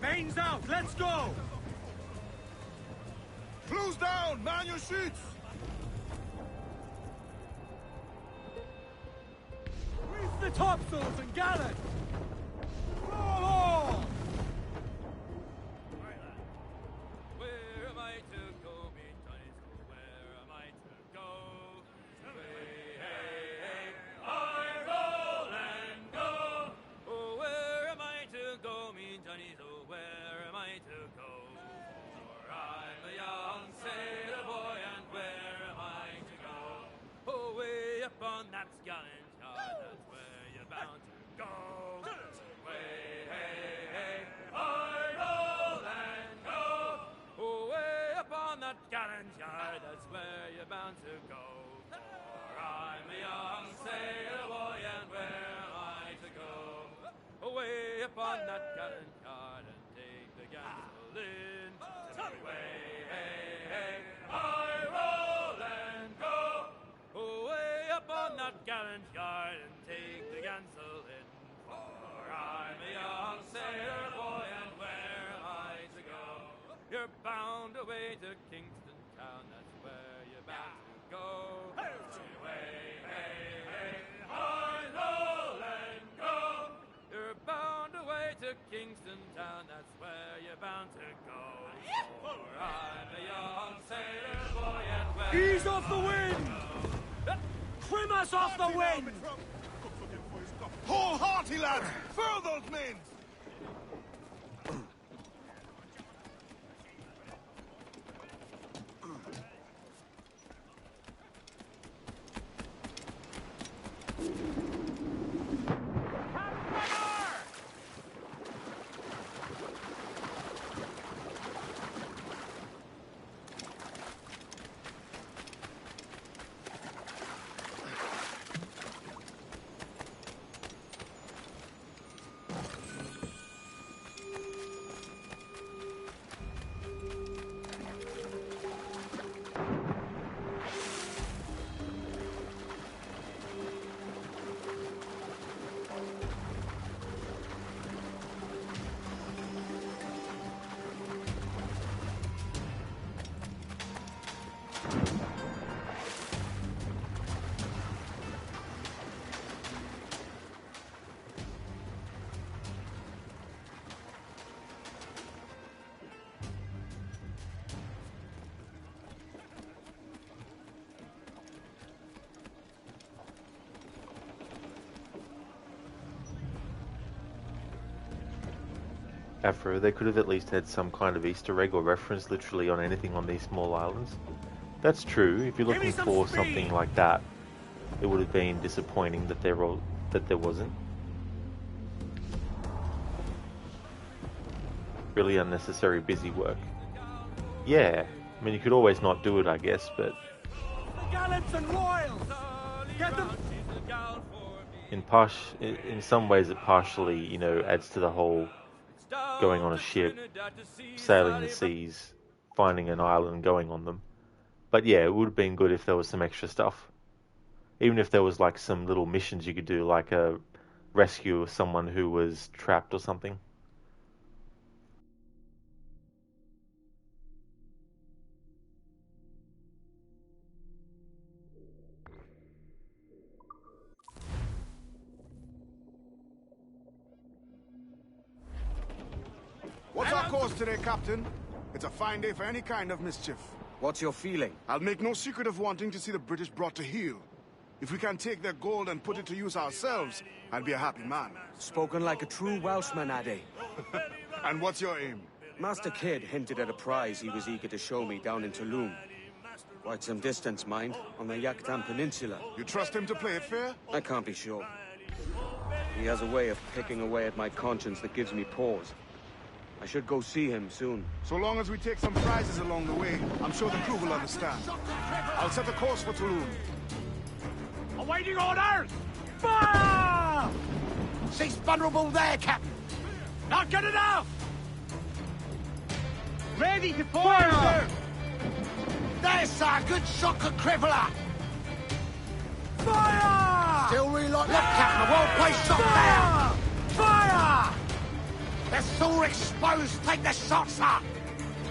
Mains out, let's go! Flues down! Man your sheets! Reef the topsails and gallant! Roll on! Where am I to go, me Johnny's? Where am I to go? Hey, hey, hey, I roll and go. Oh, where am I to go, me Johnny's? Oh, where am I to go? For I'm a young sailor boy, and where am I to go? Oh, way up on that gallant yard, that's where you're bound to go. Way, hey, hey, I roll and go. Oh, way up on that gallant yard, that's where you're bound to go. For I'm a young sailor boy, and where am I to go? Away up on that gallant yard and take the gamble in. Way, hey, hey, I roll and go. Away up on that gallant yard and take the gansel in. For I'm a young sailor boy, and where am I to go? You're bound away to Kingston town, that's where you're bound to go. Way, hey, hey, I roll and go. You're bound away to Kingston town, that's where you're bound to go. For I'm a young sailor boy, and where Ease off the wind! Trim us off the wind! Hold hearty, lads! Furl those mains! Afro, they could have at least had some kind of Easter egg or reference literally on anything on these small islands. That's true. If you're looking for something like that, it would have been disappointing that there wasn't. Really unnecessary busy work. Yeah, I mean you could always not do it, I guess, but The gallants and royals! Get them! in some ways it partially, adds to the whole going on a ship, sailing the seas, finding an island, going on them. But yeah, it would have been good if there was some extra stuff. Even if there was like some little missions you could do, like a rescue of someone who was trapped or something. What's our course today, Captain? It's a fine day for any kind of mischief. What's your feeling? I'll make no secret of wanting to see the British brought to heel. If we can take their gold and put it to use ourselves, I'd be a happy man. Spoken like a true Welshman, Addy. And what's your aim? Master Kidd hinted at a prize he was eager to show me down in Tulum. Quite some distance, mind, on the Yucatan Peninsula. You trust him to play it fair? I can't be sure. He has a way of picking away at my conscience that gives me pause. I should go see him soon. So long as we take some prizes along the way, I'm sure the crew will understand. I'll set a course for Tulum. Awaiting orders! Fire! Cease vulnerable there, Captain. Not good enough! Ready to fire! There's a good shocker crippler! Fire! Still reload. Look, Captain, a well-placed shot there! Fire! They're so exposed. Take the shots, sir!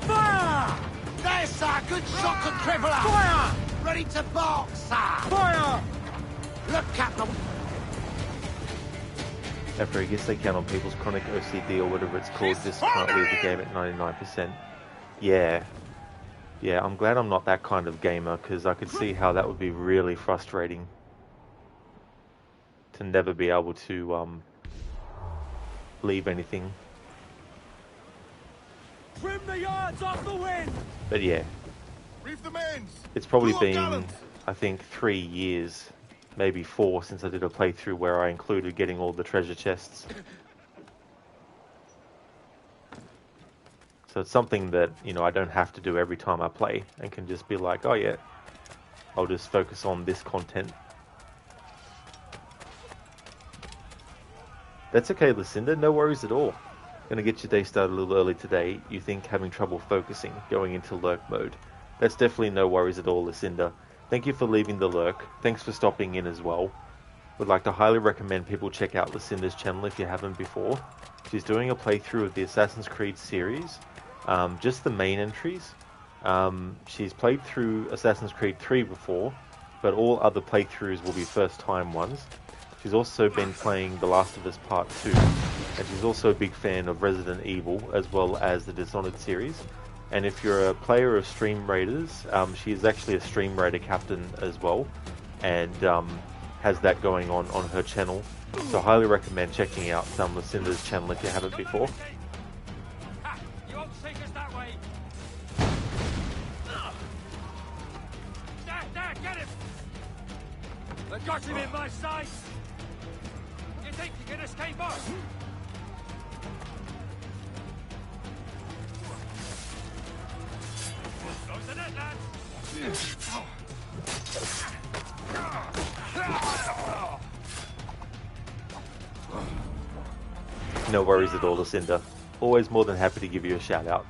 Fire! There's a good shocker crippler! Fire! Ready to box, sir! Fire! Look, Captain. After I guess they count on people's chronic OCD or whatever it's called, just can't leave the game at 99%. Yeah, I'm glad I'm not that kind of gamer, because I could see how that would be really frustrating. To never be able to leave anything. Trim the yards off the wind! But yeah, Reef the mains! it's probably Two been, gallants! I think, 3 years, maybe 4, since I did a playthrough where I included getting all the treasure chests. So it's something that, you know, I don't have to do every time I play, and can just be like, oh yeah, I'll just focus on this content. That's okay, Lucinda, no worries at all. Gonna get your day started a little early today. You think having trouble focusing, going into lurk mode. That's definitely no worries at all, Lucinda. Thank you for leaving the lurk. Thanks for stopping in as well. Would like to highly recommend people check out Lucinda's channel if you haven't before. She's doing a playthrough of the Assassin's Creed series, just the main entries. She's played through Assassin's Creed 3 before, but all other playthroughs will be first time ones. She's also been playing The Last of Us Part 2, and she's also a big fan of Resident Evil, as well as the Dishonored series. And if you're a player of Stream Raiders, she is actually a Stream Raider captain as well, and has that going on her channel. So I highly recommend checking out Lucinda's channel if you haven't before. Ha! You won't take us that way! There, get him! I got him in my sights! You think you can escape us? Close the net, lads! No worries at all, Lucinda. Always more than happy to give you a shout out.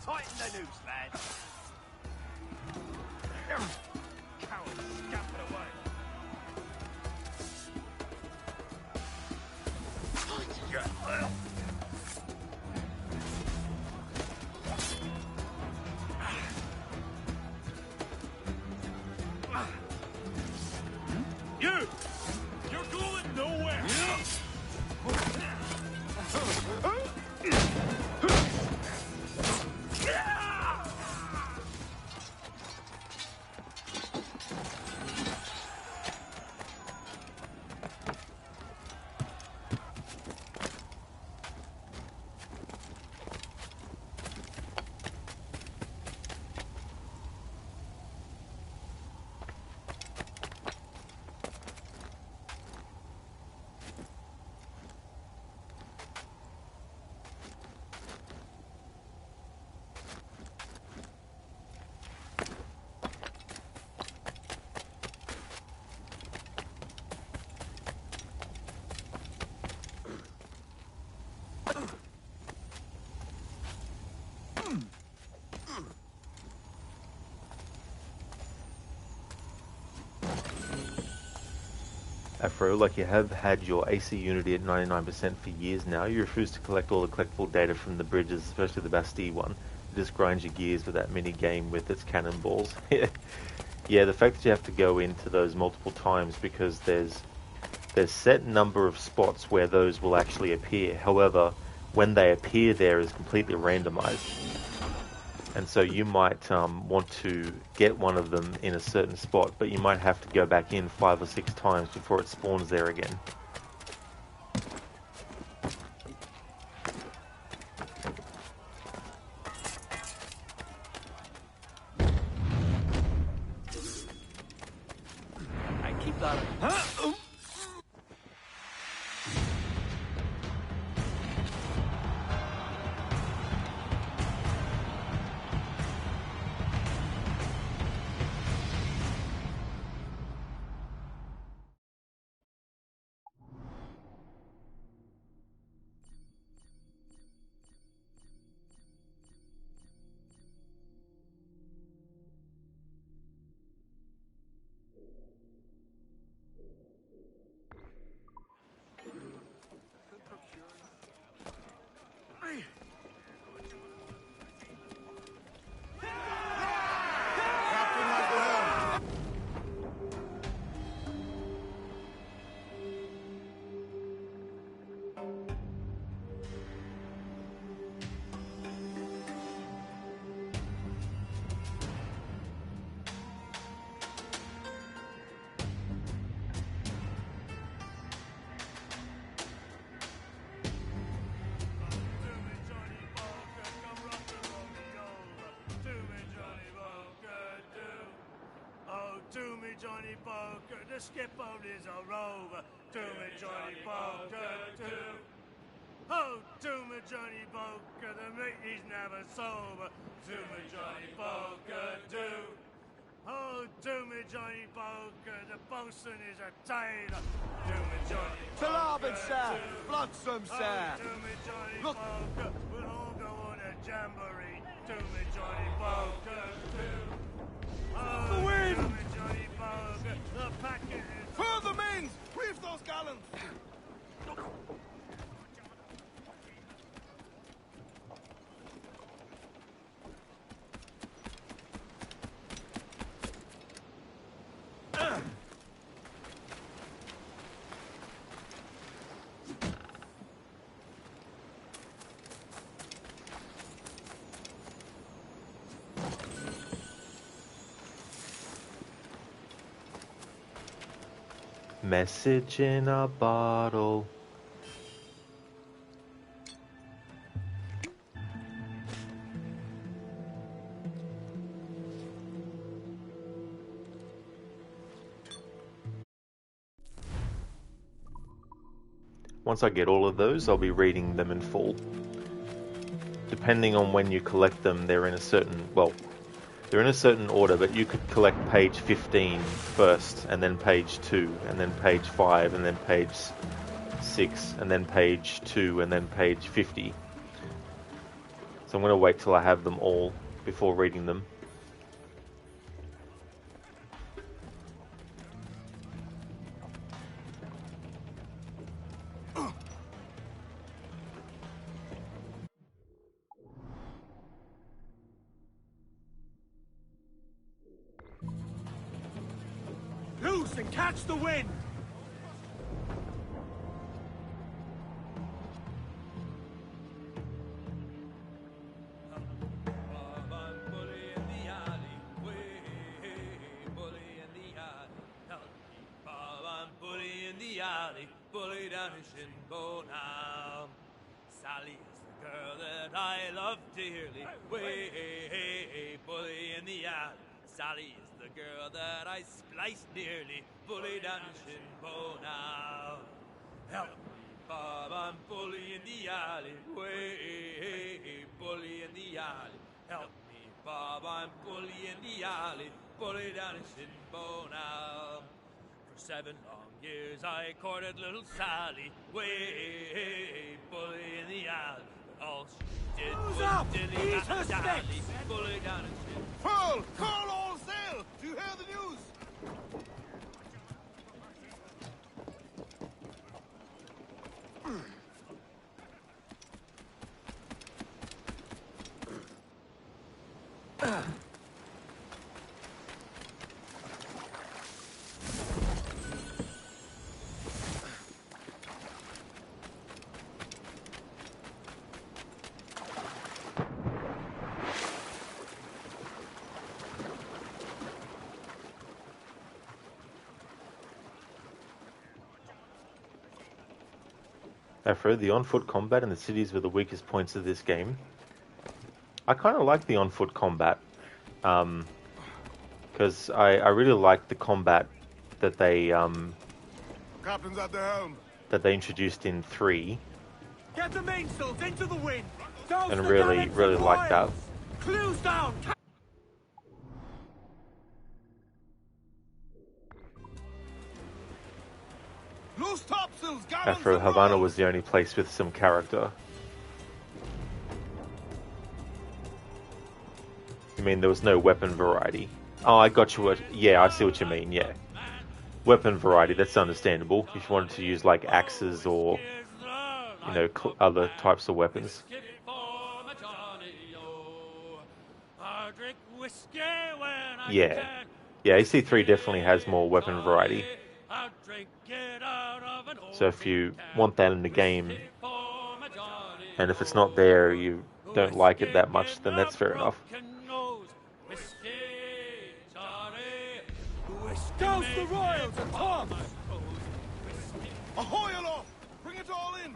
Tighten the noose, lads! Cowards scampered away! You! You're going nowhere! Afro, like you have had your AC Unity at 99% for years now. You refuse to collect all the collectible data from the bridges, especially the Bastille one. It just grinds your gears with that mini game with its cannonballs. Yeah, the fact that you have to go into those multiple times because there's set number of spots where those will actually appear. However, when they appear there is completely randomized. And so you might want to get one of them in a certain spot, but you might have to go back in 5 or 6 times before it spawns there again. I keep that. Huh? Johnny Poker, the skipper is a rover. To me, Johnny Poker, too. Oh, to me, Johnny Poker, the mate is never sober. To me, Johnny Poker, too. Oh, to me, Johnny Poker, the bosun is a tailor. To me, Johnny Poker, Salabin, sir. Bloodsome, sir. To me, Johnny Poker, we'll all go on a jamboree. To me, Johnny Poker, too. Oh, The wind! to me, Johnny Poker, the packet is... Further mains! Reef those gallants! Message in a bottle. Once I get all of those, I'll be reading them in full. Depending on when you collect them, they're in a certain, well, they're in a certain order, but you could collect page 15 first, and then page 2, and then page 5, and then page 6, and then page 2, and then page 50. So I'm going to wait till I have them all before reading them. Loose and catch the wind! Bully down in Shinbo now. Sally is the girl that I love dearly. Way, bully in the alley. Sally is the girl that I spliced nearly. Bully down in Shinbo now. Help me, Bob, I'm bully in the alley. Way, bully in the alley. Help me, Bob, I'm bully in the alley. Bully down in Shinbo now. For 7 long years I courted little Sally, way bully in the alley. But all she did was dilly and dally, bully down and shit. Furl! Furl all sail! Do you hear the news? Afro, the on-foot combat in the cities were the weakest points of this game. I kind of like the on-foot combat, because I really like the combat that they Captain's at the helm. that they introduced in 3, Get the mainsails into the wind. and really like that. Clues down. Loose topsails, Afro, Havana was the only place with some character. You mean there was no weapon variety? Oh, I got you. Yeah, I see what you mean. Yeah, weapon variety. That's understandable. If you wanted to use like axes or, you know, other types of weapons. Yeah, yeah. AC3 definitely has more weapon variety. So if you want that in the game, and if it's not there, you don't like it that much, then that's fair enough. Douse the royals and tops. Ahoy aloft! Bring it all in!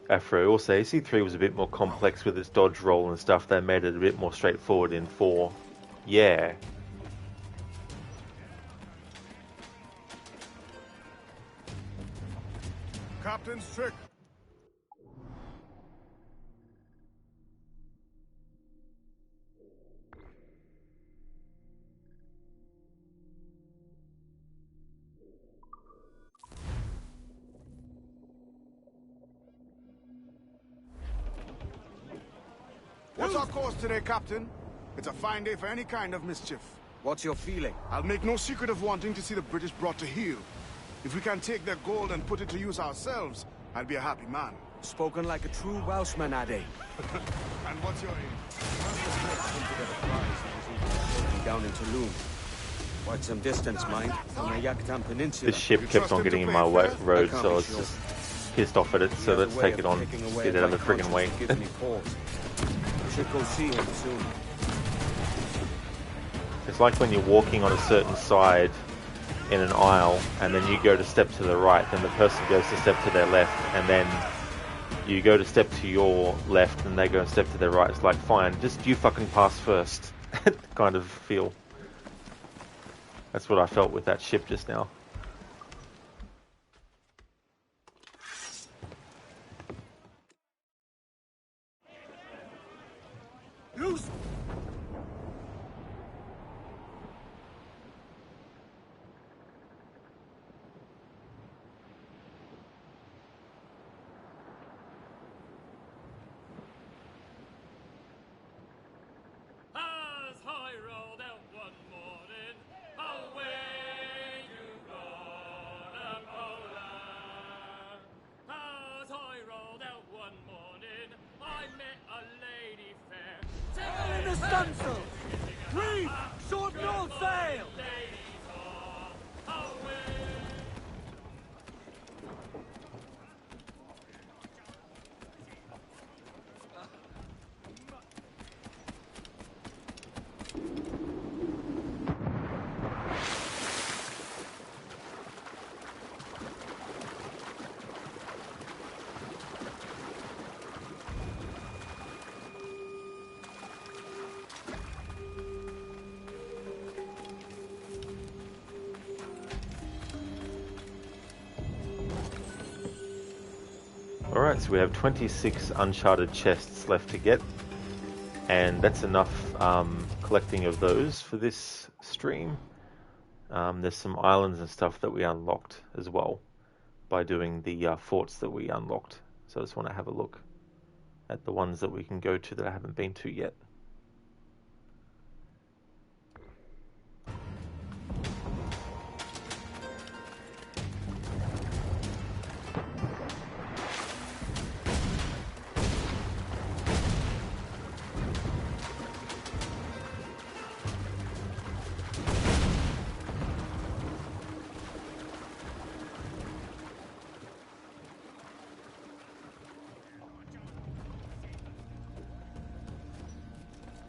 Afro, also AC3 was a bit more complex with its dodge roll and stuff. That made it a bit more straightforward in 4. Yeah. Captain's trick. What's our course today, Captain? It's a fine day for any kind of mischief. What's your feeling? I'll make no secret of wanting to see the British brought to heel. If we can take their gold and put it to use ourselves, I'll be a happy man. Spoken like a true Welshman, Ade. And what's your aim? Down into Loon. Quite some distance, mind, from the Yaktan Peninsula. This ship kept on getting in my road, so I was just pissed off at it, so let's take it on. Get it out of the friggin' way. I should go see him soon. It's like when you're walking on a certain side in an aisle, and then you go to step to the right, then the person goes to step to their left, and then you go to step to your left, and they go and step to their right. It's like, fine, just you fucking pass first, kind of feel. That's what I felt with that ship just now. Loose. As I rolled out one morning, away you gone, Poland. As I rolled out one morning, I met a lady fair. In the stunsail. Reef. Short no sail. Alright, so we have 26 uncharted chests left to get, and that's enough collecting of those for this stream. There's some islands and stuff that we unlocked as well by doing the forts that we unlocked. So I just want to have a look at the ones that we can go to that I haven't been to yet.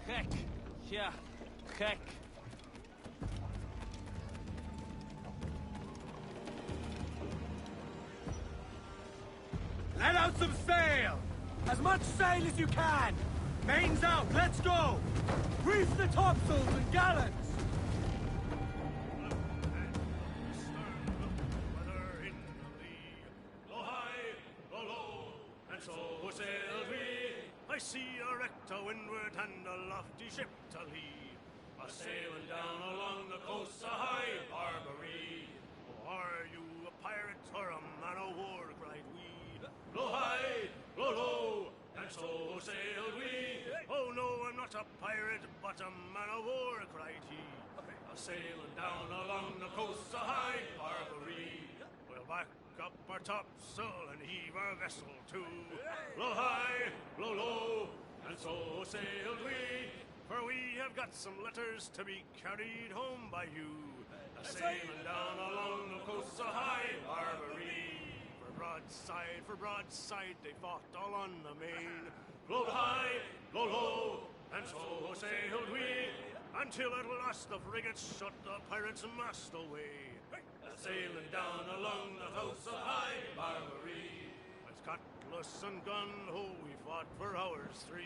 Heck. Yeah. Heck. Let out some sail! As much sail as you can! Mains out, let's go! Reef the topsails and gallants! I see a wreck to windward and a lofty ship to lee, a sailing down along the coast of High Barbary. Oh, are you a pirate or a man o' war? Cried we. Blow high, blow low, and so sailed we. Oh no, I'm not a pirate, but a man o' war, cried he. A sailing down along the coast of High Barbary. We'll back up our topsail and heave our vessel to. Blow high, blow low, and so sailed we. For we have got some letters to be carried home by you. A sailing down along the coast of High Barbary. For broadside, they fought all on the main. Blow high, blow low, and so sailed we. Until at last the frigate shut the pirates' mast away. Sailing down along the coast of High Barbary. With cutlass and gun, ho, we fought for hours 3.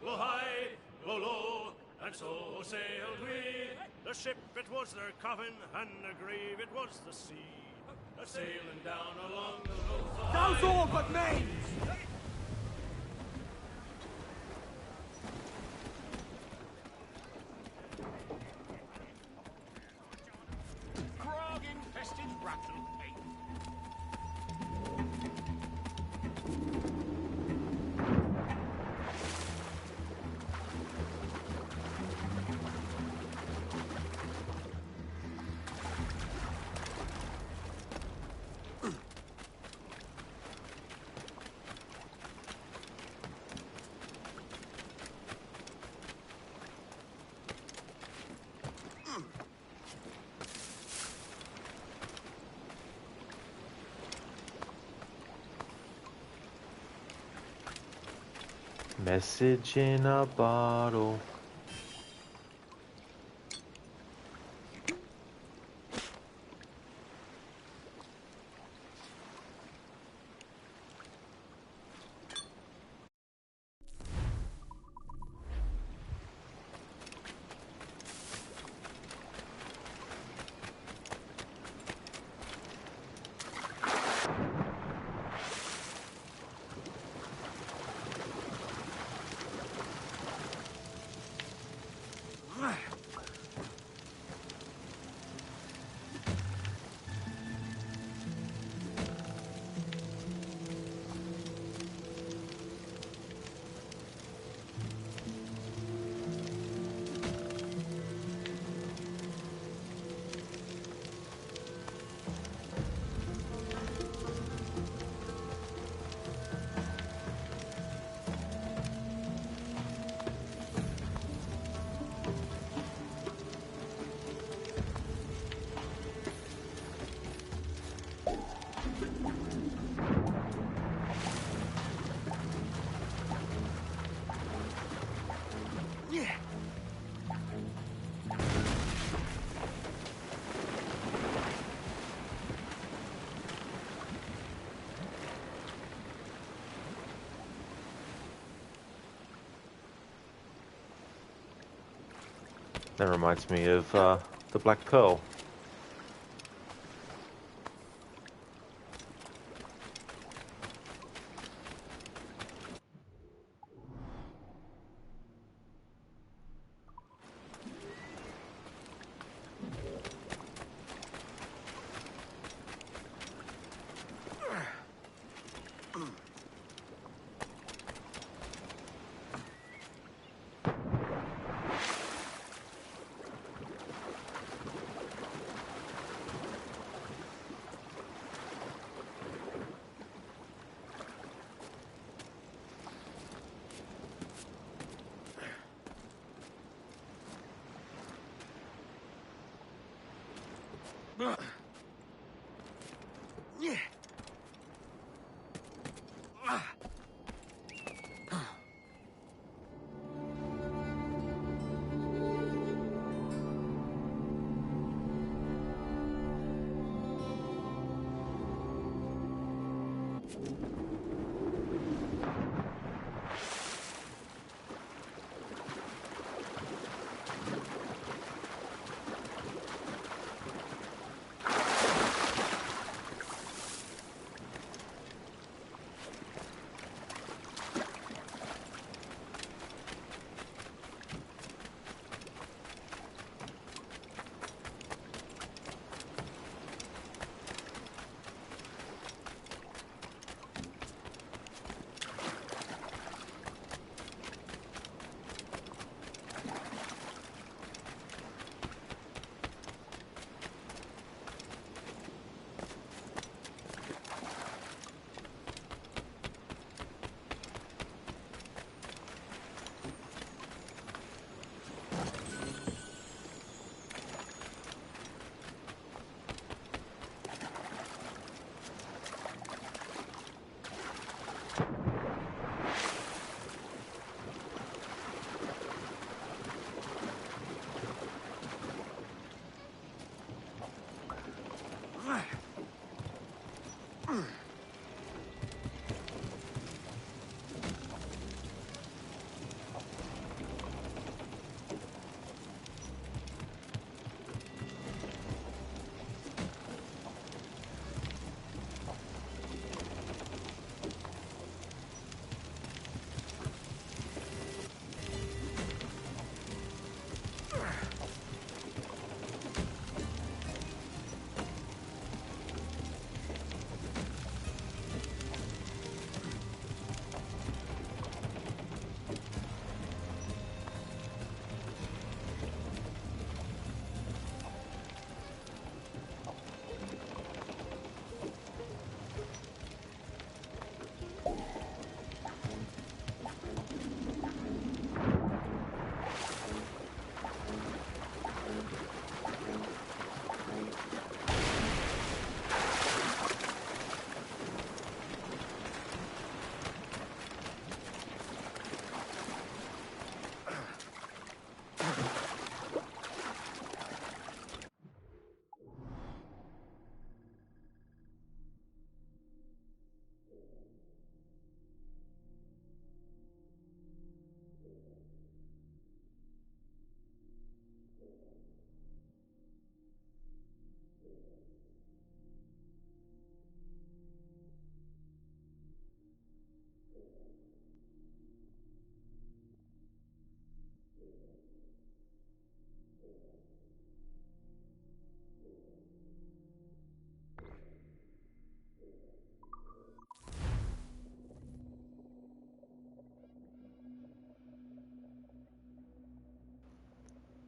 Blow high, blow low, and so sailed we. The ship, it was their coffin, and the grave, it was the sea. Sailing down along the coast of High Those all but mains! Grog-infested rattle cake. Message in a bottle. That reminds me of the Black Pearl.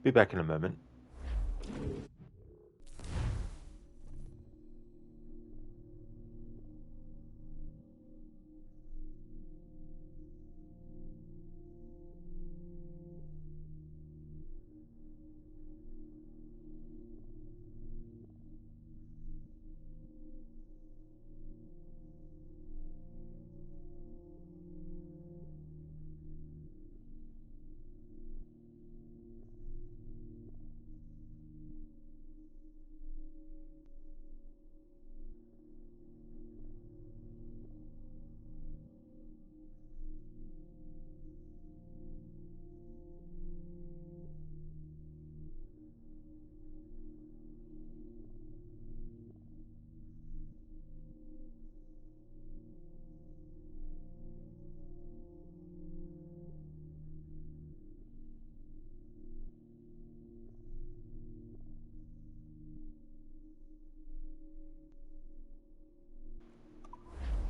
Be back in a moment.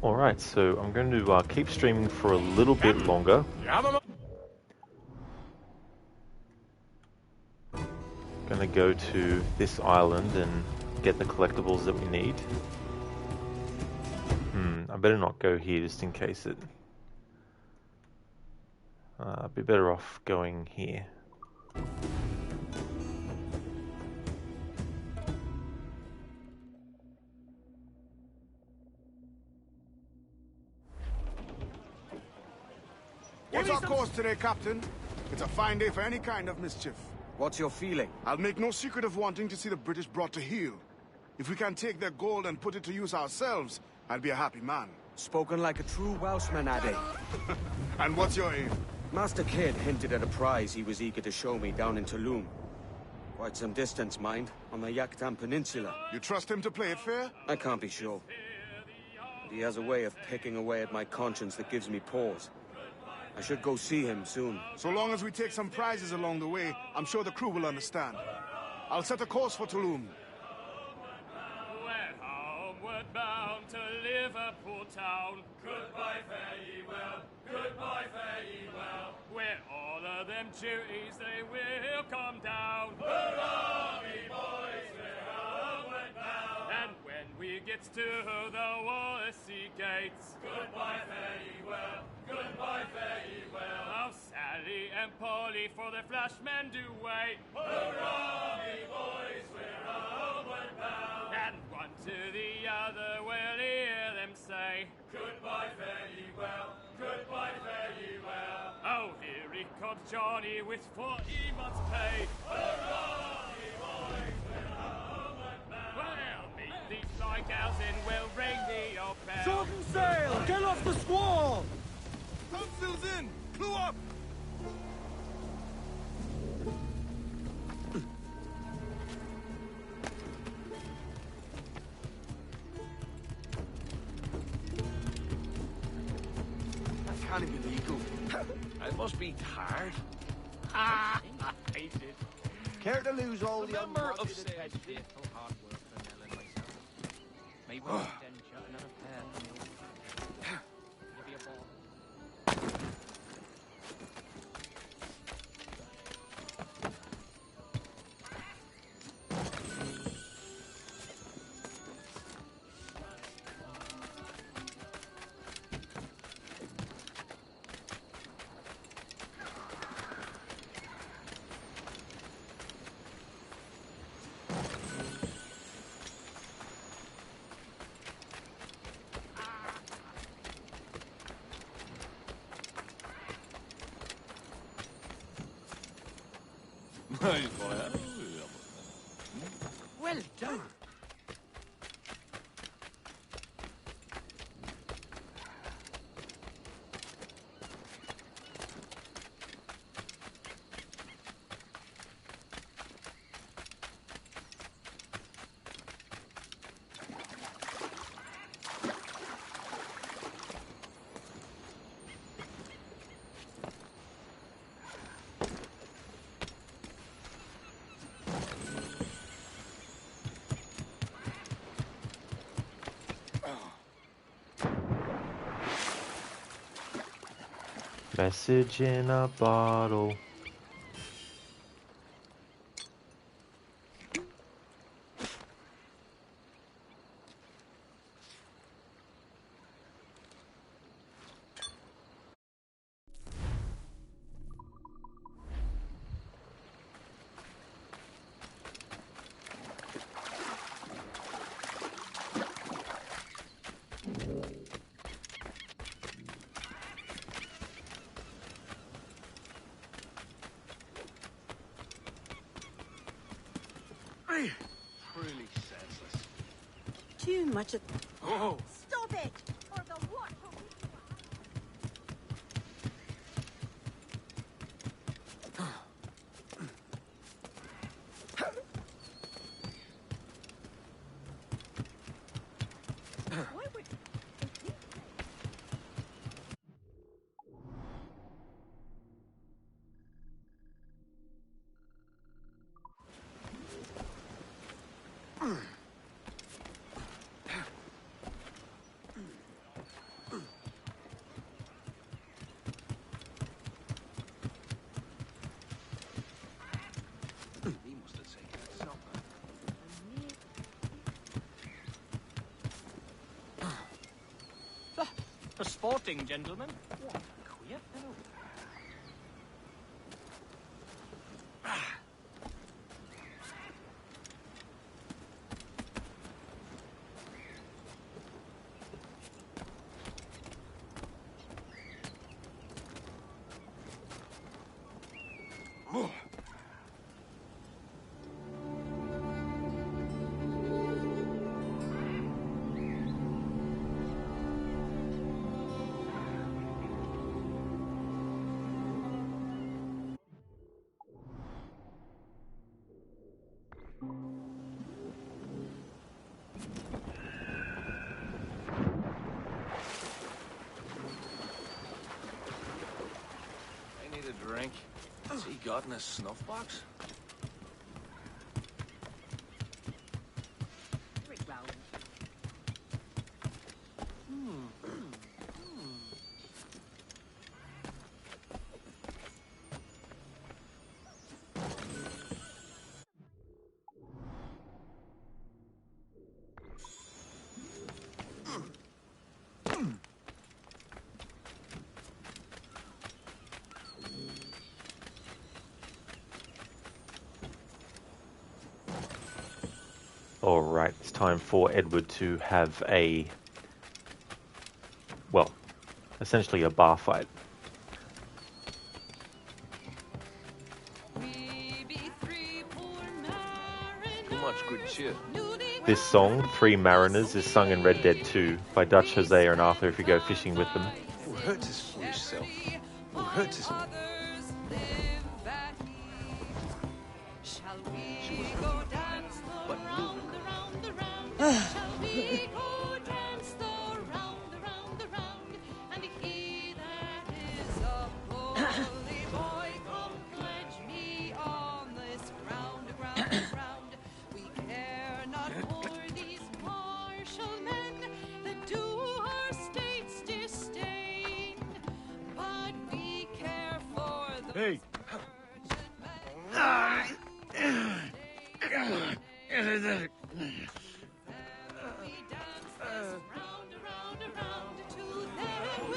Alright, so I'm going to keep streaming for a little bit longer. Gonna go to this island and get the collectibles that we need. I better not go here just in case it... I'd be better off going here. our course today, Captain. It's a fine day for any kind of mischief. What's your feeling? I'll make no secret of wanting to see the British brought to heel. If we can take their gold and put it to use ourselves, I'll be a happy man. Spoken like a true Welshman, Addy. And what's your aim? Master Kidd hinted at a prize he was eager to show me down in Tulum. Quite some distance, mind, on the Yakutam Peninsula. You trust him to play it fair? I can't be sure. But he has a way of picking away at my conscience that gives me pause. I should go see him soon. So long as we take some prizes along the way, I'm sure the crew will understand. I'll set a course for Tulum. We're homeward bound to Liverpool town. Goodbye, fare ye well. Goodbye, fare ye well. Where all of them duties they will come down. Hurrah, me boys, we're homeward bound. And when we get to the Wallasey gates, goodbye, fare ye well. Goodbye, fare ye well. Oh, Sally and Polly for the flashmen do wait. Hurrah, me boys, we're homeward bound. And one to the other will hear them say, goodbye, fare ye well. Goodbye, fare ye well. Oh, here he comes Johnny with 40 months' pay. Hurrah, me boys, we're homeward bound. Well, meet these fly gals and we'll ring the old bell. Short and sail! Get off the squall! Topsails in! Clue up! That can't be legal. I must be tired. I did. Care to lose all the Number of unwanted attention? faithful hard work for Nell and myself. Maybe one denture, another pair of milk. Maybe a ball. Well done. Message in a bottle. Really senseless. Too much of... Oh! Stop it! Or the what? Why would... He must have taken it somewhere. A sporting gentleman? What a queer fellow. I need a drink. Has he gotten a snuff box? Alright, it's time for Edward to have a, well, essentially a bar fight. Too much good cheer. This song, Three Mariners, is sung in Red Dead 2 by Dutch, Hosea and Arthur if you go fishing with them. Who hurt his foolish self? Who hurt his... Hey!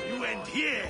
You end here!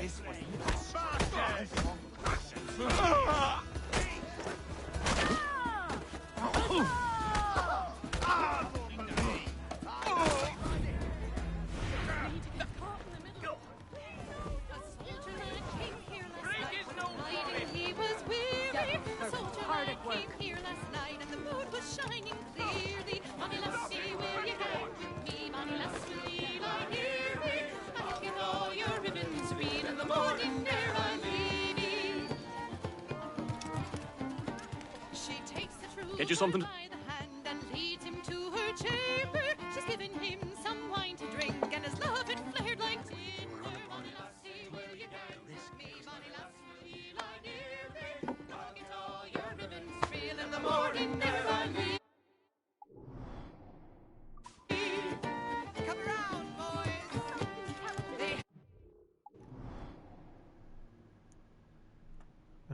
Get you something?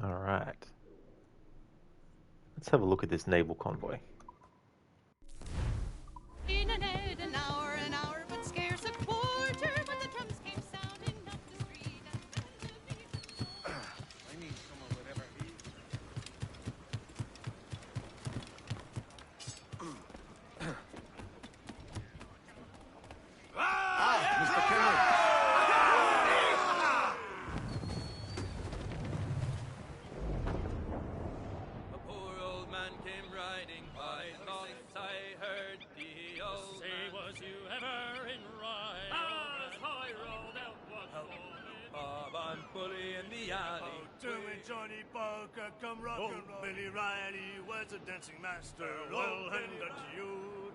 Alright. Let's have a look at this naval convoy. Fully in the alley. Oh, do it, Johnny Parker, come rock and roll. Billy Riley was a dancing master. Well, hand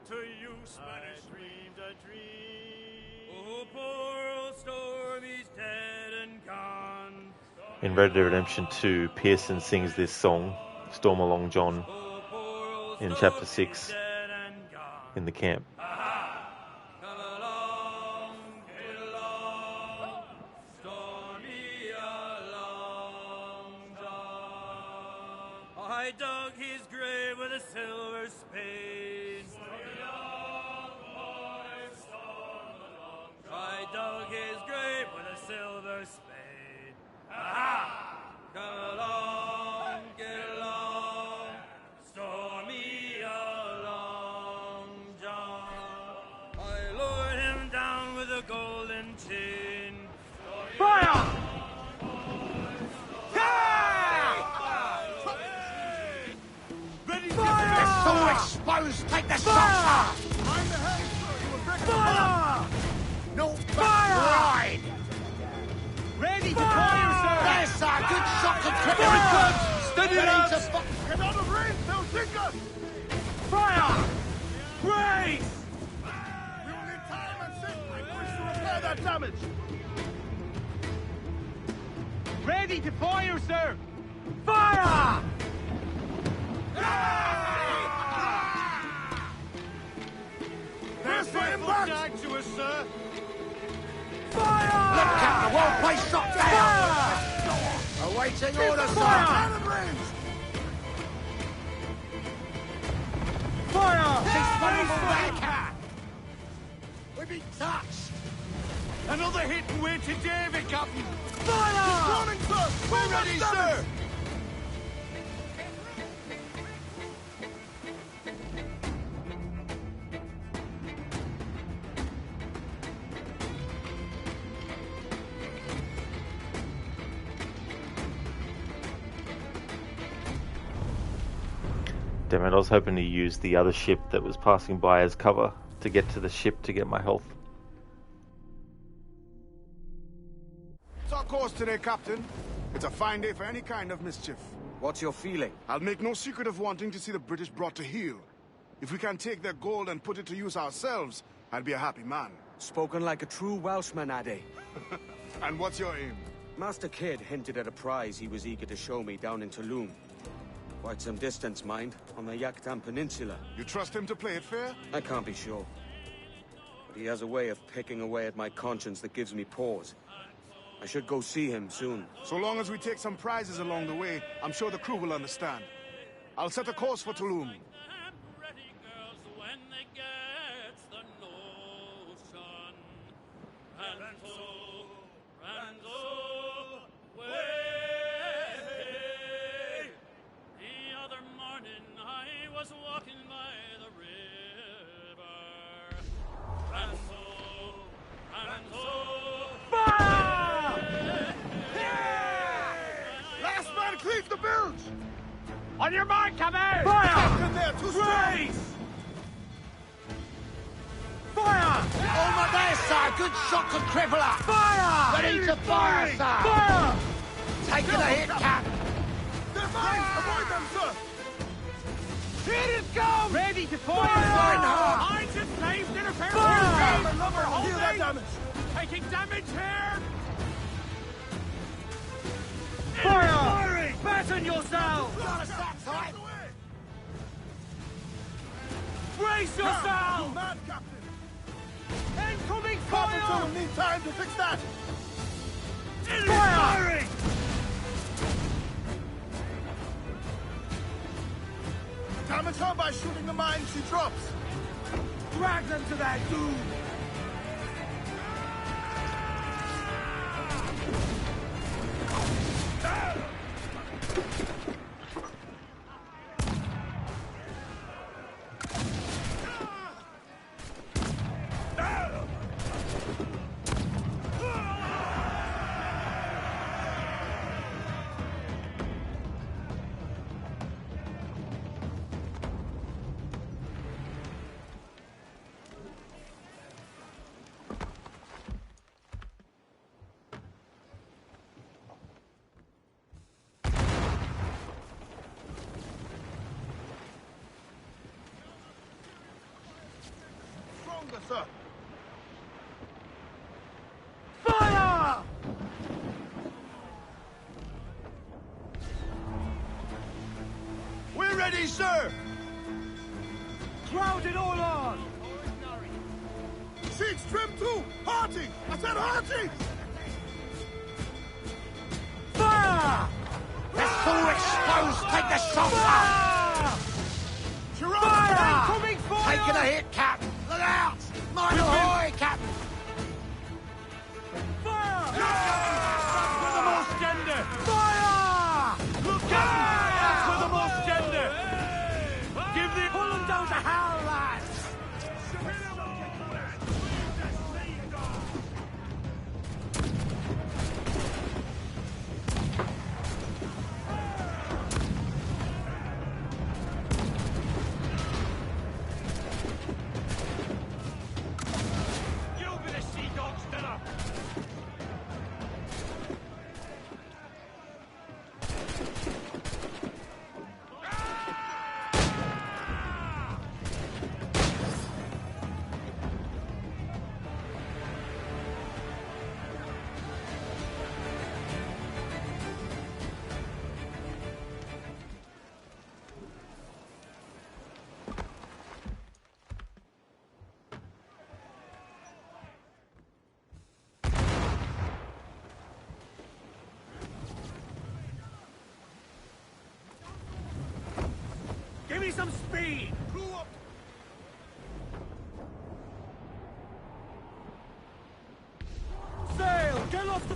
to you, Spanish dreamed a dream. Oh, poor old Stormy's dead and gone. In Red Dead Redemption 2, Pearson sings this song, Storm Along John, in Chapter 6, in the camp. I dug his grave with a silver spade. I dug his grave with a silver spade. Aha! Come along, get along, stormy along, John. I lured him down with a golden chain. Fire! fire, sir! There's sir! Good shot and cripple! Here it comes! Steady Ready lads! to Get out of range, they'll sink us! Fire! Brace! We will need time and sink to repair that damage. Ready to fire, sir! Fire! There's him back! Back to us, sir! Fire! Look out! The well-placed shot down! Awaiting orders, sir! Out of range! Fire! She's vulnerable there, We've been touched! Another hit and we're to David, Captain! Fire! Running, sir! We're ready, sir! Damn it, I was hoping to use the other ship that was passing by as cover to get to the ship to get my health. It's our course today, Captain. It's a fine day for any kind of mischief. What's your feeling? I'll make no secret of wanting to see the British brought to heel. If we can take their gold and put it to use ourselves, I'll be a happy man. Spoken like a true Welshman, Addy. And what's your aim? Master Kidd hinted at a prize he was eager to show me down in Tulum. Quite some distance, mind, on the Yakutam Peninsula. You trust him to play it fair? I can't be sure. But he has a way of picking away at my conscience that gives me pause. I should go see him soon. So long as we take some prizes along the way, I'm sure the crew will understand. I'll set a course for Tulum. Cleave the bilge! On your mark, come in! Fire! Fire! There, too strong! Brace! Fire! Almost there, sir! Good shot and crippler! Fire! Ready to fire, sir! Fire! Taking a hit, Cap! They're mine! Avoid them, sir! Here it comes! Ready to fire! Fire! I just saved interference! Fire! Fire! Lumber Heal that holding! damage! Taking damage here! Fire! Batten yourself! Brace You yourself! mad, Captain! Incoming Captain, fire! will need time to fix that! Firing! Damage her by shooting the mine she drops! Drag them to their doom! Stronger, sir! Fire! We're ready, sir! Crowd it all on! Cheeks trim too! Hearty! I said hearty! Fire! They're full exposed! Take the shot, sir! Gerard! Fire! Incoming fire! Taking a hit, Cap! Look out! Mine ahoy, Cap! Fire! That's for the most gender! Fire! Look out! That's for the most gender! Give the... Pull them down to hell, lads! some speed! Sail! Get off the...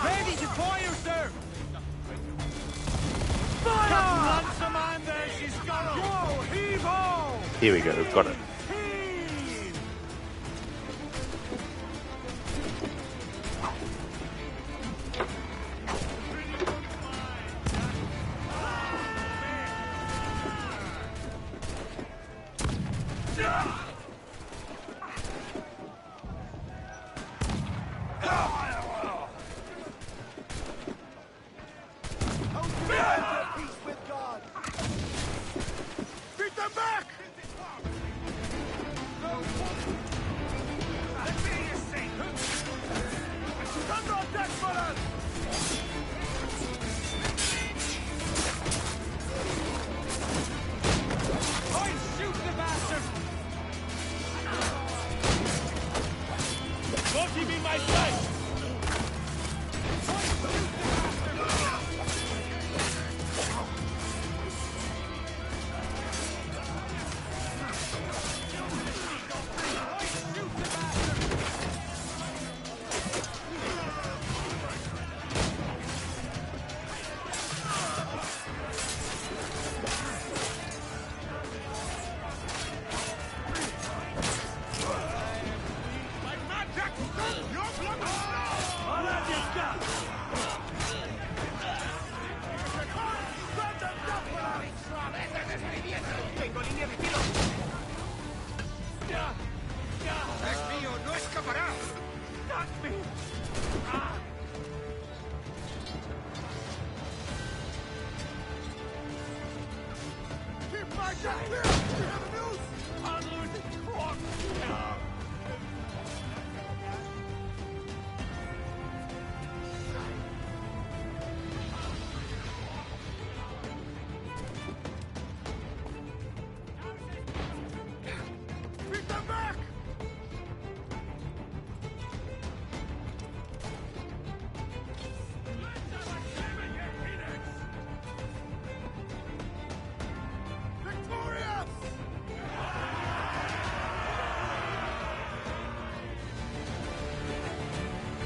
Ready to fire, sir! Fire! Captain Ransom, and there she's gone! Yo, heave-ho! Here we go, got it.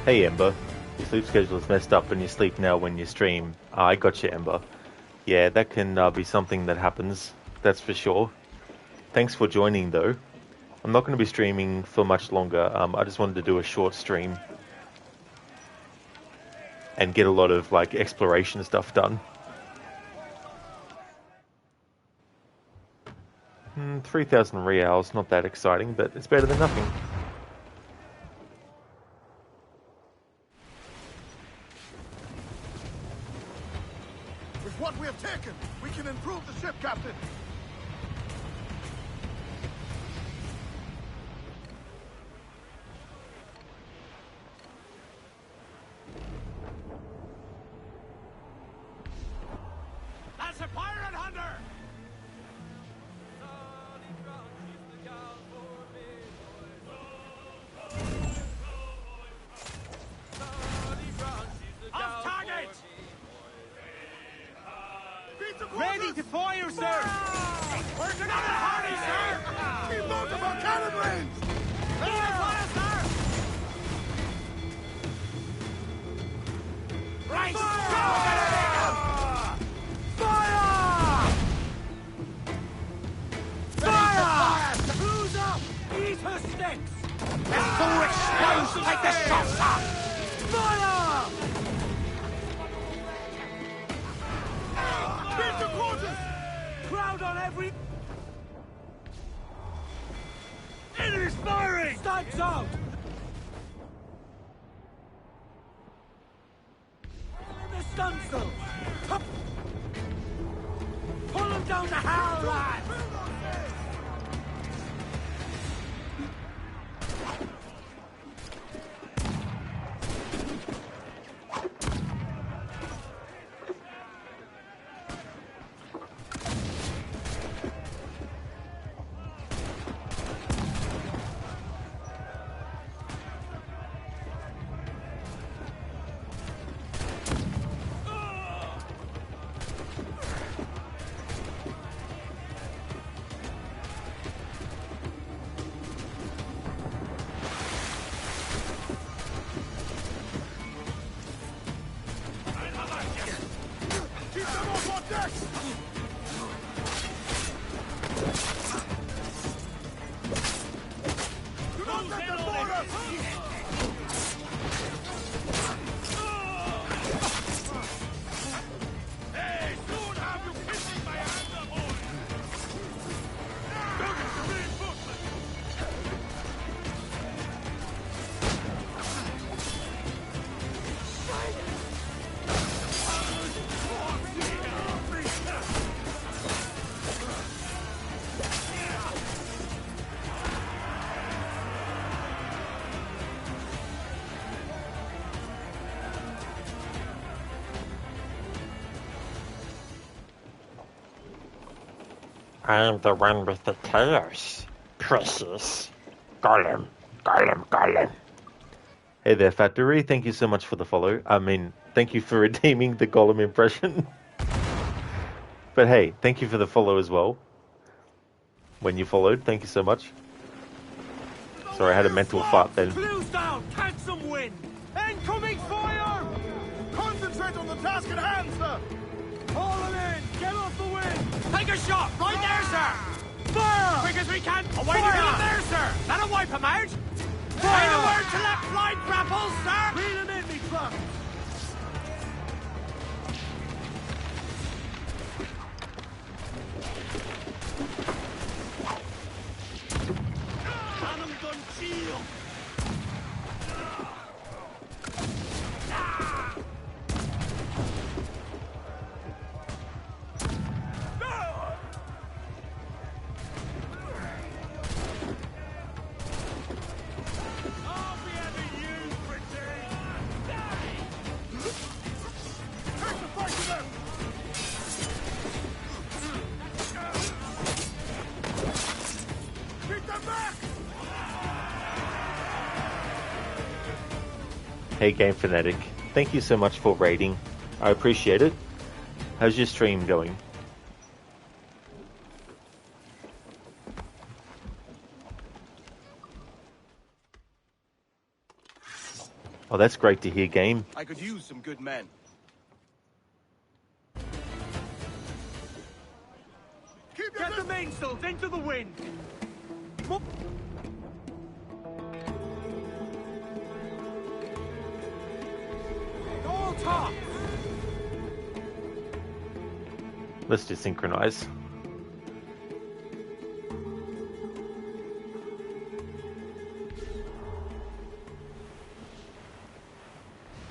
Hey Ember, your sleep schedule is messed up and you sleep now when you stream. I got you, Ember. Yeah, that can be something that happens, that's for sure. Thanks for joining though. I'm not going to be streaming for much longer. I just wanted to do a short stream and get a lot of like exploration stuff done. 3,000 reals, not that exciting, but it's better than nothing. With what we have taken, we can improve the ship, Captain. That's a pirate hunter! Off target! Ready to fire, sir! Where's another party, sir? Keep out of our cannon range! Ready to fire, sir! Right! Fire! Fire! Who's up? Eat her sticks! The fool explodes like the saucer! Fire! Beat the quarters! Crowd on every... Enemy's firing! Stag's out! In the stunsail! Pull him down the howl, lad! Hey, soon have you kissing my hand, boy! I am the one with the chaos. Precious. Golem, golem, golem. Hey there, Factory. Thank you so much for the follow. I mean, thank you for redeeming the Golem impression. But hey, thank you for the follow as well. When you followed, thank you so much. Sorry, I had a mental fart then. Clues down! Catch some wind! Incoming fire! Concentrate on the task at hand, sir! Haul him in! Get off the wind! Take a shot! Right there, sir! Fire! Quick as we can! Away to get him there, sir! That'll wipe him out! Say the word to let fly grapples, sir! Reel him in, me truck! Cannon gun shield! Hey Game Fanatic, thank you so much for raiding. I appreciate it. How's your stream going? Oh, that's great to hear, Game. I could use some good men. Get the mainsails into the wind! All top! Let's desynchronize.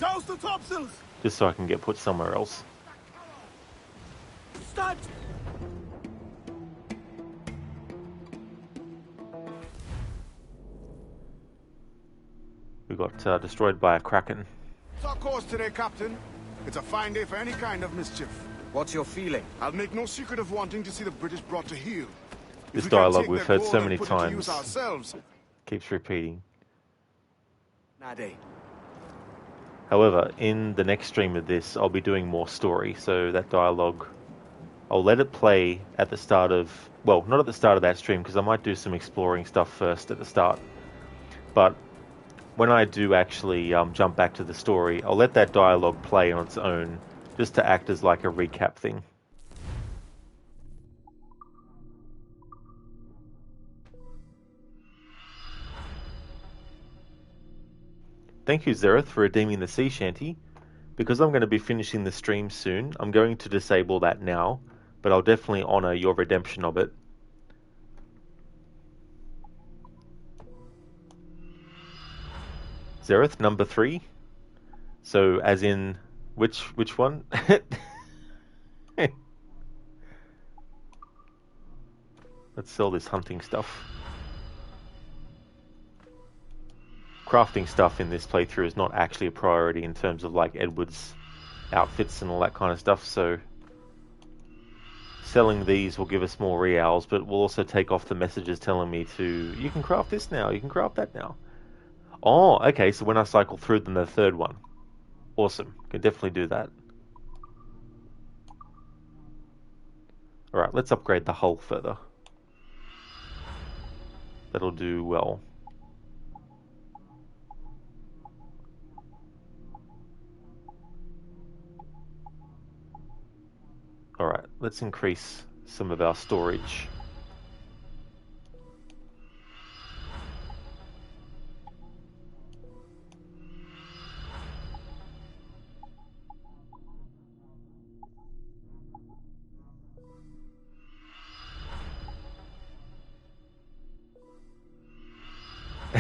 Douse the topsails! Just so I can get put somewhere else. Start! We got destroyed by a kraken. It's our course today, Captain. It's a fine day for any kind of mischief. What's your feeling? I'll make no secret of wanting to see the British brought to heel. This If we can dialogue take we've their heard so gold and many put it to times. use ourselves. Keeps repeating. Nade. However, in the next stream of this, I'll be doing more story, so that dialogue, I'll let it play at the start of, well, not at the start of that stream, because I might do some exploring stuff first at the start. But when I do actually jump back to the story, I'll let that dialogue play on its own, just to act as like a recap thing. Thank you, Zereth, for redeeming the Sea Shanty. Because I'm going to be finishing the stream soon, I'm going to disable that now, but I'll definitely honour your redemption of it. Zereth, number 3. So, as in, which one? Let's sell this hunting stuff. Crafting stuff in this playthrough is not actually a priority in terms of like Edward's outfits and all that kind of stuff, so selling these will give us more reals, but we'll also take off the messages telling me to, you can craft this now, you can craft that now. Oh, okay, so when I cycle through them, the third one. Awesome, can definitely do that. Alright, let's upgrade the hull further. That'll do well. Alright, let's increase some of our storage.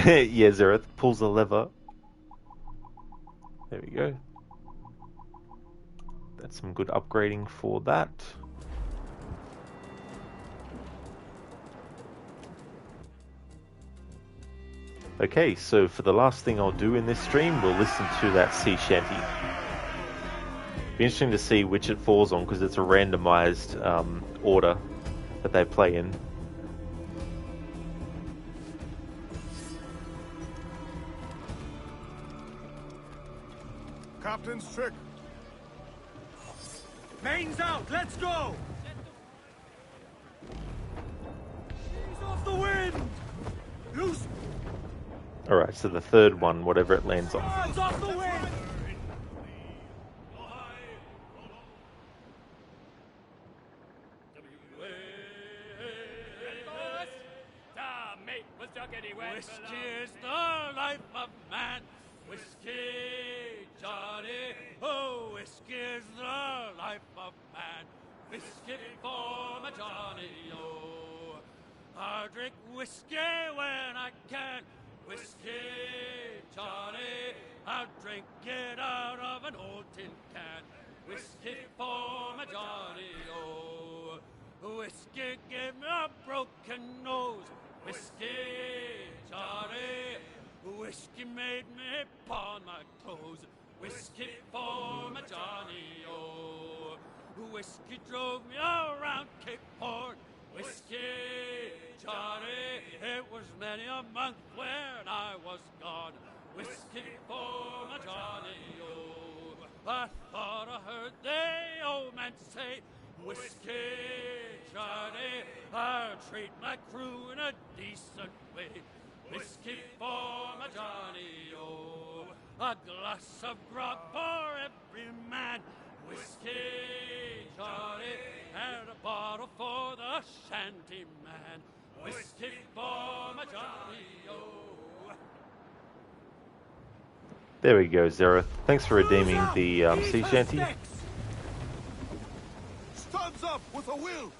Yeah, Zereth pulls the lever. There we go. That's some good upgrading for that. Okay, so for the last thing I'll do in this stream, we'll listen to that sea shanty. Be interesting to see which it falls on, because it's a randomized order that they play in. Captain's trick. Main's out, let's go! He's off the wind! Loose! Alright, so the third one, whatever it lands on. It's off the wind! Whiskey's the life of man. Whiskey, Johnny. Oh, whiskey's the life of man. Whiskey for my Johnny, oh. I drink whiskey when I can. Whiskey, Johnny. I'll drink it out of an old tin can. Whiskey for my Johnny, oh. Whiskey gave me a broken nose. Whiskey, Johnny. Whiskey made me pawn my clothes. Whiskey for my Johnny, oh. Whiskey drove me around Cape Horn. Whiskey, Johnny. It was many a month when I was gone. Whiskey for my Johnny, oh. I thought I heard the old man say, whiskey, Johnny, I'll treat my crew in a decent way. Whiskey for my Johnny, oh. A glass of grog for every man. Whiskey, Johnny, and a bottle for the shanty man. Whiskey for my Johnny, oh. There we go, Zereth. Thanks for redeeming the sea shanty. Studs up with a will.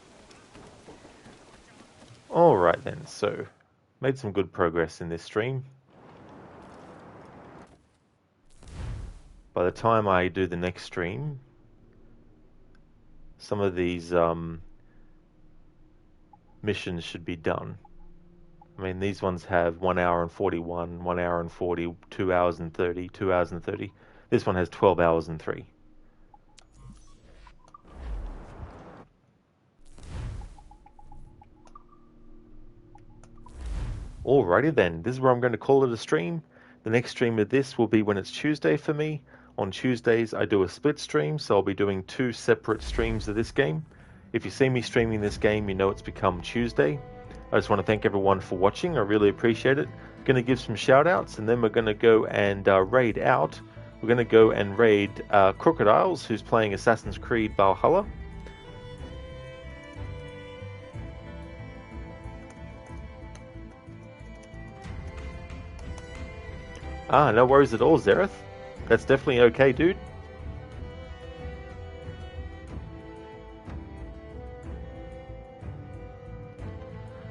Alright then, so made some good progress in this stream. By the time I do the next stream, some of these missions should be done. I mean, these ones have 1 hour and 41, 1 hour and 40, 2 hours and 30, 2 hours and 30. This one has 12 hours and 3. Alrighty then, this is where I'm going to call it a stream. The next stream of this will be when it's Tuesday for me. On Tuesdays I do a split stream, so I'll be doing 2 separate streams of this game. If you see me streaming this game, you know it's become Tuesday. I just want to thank everyone for watching, I really appreciate it. Going to give some shout outs, and then we're going to go and raid out. We're going to go and raid Crocodiles, who's playing Assassin's Creed Valhalla. Ah, no worries at all, Zereth. That's definitely okay, dude.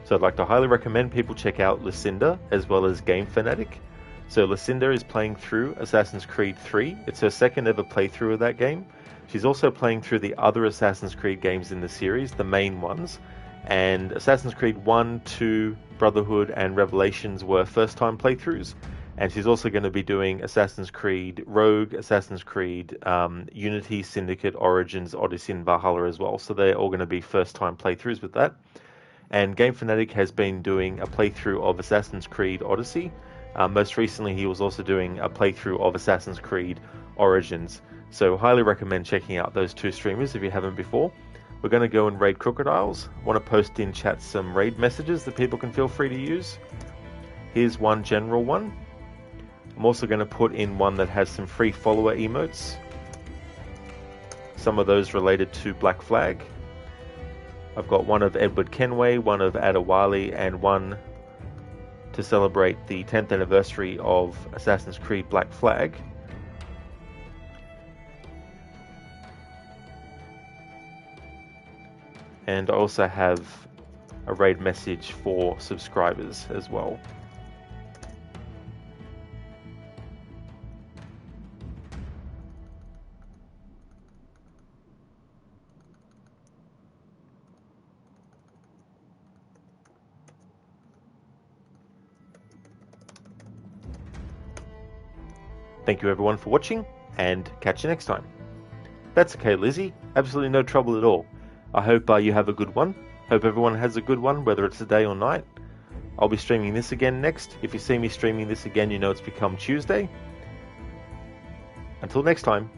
So I'd like to highly recommend people check out Lucinda as well as Game Fanatic. So Lucinda is playing through Assassin's Creed 3. It's her second ever playthrough of that game. She's also playing through the other Assassin's Creed games in the series, the main ones. And Assassin's Creed 1, 2, Brotherhood and Revelations were first time playthroughs. And she's also going to be doing Assassin's Creed Rogue, Assassin's Creed Unity, Syndicate, Origins, Odyssey and Valhalla as well. So they're all going to be first time playthroughs with that. And Game Fanatic has been doing a playthrough of Assassin's Creed Odyssey. Most recently, he was also doing a playthrough of Assassin's Creed Origins. So highly recommend checking out those 2 streamers if you haven't before. We're going to go and raid Crocodiles. I want to post in chat some raid messages that people can feel free to use. Here's one general one. I'm also going to put in one that has some free follower emotes. Some of those related to Black Flag. I've got one of Edward Kenway, one of Adewale, and one to celebrate the 10th anniversary of Assassin's Creed Black Flag. And I also have a raid message for subscribers as well. Thank you everyone for watching, and catch you next time. That's okay, Lizzie. Absolutely no trouble at all. I hope you have a good one. Hope everyone has a good one, whether it's a day or night. I'll be streaming this again next. If you see me streaming this again, you know it's become Tuesday. Until next time.